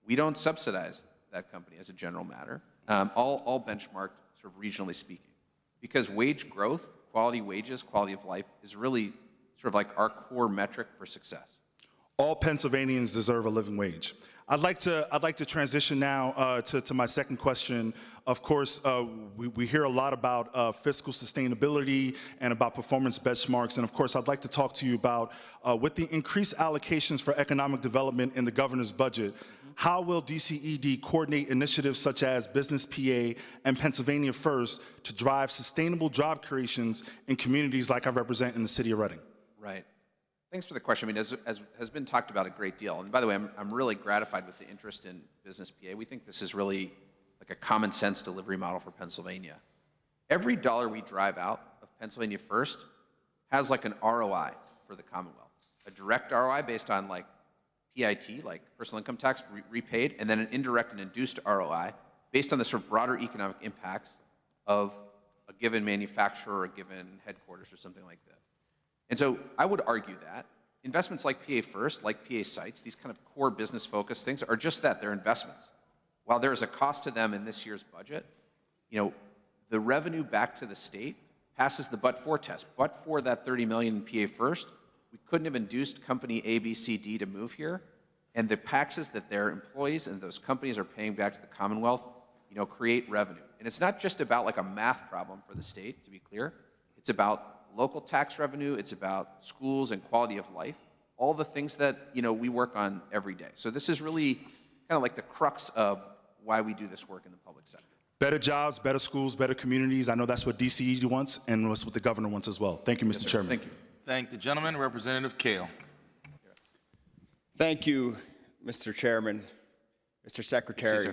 we don't subsidize that company as a general matter, all benchmarked sort of regionally speaking. Because wage growth, quality wages, quality of life is really sort of like our core metric for success. All Pennsylvanians deserve a living wage. I'd like to transition now to my second question. Of course, we hear a lot about fiscal sustainability and about performance benchmarks. And of course, I'd like to talk to you about, with the increased allocations for economic development in the governor's budget, how will DCED coordinate initiatives such as Business PA and Pennsylvania First to drive sustainable job creations in communities like I represent in the city of Reading? Right. Thanks for the question. I mean, as has been talked about a great deal, and by the way, I'm really gratified with the interest in Business PA. We think this is really like a common sense delivery model for Pennsylvania. Every dollar we drive out of Pennsylvania First has like an ROI for the Commonwealth, a direct ROI based on like PIT, like personal income tax repaid, and then an indirect and induced ROI based on the sort of broader economic impacts of a given manufacturer or a given headquarters or something like that. And so I would argue that investments like PA First, like PA Sites, these kind of core business-focused things are just that, they're investments. While there is a cost to them in this year's budget, the revenue back to the state passes the but-for test. But for that $30 million in PA First, we couldn't have induced company A, B, C, D to move here, and the taxes that their employees and those companies are paying back to the Commonwealth, create revenue. And it's not just about like a math problem for the state, to be clear. It's about local tax revenue, it's about schools and quality of life, all the things that we work on every day. So this is really kind of like the crux of why we do this work in the public sector. Better jobs, better schools, better communities. I know that's what DCED wants, and that's what the governor wants as well. Thank you, Mr. Chairman. Thank you. Thank the gentleman. Representative Kale. Thank you, Mr. Chairman. Mr. Secretary,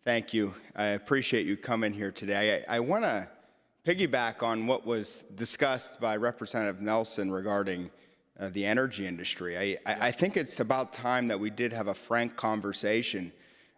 thank you. I appreciate you coming here today. I want to piggyback on what was discussed by Representative Nelson regarding the energy industry. I think it's about time that we did have a frank conversation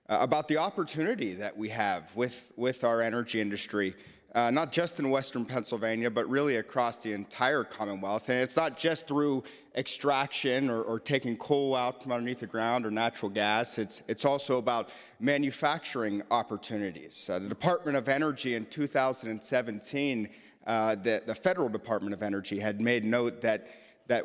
about the opportunity that we have with our energy industry, not just in Western Pennsylvania, but really across the entire Commonwealth. And it's not just through extraction or taking coal out from underneath the ground or natural gas. It's also about manufacturing opportunities. The Department of Energy in 2017, the Federal Department of Energy had made note that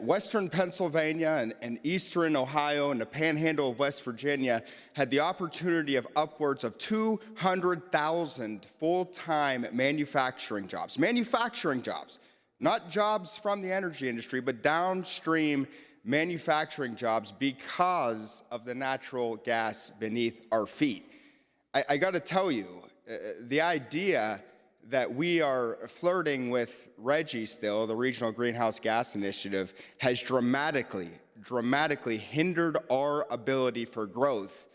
Western Pennsylvania and Eastern Ohio and the Panhandle of West Virginia had the opportunity of upwards of 200,000 full-time manufacturing jobs. Manufacturing jobs, not jobs from the energy industry, but downstream manufacturing jobs because of the natural gas beneath our feet. I got to tell you, the idea that we are flirting with RGGI still, the Regional Greenhouse Gas Initiative, has dramatically hindered our ability for growth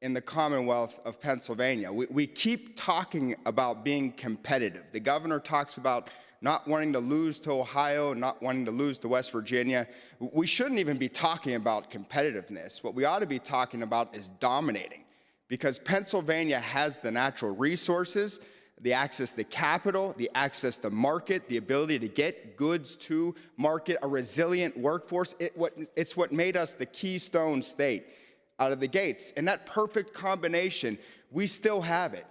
in the Commonwealth of Pennsylvania. We keep talking about being competitive. The governor talks about not wanting to lose to Ohio, not wanting to lose to West Virginia. We shouldn't even be talking about competitiveness. What we ought to be talking about is dominating, because Pennsylvania has the natural resources, the access to capital, the access to market, the ability to get goods to market, a resilient workforce. It's what made us the Keystone State out of the gates. And that perfect combination, we still have it,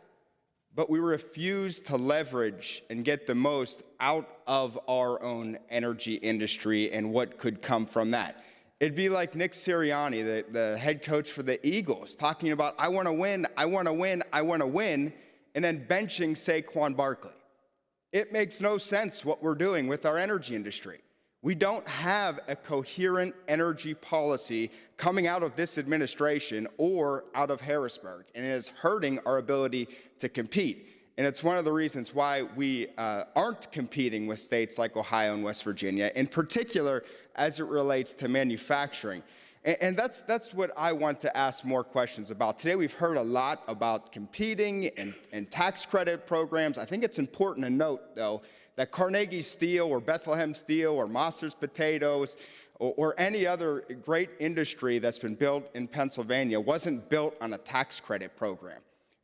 but we refuse to leverage and get the most out of our own energy industry and what could come from that. It'd be like Nick Sirianni, the head coach for the Eagles, talking about, I want to win, I want to win, I want to win, and then benching Saquon Barkley. It makes no sense what we're doing with our energy industry. We don't have a coherent energy policy coming out of this administration or out of Harrisburg, and it is hurting our ability to compete. And it's one of the reasons why we aren't competing with states like Ohio and West Virginia, in particular as it relates to manufacturing. And that's what I want to ask more questions about. Today we've heard a lot about competing and tax credit programs. I think it's important to note, though, that Carnegie Steel or Bethlehem Steel or Moster's Potatoes or any other great industry that's been built in Pennsylvania wasn't built on a tax credit program.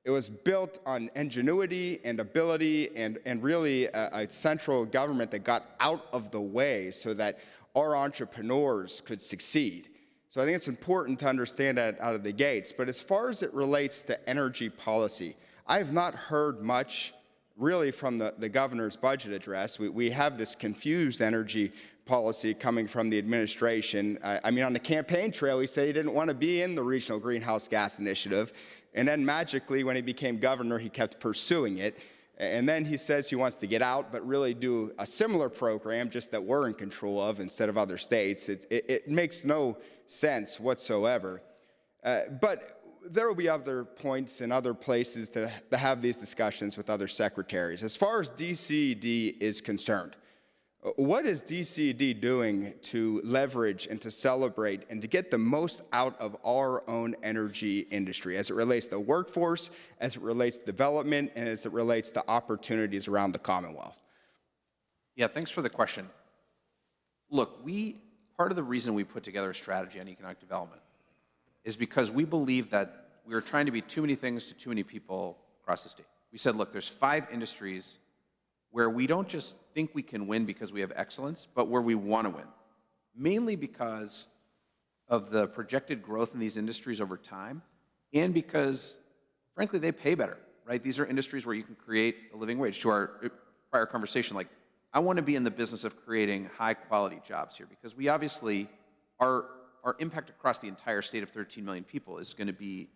It was built on ingenuity and ability and really a central government that got out of the way so that our entrepreneurs could succeed. So I think it's important to understand that out of the gates. But as far as it relates to energy policy, I have not heard much really from the governor's budget address. We have this confused energy policy coming from the administration. I mean, on the campaign trail, he said he didn't want to be in the Regional Greenhouse Gas Initiative. And then magically, when he became governor, he kept pursuing it. And then he says he wants to get out, but really do a similar program, just that we're in control of instead of other states. It makes no sense whatsoever. But there will be other points and other places to have these discussions with other secretaries. As far as DCED is concerned, what is DCED doing to leverage and to celebrate and to get the most out of our own energy industry as it relates to workforce, as it relates to development, and as it relates to opportunities around the Commonwealth? Yeah, thanks for the question. Look, part of the reason we put together a strategy on economic development is because we believe that we are trying to be too many things to too many people across the state. We said, look, there's 5 industries where we don't just think we can win because we have excellence, but where we want to win, mainly because of the projected growth in these industries over time, and because, frankly, they pay better, right? These are industries where you can create a living wage. To our prior conversation, like, I want to be in the business of creating high-quality jobs here, because we obviously, our impact across the entire state of 13 million people is going to be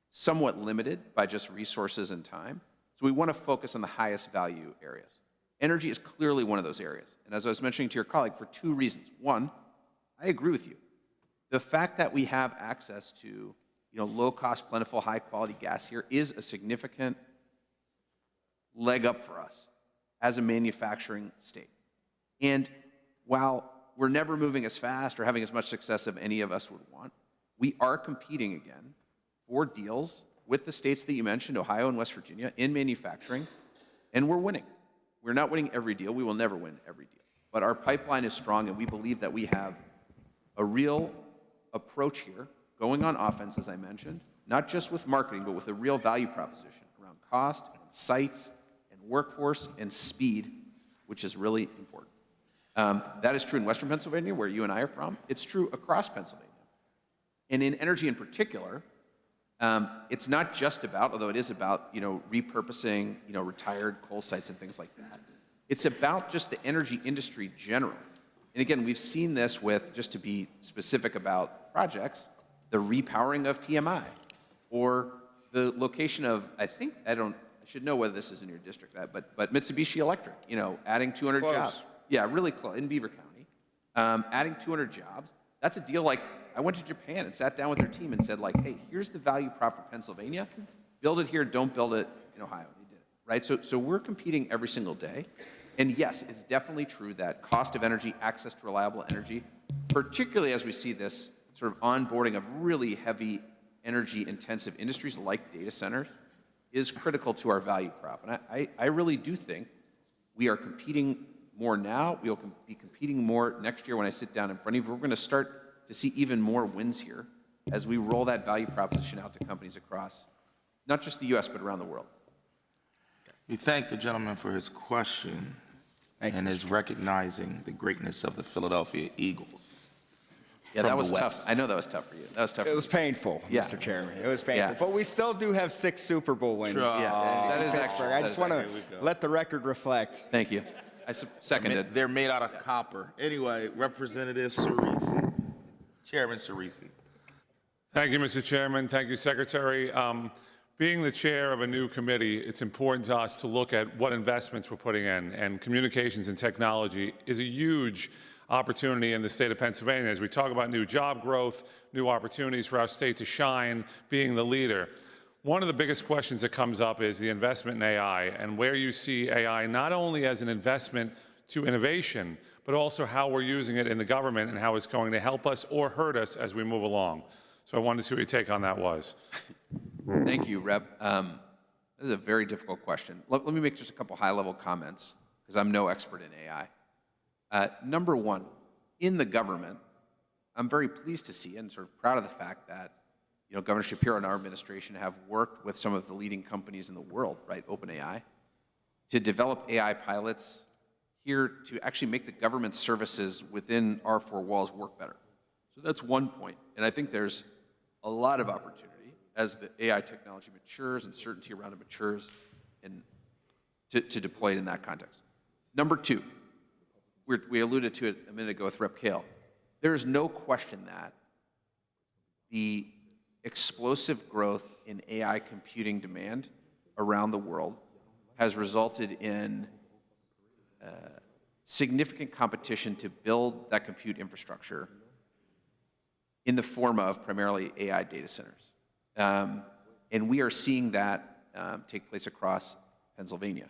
somewhat limited by just resources and time. So we want to focus on the highest value areas. Energy is clearly one of those areas. And as I was mentioning to your colleague, for two reasons. One, I agree with you. The fact that we have access to low-cost, plentiful, high-quality gas here is a significant leg up for us as a manufacturing state. And while we're never moving as fast or having as much success as any of us would want, we are competing again for deals with the states that you mentioned, Ohio and West Virginia, in manufacturing, and we're winning. We're not winning every deal. We will never win every deal. But our pipeline is strong, and we believe that we have a real approach here, going on offense, as I mentioned, not just with marketing, but with a real value proposition around cost, and sites, and workforce, and speed, which is really important. That is true in Western Pennsylvania, where you and I are from. It's true across Pennsylvania. And in energy in particular, it's not just about, although it is about, repurposing, retired coal sites and things like that. It's about just the energy industry generally. And again, we've seen this with, just to be specific about projects, the repowering of TMI, or the location of, I should know whether this is in your district, but Mitsubishi Electric, adding 200 jobs. Yeah, really close, in Beaver County, adding 200 jobs. That's a deal like, I went to Japan and sat down with their team and said, like, hey, here's the value prop for Pennsylvania. Build it here, don't build it in Ohio. They did it, right? So we're competing every single day. And yes, it's definitely true that cost of energy, access to reliable energy, particularly as we see this sort of onboarding of really heavy energy-intensive industries like data centers, is critical to our value prop. And I really do think we are competing more now. We'll be competing more next year when I sit down in front of you. We're going to start to see even more wins here as we roll that value proposition out to companies across not just the U.S., but around the world. We thank the gentleman for his question and his recognizing the greatness of the Philadelphia Eagles. Yeah, that was tough. I know that was tough for you. That was tough. It was painful, Mr. Chairman. It was painful. Yeah. But we still do have 6 Super Bowl wins in Pittsburgh. Actually, I just want to let the record reflect. Thank you. I seconded. They're made out of copper. Anyway, Representative Cerisi. Chairman Cerisi. Thank you, Mr. Chairman. Thank you, Secretary. Being the chair of a new committee, it's important to us to look at what investments we're putting in, and communications and technology is a huge opportunity in the state of Pennsylvania. As we talk about new job growth, new opportunities for our state to shine, being the leader. One of the biggest questions that comes up is the investment in AI, and where you see AI not only as an investment to innovation, but also how we're using it in the government and how it's going to help us or hurt us as we move along. So I wanted to see what your take on that was. Thank you, Rep. This is a very difficult question. Let me make just a couple high-level comments, because I'm no expert in AI. Number one, in the government, I'm very pleased to see and sort of proud of the fact that Governor Shapiro and our administration have worked with some of the leading companies in the world, right, OpenAI, to develop AI pilots here to actually make the government services within our 4 walls work better. So that's one point. And I think there's a lot of opportunity as the AI technology matures and certainty around it matures, and to deploy it in that context. Number two, we alluded to it a minute ago with Rep. Kale. There is no question that the explosive growth in AI computing demand around the world has resulted in significant competition to build that compute infrastructure in the form of primarily AI data centers. And we are seeing that take place across Pennsylvania.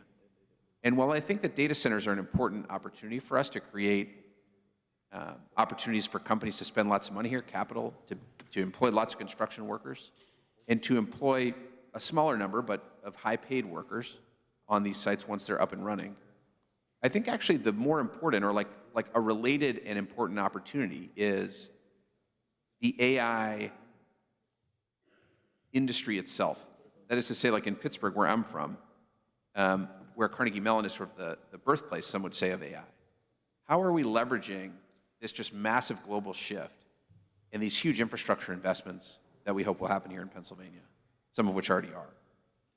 And while I think that data centers are an important opportunity for us to create opportunities for companies to spend lots of money here, capital, to employ lots of construction workers, and to employ a smaller number but of high-paid workers on these sites once they're up and running, I think actually the more important, or like a related and important opportunity, is the AI industry itself. That is to say, like in Pittsburgh, where I'm from, where Carnegie Mellon is sort of the birthplace, some would say, of AI. How are we leveraging this just massive global shift and these huge infrastructure investments that we hope will happen here in Pennsylvania, some of which already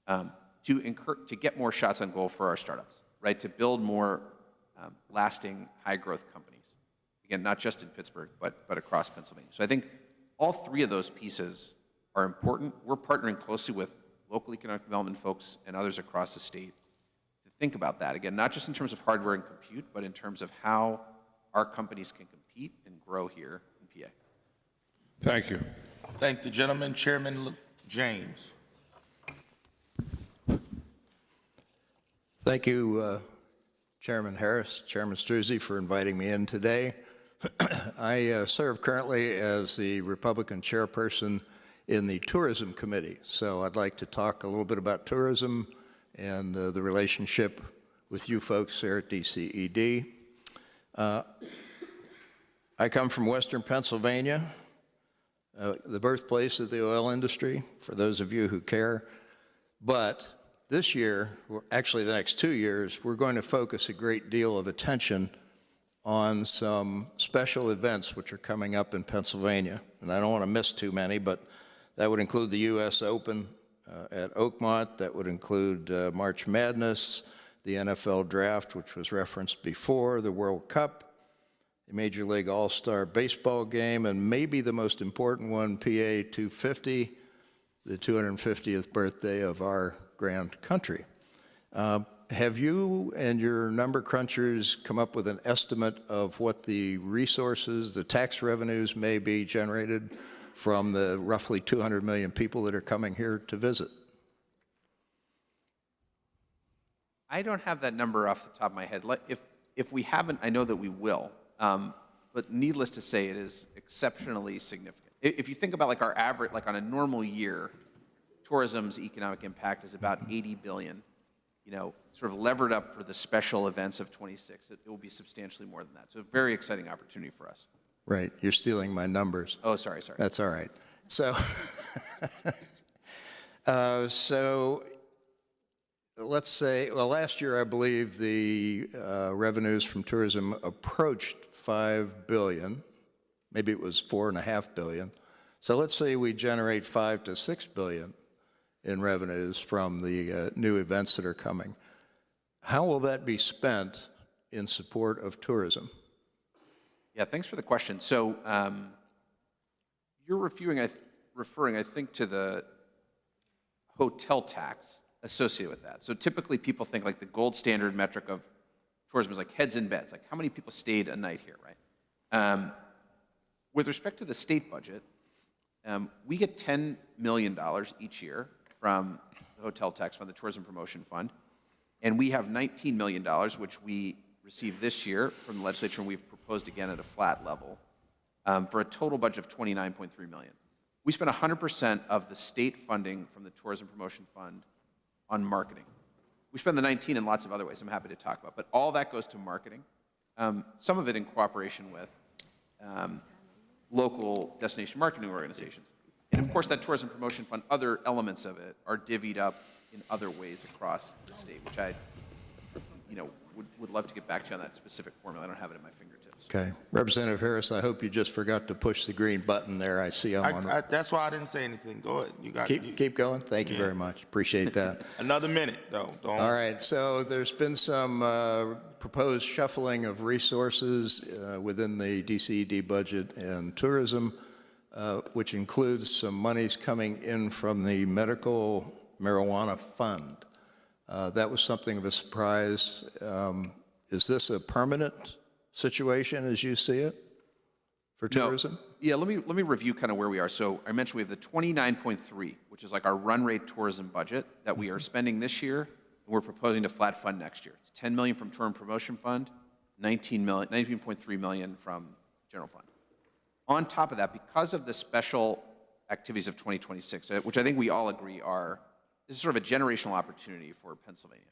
are, to get more shots on goal for our startups, right? To build more lasting, high-growth companies. Again, not just in Pittsburgh, but across Pennsylvania. So I think all three of those pieces are important. We're partnering closely with local economic development folks and others across the state to think about that. Again, not just in terms of hardware and compute, but in terms of how our companies can compete and grow here in PA. Thank you. Thank the gentleman. Chairman James. Thank you, Chairman Harris, Chairman Struzzi, for inviting me in today. I serve currently as the Republican chairperson in the Tourism Committee, so I'd like to talk a little bit about tourism and the relationship with you folks here at DCED. I come from Western Pennsylvania, the birthplace of the oil industry, for those of you who care. But this year, actually the next 2 years, we're going to focus a great deal of attention on some special events which are coming up in Pennsylvania. And I don't want to miss too many, but that would include the U.S. Open at Oakmont. That would include March Madness, the NFL Draft, which was referenced before, the World Cup, the Major League All-Star Baseball game, and maybe the most important one, PA 250, the 250th birthday of our grand country. Have you and your number crunchers come up with an estimate of what the resources, the tax revenues may be generated from the roughly 200 million people that are coming here to visit? I don't have that number off the top of my head. If we haven't, I know that we will. But needless to say, it is exceptionally significant. If you think about like our average, like on a normal year, tourism's economic impact is about 80 billion. You know, sort of levered up for the special events of 26. It will be substantially more than that. So a very exciting opportunity for us. Right, you're stealing my numbers. Oh, sorry. That's all right. So, let's say, well, last year I believe the revenues from tourism approached $5 billion. Maybe it was $4.5 billion. So let's say we generate $5 to $6 billion in revenues from the new events that are coming. How will that be spent in support of tourism? Yeah, thanks for the question. So you're referring, I think, to the hotel tax associated with that. So typically people think like the gold standard metric of tourism is like heads in beds, like how many people stayed a night here, right? With respect to the state budget, we get $10 million each year from the hotel tax fund, the Tourism Promotion Fund, and we have $19 million, which we received this year from the legislature, and we've proposed again at a flat level, for a total budget of $29.3 million. We spend 100% of the state funding from the Tourism Promotion Fund on marketing. We spend the 19 in lots of other ways I'm happy to talk about, but all that goes to marketing, some of it in cooperation with local destination marketing organizations. And of course, that Tourism Promotion Fund, other elements of it are divvied up in other ways across the state, which I would love to get back to you on that specific formula. I don't have it at my fingertips. Okay. Representative Harris, I hope you just forgot to push the green button there. I see I'm on. That's why I didn't say anything. Go ahead. You got Keep going. Thank you very much. Appreciate that. Another minute, though. All right. So there's been some proposed shuffling of resources within the DCED budget and tourism, which includes some monies coming in from the medical marijuana fund. That was something of a surprise. Is this a permanent situation as you see it for tourism? No. Yeah, let me review kind of where we are. So I mentioned we have the 29.3, which is like our run rate tourism budget that we are spending this year, and we're proposing to flat fund next year. It's $10 million from Tourism Promotion Fund, $19.3 million from General Fund. On top of that, because of the special activities of 2026, which I think we all agree this is sort of a generational opportunity for Pennsylvania,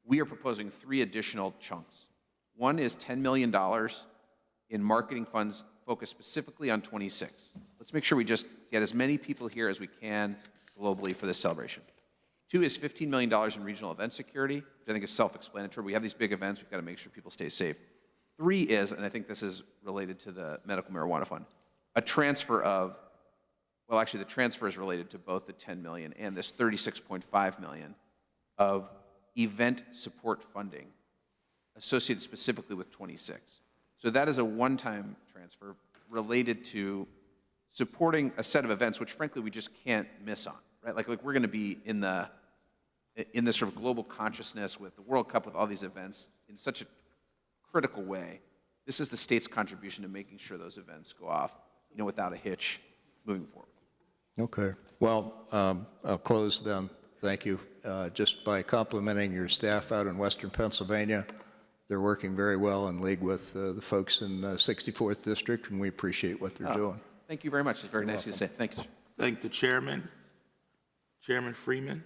we are proposing 3 additional chunks. One is $10 million in marketing funds focused specifically on 26. Let's make sure we just get as many people here as we can globally for this celebration. 2 is $15 million in regional event security, which I think is self-explanatory. We have these big events. We've got to make sure people stay safe. 3 is, and I think this is related to the medical marijuana fund, a transfer of, well, actually, the transfer is related to both the 10 million and this 36.5 million of event support funding associated specifically with 26. So that is a one-time transfer related to supporting a set of events, which frankly we just can't miss on, right? Like we're going to be in this sort of global consciousness with the World Cup, with all these events in such a critical way. This is the state's contribution to making sure those events go off, without a hitch moving forward. Okay. Well, I'll close then. Thank you. Just by complimenting your staff out in Western Pennsylvania. They're working very well in league with the folks in 64th District, and we appreciate what they're doing. Thank you very much. It's very nice of you to say. Thank you. Thank the chairman, Chairman Freeman.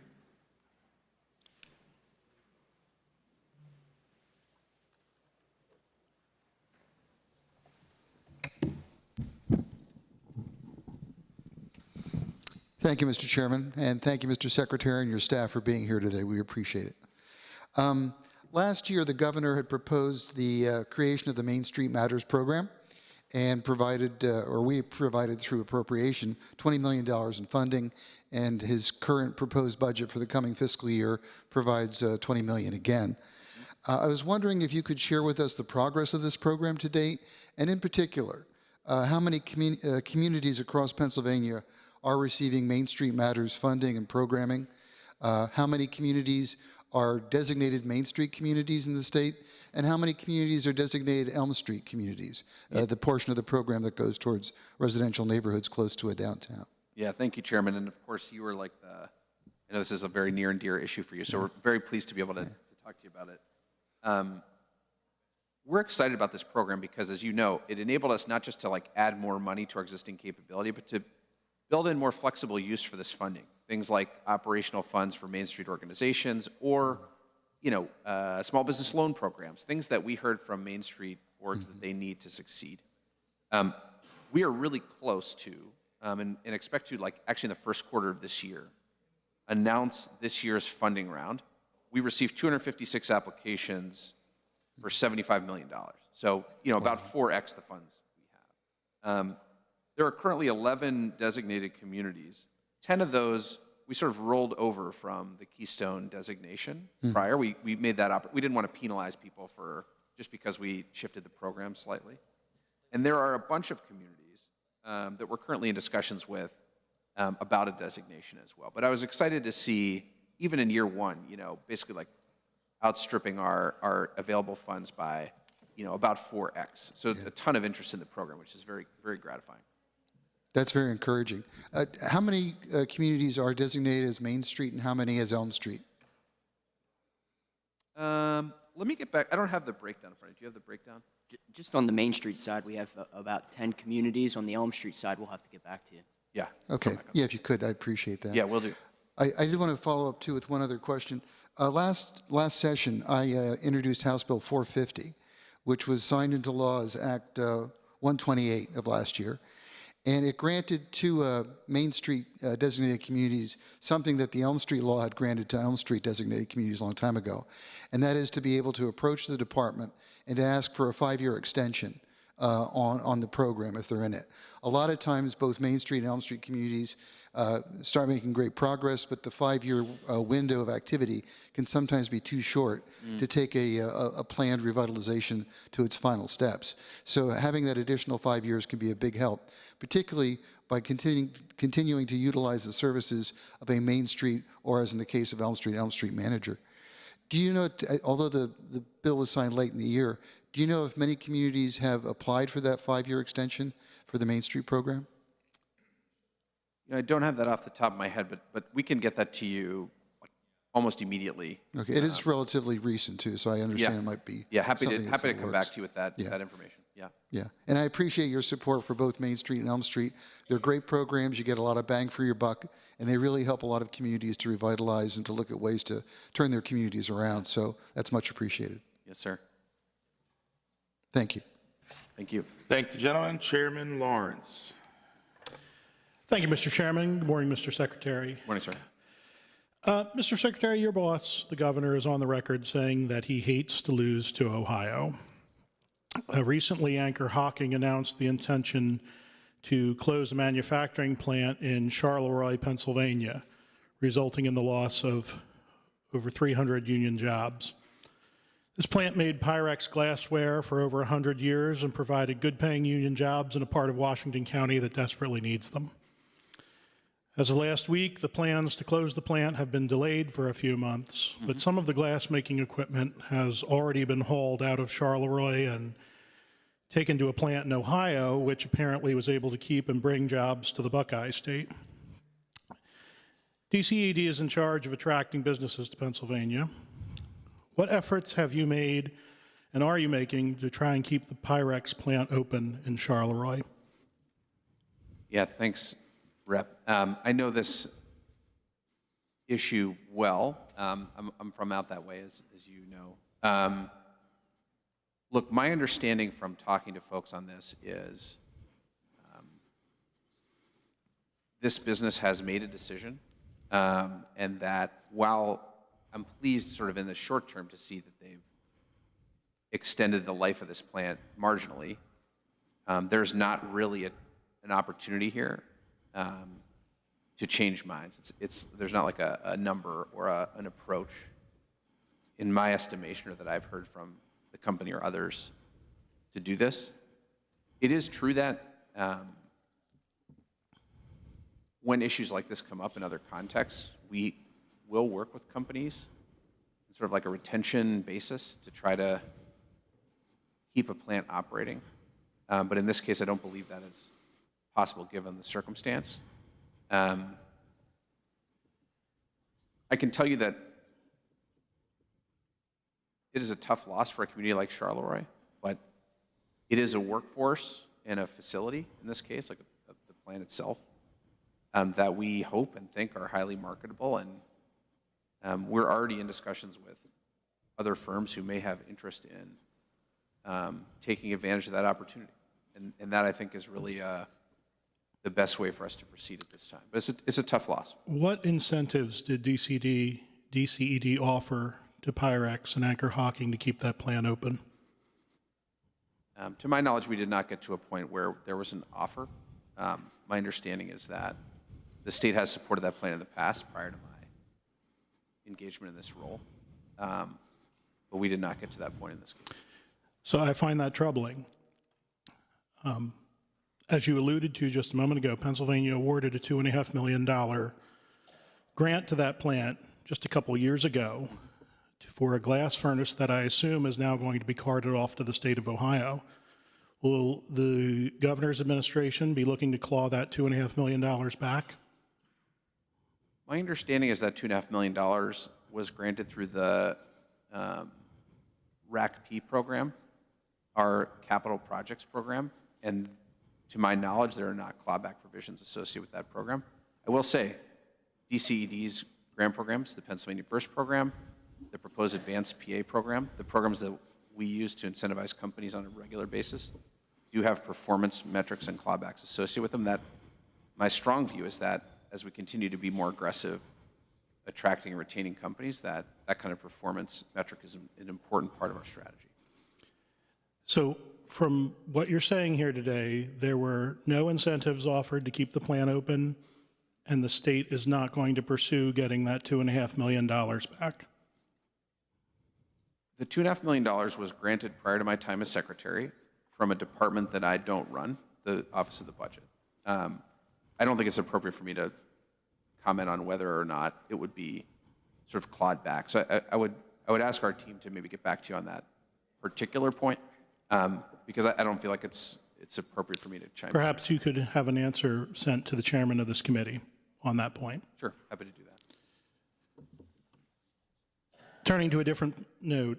Thank you, Mr. Chairman, and thank you, Mr. Secretary, and your staff for being here today. We appreciate it. Last year, the governor had proposed the creation of the Main Street Matters program and provided, or we provided through appropriation, $20 million in funding, and his current proposed budget for the coming fiscal year provides $20 million again. I was wondering if you could share with us the progress of this program to date, and in particular, how many communities across Pennsylvania are receiving Main Street Matters funding and programming, how many communities are designated Main Street communities in the state, and how many communities are designated Elm Street communities, the portion of the program that goes towards residential neighborhoods close to a downtown. Yeah, thank you, Chairman. And of course, you were like I know this is a very near and dear issue for you, so we're very pleased to be able to talk to you about it. We're excited about this program because, as you know, it enabled us not just to add more money to our existing capability, but to build in more flexible use for this funding. Things like operational funds for Main Street organizations or, small business loan programs, things that we heard from Main Street orgs that they need to succeed. We are really close to, and expect to, actually in the first quarter of this year, announce this year's funding round. We received 256 applications for $75 million. So, about 4x the funds we have. There are currently 11 designated communities. 10 of those we sort of rolled over from the Keystone designation prior. We made that we didn't want to penalize people just because we shifted the program slightly. And there are a bunch of communities that we're currently in discussions with about a designation as well. But I was excited to see, even in year one, basically outstripping our available funds by, about 4x. So a ton of interest in the program, which is very, very gratifying. That's very encouraging. How many communities are designated as Main Street and how many as Elm Street? Let me get back. I don't have the breakdown in front of you. Do you have the breakdown? Just on the Main Street side, we have about 10 communities. On the Elm Street side, we'll have to get back to you. Yeah. Okay. Yeah, if you could, I'd appreciate that. Yeah, we'll do. I did want to follow up, too, with one other question. Last session, I introduced House Bill 450, which was signed into law as Act 128 of last year. And it granted to Main Street designated communities something that the Elm Street law had granted to Elm Street designated communities a long time ago. And that is to be able to approach the department and to ask for a 5-year extension on the program if they're in it. A lot of times, both Main Street and Elm Street communities start making great progress, but the 5-year window of activity can sometimes be too short to take a planned revitalization to its final steps. So having that additional 5 years can be a big help, particularly by continuing to utilize the services of a Main Street, or as in the case of Elm Street manager. Do you know, although the bill was signed late in the year, do you know if many communities have applied for that 5-year extension for the Main Street program? I don't have that off the top of my head, but we can get that to you almost immediately. Okay, it is relatively recent too, so I understand it might be. Yeah, happy to come back to you with that information. Yeah. Yeah, and I appreciate your support for both Main Street and Elm Street. They're great programs. You get a lot of bang for your buck, and they really help a lot of communities to revitalize and to look at ways to turn their communities around. So that's much appreciated. Yes, sir. Thank you. Thank you. Thank the gentleman. Chairman Lawrence. Thank you, Mr. Chairman. Good morning, Mr. Secretary. Good morning, sir. Mr. Secretary, your boss, the governor, is on the record saying that he hates to lose to Ohio. Recently, Anchor Hocking announced the intention to close a manufacturing plant in Charleroi, Pennsylvania, resulting in the loss of over 300 union jobs. This plant made Pyrex glassware for over 100 years and provided good-paying union jobs in a part of Washington County that desperately needs them. As of last week, the plans to close the plant have been delayed for a few months, but some of the glass-making equipment has already been hauled out of Charleroi and taken to a plant in Ohio, which apparently was able to keep and bring jobs to the Buckeye State. DCED is in charge of attracting businesses to Pennsylvania. What efforts have you made and are you making to try and keep the Pyrex plant open in Charleroi? Yeah, thanks, Rep. I know this issue well. I'm from out that way, as you know. Look, my understanding from talking to folks on this is this business has made a decision, and that while I'm pleased sort of in the short term to see that they've extended the life of this plant marginally, there's not really an opportunity here to change minds. There's not like a number or an approach, in my estimation, or that I've heard from the company or others to do this. It is true that when issues like this come up in other contexts, we will work with companies on sort of like a retention basis to try to keep a plant operating. But in this case, I don't believe that is possible given the circumstance. I can tell you that it is a tough loss for a community like Charleroi, but it is a workforce and a facility, in this case, like the plant itself, that we hope and think are highly marketable. And we're already in discussions with other firms who may have interest in taking advantage of that opportunity. And that, I think, is really the best way for us to proceed at this time. But it's a tough loss. What incentives did DCED offer to Pyrex and Anchor Hocking to keep that plant open? To my knowledge, we did not get to a point where there was an offer. My understanding is that the state has supported that plant in the past prior to my engagement in this role. But we did not get to that point in this case. So I find that troubling. As you alluded to just a moment ago, Pennsylvania awarded a $2.5 million grant to that plant just a couple years ago for a glass furnace that I assume is now going to be carted off to the state of Ohio. Will the governor's administration be looking to claw that $2.5 million back? My understanding is that $2.5 million was granted through the RACP program, our capital projects program, and to my knowledge, there are not clawback provisions associated with that program. I will say, DCED's grant programs, the Pennsylvania First program, the proposed Advanced PA program, the programs that we use to incentivize companies on a regular basis, do have performance metrics and clawbacks associated with them. That my strong view is that as we continue to be more aggressive attracting and retaining companies, that kind of performance metric is an important part of our strategy. So from what you're saying here today, there were no incentives offered to keep the plant open, and the state is not going to pursue getting that $2.5 million back? The $2.5 million was granted prior to my time as secretary from a department that I don't run, the Office of the Budget. I don't think it's appropriate for me to comment on whether or not it would be sort of clawed back. So I would ask our team to maybe get back to you on that particular point, because I don't feel like it's appropriate for me to chime in. Perhaps you could have an answer sent to the chairman of this committee on that point. Sure, happy to do that. Turning to a different note,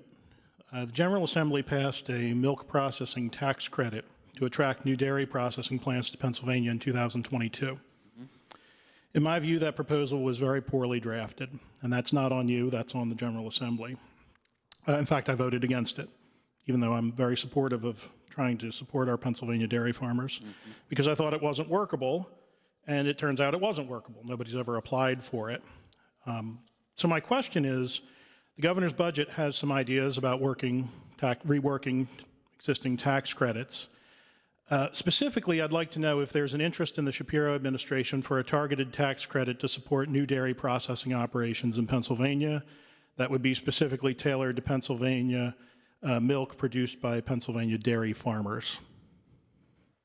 the General Assembly passed a milk processing tax credit to attract new dairy processing plants to Pennsylvania in 2022. In my view, that proposal was very poorly drafted, and that's not on you, that's on the General Assembly. In fact, I voted against it, even though I'm very supportive of trying to support our Pennsylvania dairy farmers, because I thought it wasn't workable, and it turns out it wasn't workable. Nobody's ever applied for it. So my question is, the governor's budget has some ideas about reworking existing tax credits. Specifically, I'd like to know if there's an interest in the Shapiro administration for a targeted tax credit to support new dairy processing operations in Pennsylvania that would be specifically tailored to Pennsylvania milk produced by Pennsylvania dairy farmers.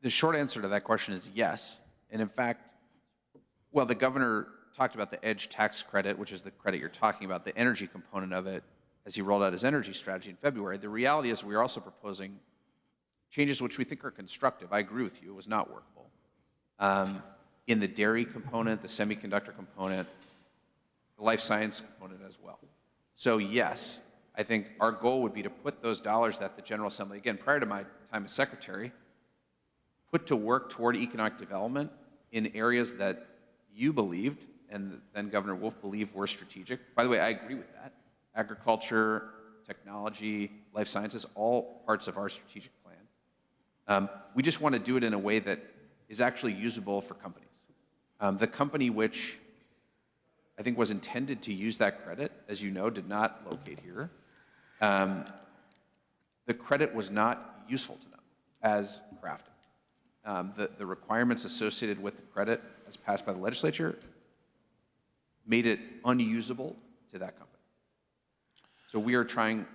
The short answer to that question is yes. And in fact, well, the governor talked about the EDGE tax credit, which is the credit you're talking about, the energy component of it, as he rolled out his energy strategy in February. The reality is we are also proposing changes which we think are constructive. I agree with you, it was not workable. In the dairy component, the semiconductor component, the life science component as well. So yes, I think our goal would be to put those dollars that the General Assembly, again, prior to my time as secretary, put to work toward economic development in areas that you believed, and then Governor Wolf believed were strategic. By the way, I agree with that. Agriculture, technology, life sciences, all parts of our strategic plan. We just want to do it in a way that is actually usable for companies. The company which I think was intended to use that credit, as you know, did not locate here. The credit was not useful to them as crafted. The requirements associated with the credit as passed by the legislature made it unusable to that company. So we are trying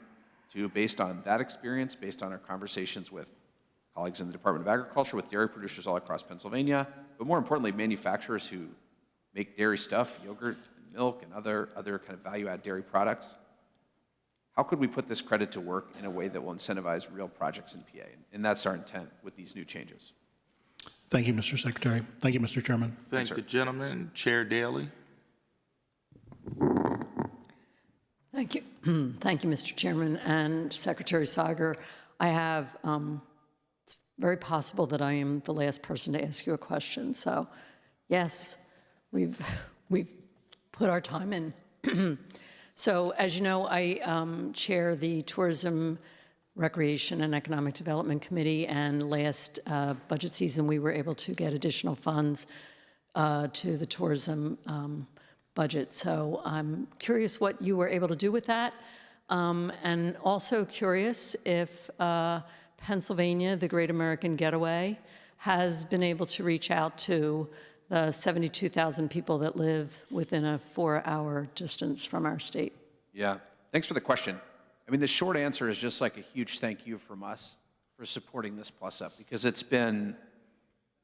to, based on that experience, based on our conversations with colleagues in the Department of Agriculture, with dairy producers all across Pennsylvania, but more importantly, manufacturers who make dairy stuff, yogurt and milk and other kind of value-add dairy products. How could we put this credit to work in a way that will incentivize real projects in PA? And that's our intent with these new changes. Thank you, Mr. Secretary. Thank you, Mr. Chairman. Thank the gentleman. Chair Daley. Thank you. Thank you, Mr. Chairman and Secretary Sager. I have, it's very possible that I am the last person to ask you a question. So yes, we've put our time in. So as you know, I chair the Tourism, Recreation and Economic Development Committee, and last budget season we were able to get additional funds to the tourism budget. So I'm curious what you were able to do with that, and also curious if Pennsylvania, the Great American Getaway, has been able to reach out to the 72,000 people that live within a 4-hour distance from our state. Yeah, thanks for the question. I mean, the short answer is just like a huge thank you from us for supporting this plus up, because it's been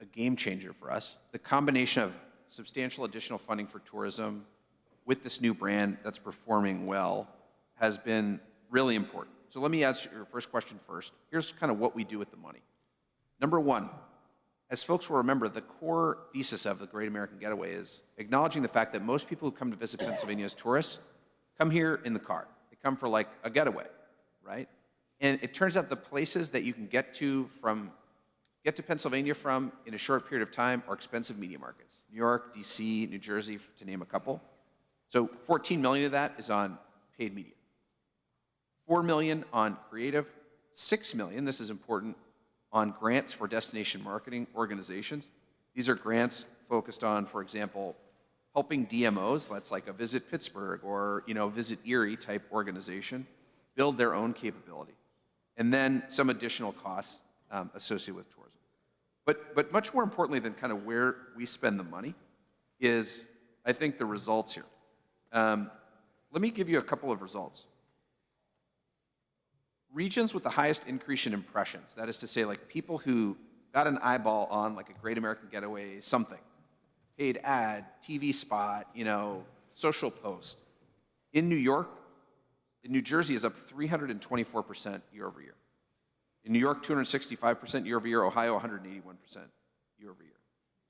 a game changer for us. The combination of substantial additional funding for tourism with this new brand that's performing well has been really important. So let me answer your first question first. Here's kind of what we do with the money. Number one, as folks will remember, the core thesis of the Great American Getaway is acknowledging the fact that most people who come to visit Pennsylvania as tourists come here in the car. They come for like a getaway, right? And it turns out the places that you can get to Pennsylvania from in a short period of time are expensive media markets. New York, DC, New Jersey, to name a couple. So 14 million of that is on paid media. 4 million on creative, 6 million, this is important, on grants for destination marketing organizations. These are grants focused on, for example, helping DMOs, that's like a Visit Pittsburgh or Visit Erie type organization, build their own capability. And then some additional costs associated with tourism. But much more importantly than kind of where we spend the money is, I think, the results here. Let me give you a couple of results. Regions with the highest increase in impressions, that is to say, like people who got an eyeball on like a Great American Getaway something, paid ad, TV spot, social post. In New York, in New Jersey is up 324% year over year. In New York, 265% year over year. Ohio, 181% year over year.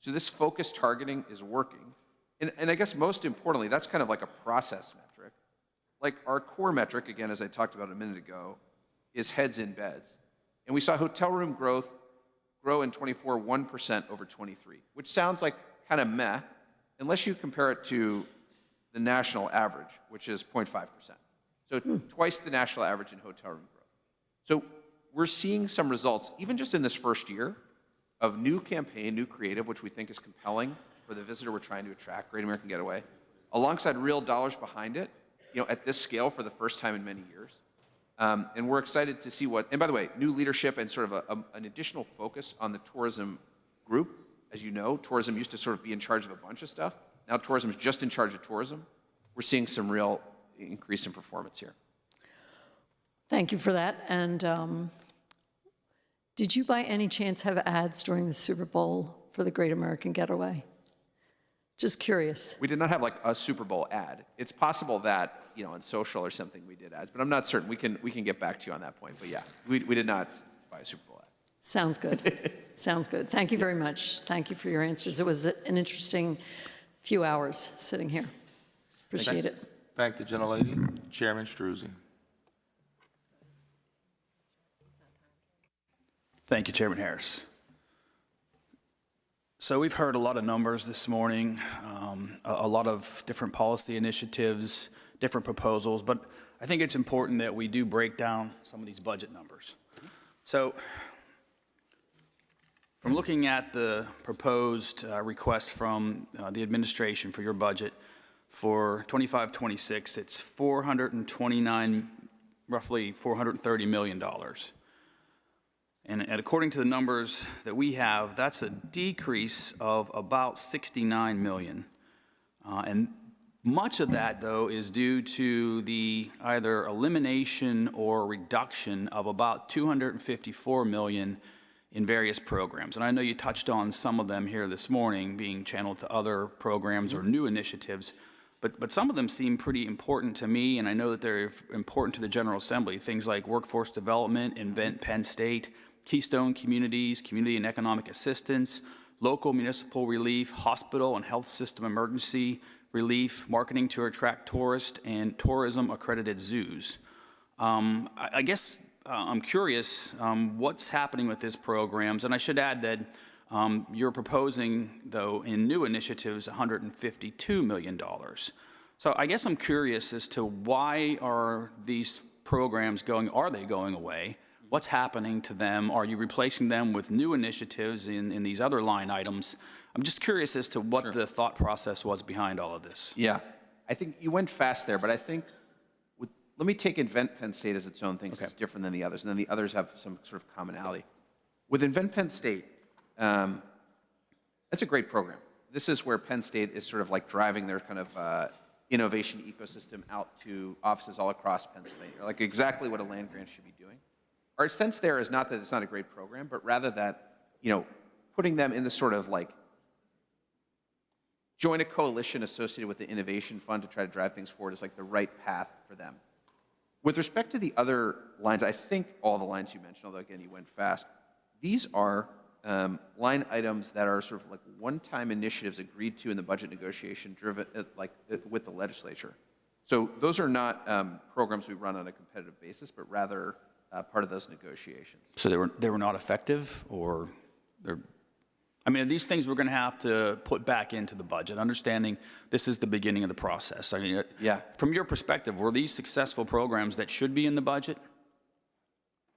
So this focused targeting is working. And I guess most importantly, that's kind of like a process metric. Like our core metric, again, as I talked about a minute ago, is heads in beds. And we saw hotel room growth grow in 24, 1% over 23, which sounds like kind of meh, unless you compare it to the national average, which is 0.5%. So twice the national average in hotel room growth. So we're seeing some results, even just in this first year, of new campaign, new creative, which we think is compelling for the visitor we're trying to attract, Great American Getaway. alongside real dollars behind it, at this scale for the first time in many years. And we're excited to see and by the way, new leadership and sort of an additional focus on the tourism group. As you know, tourism used to sort of be in charge of a bunch of stuff. Now tourism is just in charge of tourism. We're seeing some real increase in performance here. Thank you for that. And did you by any chance have ads during the Super Bowl for the Great American Getaway? Just curious. We did not have like a Super Bowl ad. It's possible that, on social or something we did ads, but I'm not certain. We can get back to you on that point. But yeah, we did not buy a Super Bowl ad. Sounds good. Sounds good. Thank you very much. Thank you for your answers. It was an interesting few hours sitting here. Appreciate it. Thank the gentlelady. Chairman Struzzi. Thank you, Chairman Harris. So we've heard a lot of numbers this morning, a lot of different policy initiatives, different proposals, but I think it's important that we do break down some of these budget numbers. So from looking at the proposed request from the administration for your budget for 25-26, it's roughly $430 million. And according to the numbers that we have, that's a decrease of about 69 million. And much of that, though, is due to the either elimination or reduction of about 254 million in various programs. And I know you touched on some of them here this morning being channeled to other programs or new initiatives, but some of them seem pretty important to me, and I know that they're important to the General Assembly. Things like workforce development, Invent Penn State, Keystone Communities, community and economic assistance, local municipal relief, hospital and health system emergency relief, marketing to attract tourists, and tourism accredited zoos. I guess I'm curious what's happening with these programs, and I should add that you're proposing, though, in new initiatives, $152 million. So I guess I'm curious as to why are these programs are they going away? What's happening to them? Are you replacing them with new initiatives in these other line items? I'm just curious as to what the thought process was behind all of this. Yeah, I think you went fast there, but I think, let me take Invent Penn State as its own thing, because it's different than the others, and then the others have some sort of commonality. With Invent Penn State, that's a great program. This is where Penn State is sort of like driving their kind of innovation ecosystem out to offices all across Pennsylvania, like exactly what a land grant should be doing. Our sense there is not that it's not a great program, but rather that, putting them in the sort of like join a coalition associated with the innovation fund to try to drive things forward is like the right path for them. With respect to the other lines, I think all the lines you mentioned, although again, you went fast, these are line items that are sort of like one-time initiatives agreed to in the budget negotiation driven with the legislature. So those are not programs we run on a competitive basis, but rather part of those negotiations. So they were not effective, or are these things we're going to have to put back into the budget, understanding this is the beginning of the process? I mean, yeah. From your perspective, were these successful programs that should be in the budget?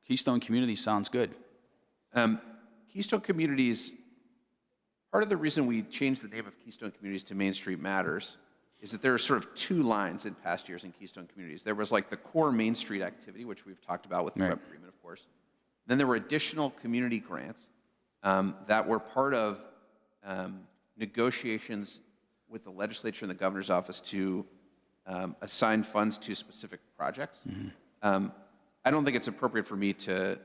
Keystone Communities sounds good. Keystone Communities, part of the reason we changed the name of Keystone Communities to Main Street Matters is that there are sort of two lines in past years in Keystone Communities. There was like the core Main Street activity, which we've talked about with the rep agreement, of course. Then there were additional community grants that were part of negotiations with the legislature and the governor's office to assign funds to specific projects. I don't think it's appropriate for me to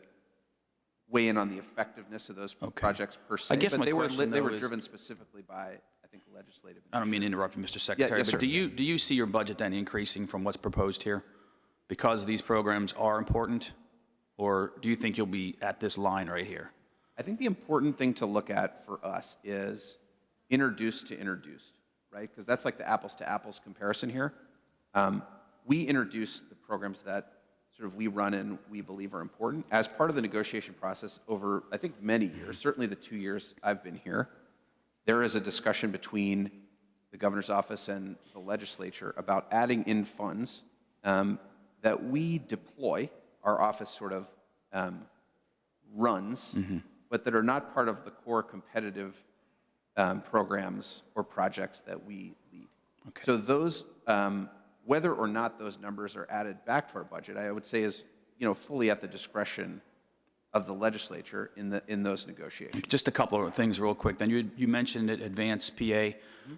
weigh in on the effectiveness of those projects per se, I guess but they were is, driven specifically by, I think, legislative. I don't mean to interrupt you, Mr. Secretary, yes, but sir. do you see your budget then increasing from what's proposed here because these programs are important, or do you think you'll be at this line right here? I think the important thing to look at for us is introduced to introduced, right? Because that's like the apples to apples comparison here. We introduce the programs that sort of we run and we believe are important as part of the negotiation process over, I think, many years, certainly the 2 years I've been here. There is a discussion between the governor's office and the legislature about adding in funds that we deploy, our office sort of runs, but that are not part of the core competitive programs or projects that we lead. So those, whether or not those numbers are added back to our budget, I would say is, fully at the discretion of the legislature in those negotiations. Just a couple of things real quick. Then you mentioned it, advanced PA.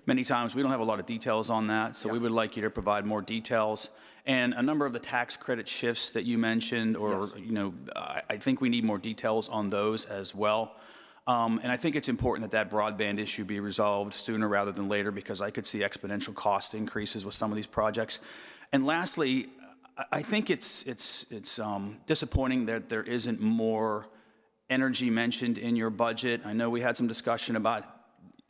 Many times we don't have a lot of details on that, so we would like you to provide more details. And a number of the tax credit shifts that you mentioned, or I think we need more details on those as well. And I think it's important that broadband issue be resolved sooner rather than later, because I could see exponential cost increases with some of these projects. And lastly, I think it's disappointing that there isn't more energy mentioned in your budget. I know we had some discussion about,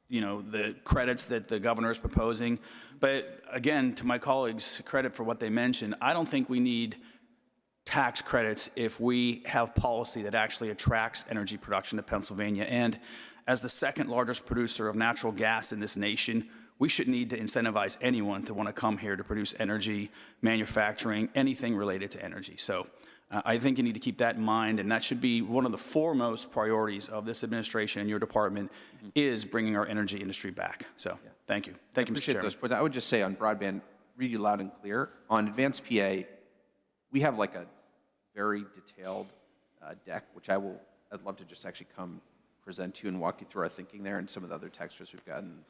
the credits that the governor is proposing. But again, to my colleagues, credit for what they mentioned. I don't think we need tax credits if we have policy that actually attracts energy production to Pennsylvania. And as the second largest producer of natural gas in this nation, we should need to incentivize anyone to want to come here to produce energy, manufacturing, anything related to energy. So I think you need to keep that in mind, and that should be one of the foremost priorities of this administration and your department is bringing our energy industry back. So thank you. Thank you, Mr. Chairman. But I would just say on broadband, read you loud and clear. On advanced PA, we have like a very detailed deck, which I'd love to just actually come present to you and walk you through our thinking there and some of the other textures we've gotten.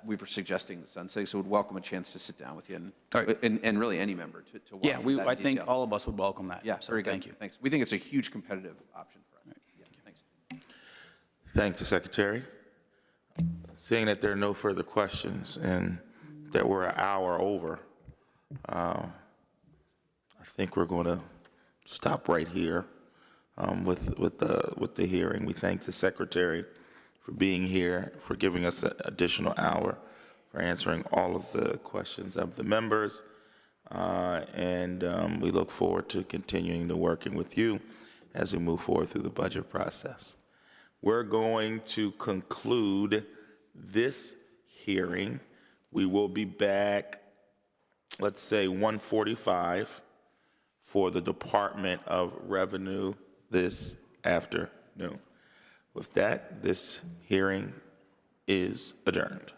We were suggesting sunsetting, so would welcome a chance to sit down with you and really any member to walk through that I in think detail. all of us would welcome that. Yeah, so very good. Thank you. Thanks. We think it's a huge competitive option for us. Yeah, thanks. Thank the Secretary. Seeing that there are no further questions and that we're an hour over, I think we're going to stop right here with the hearing. We thank the Secretary for being here, for giving us an additional hour, for answering all of the questions of the members, and we look forward to continuing to working with you as we move forward through the budget process. We're going to conclude this hearing. We will be back, let's say 1:45 for the Department of Revenue this afternoon. With that, this hearing is adjourned.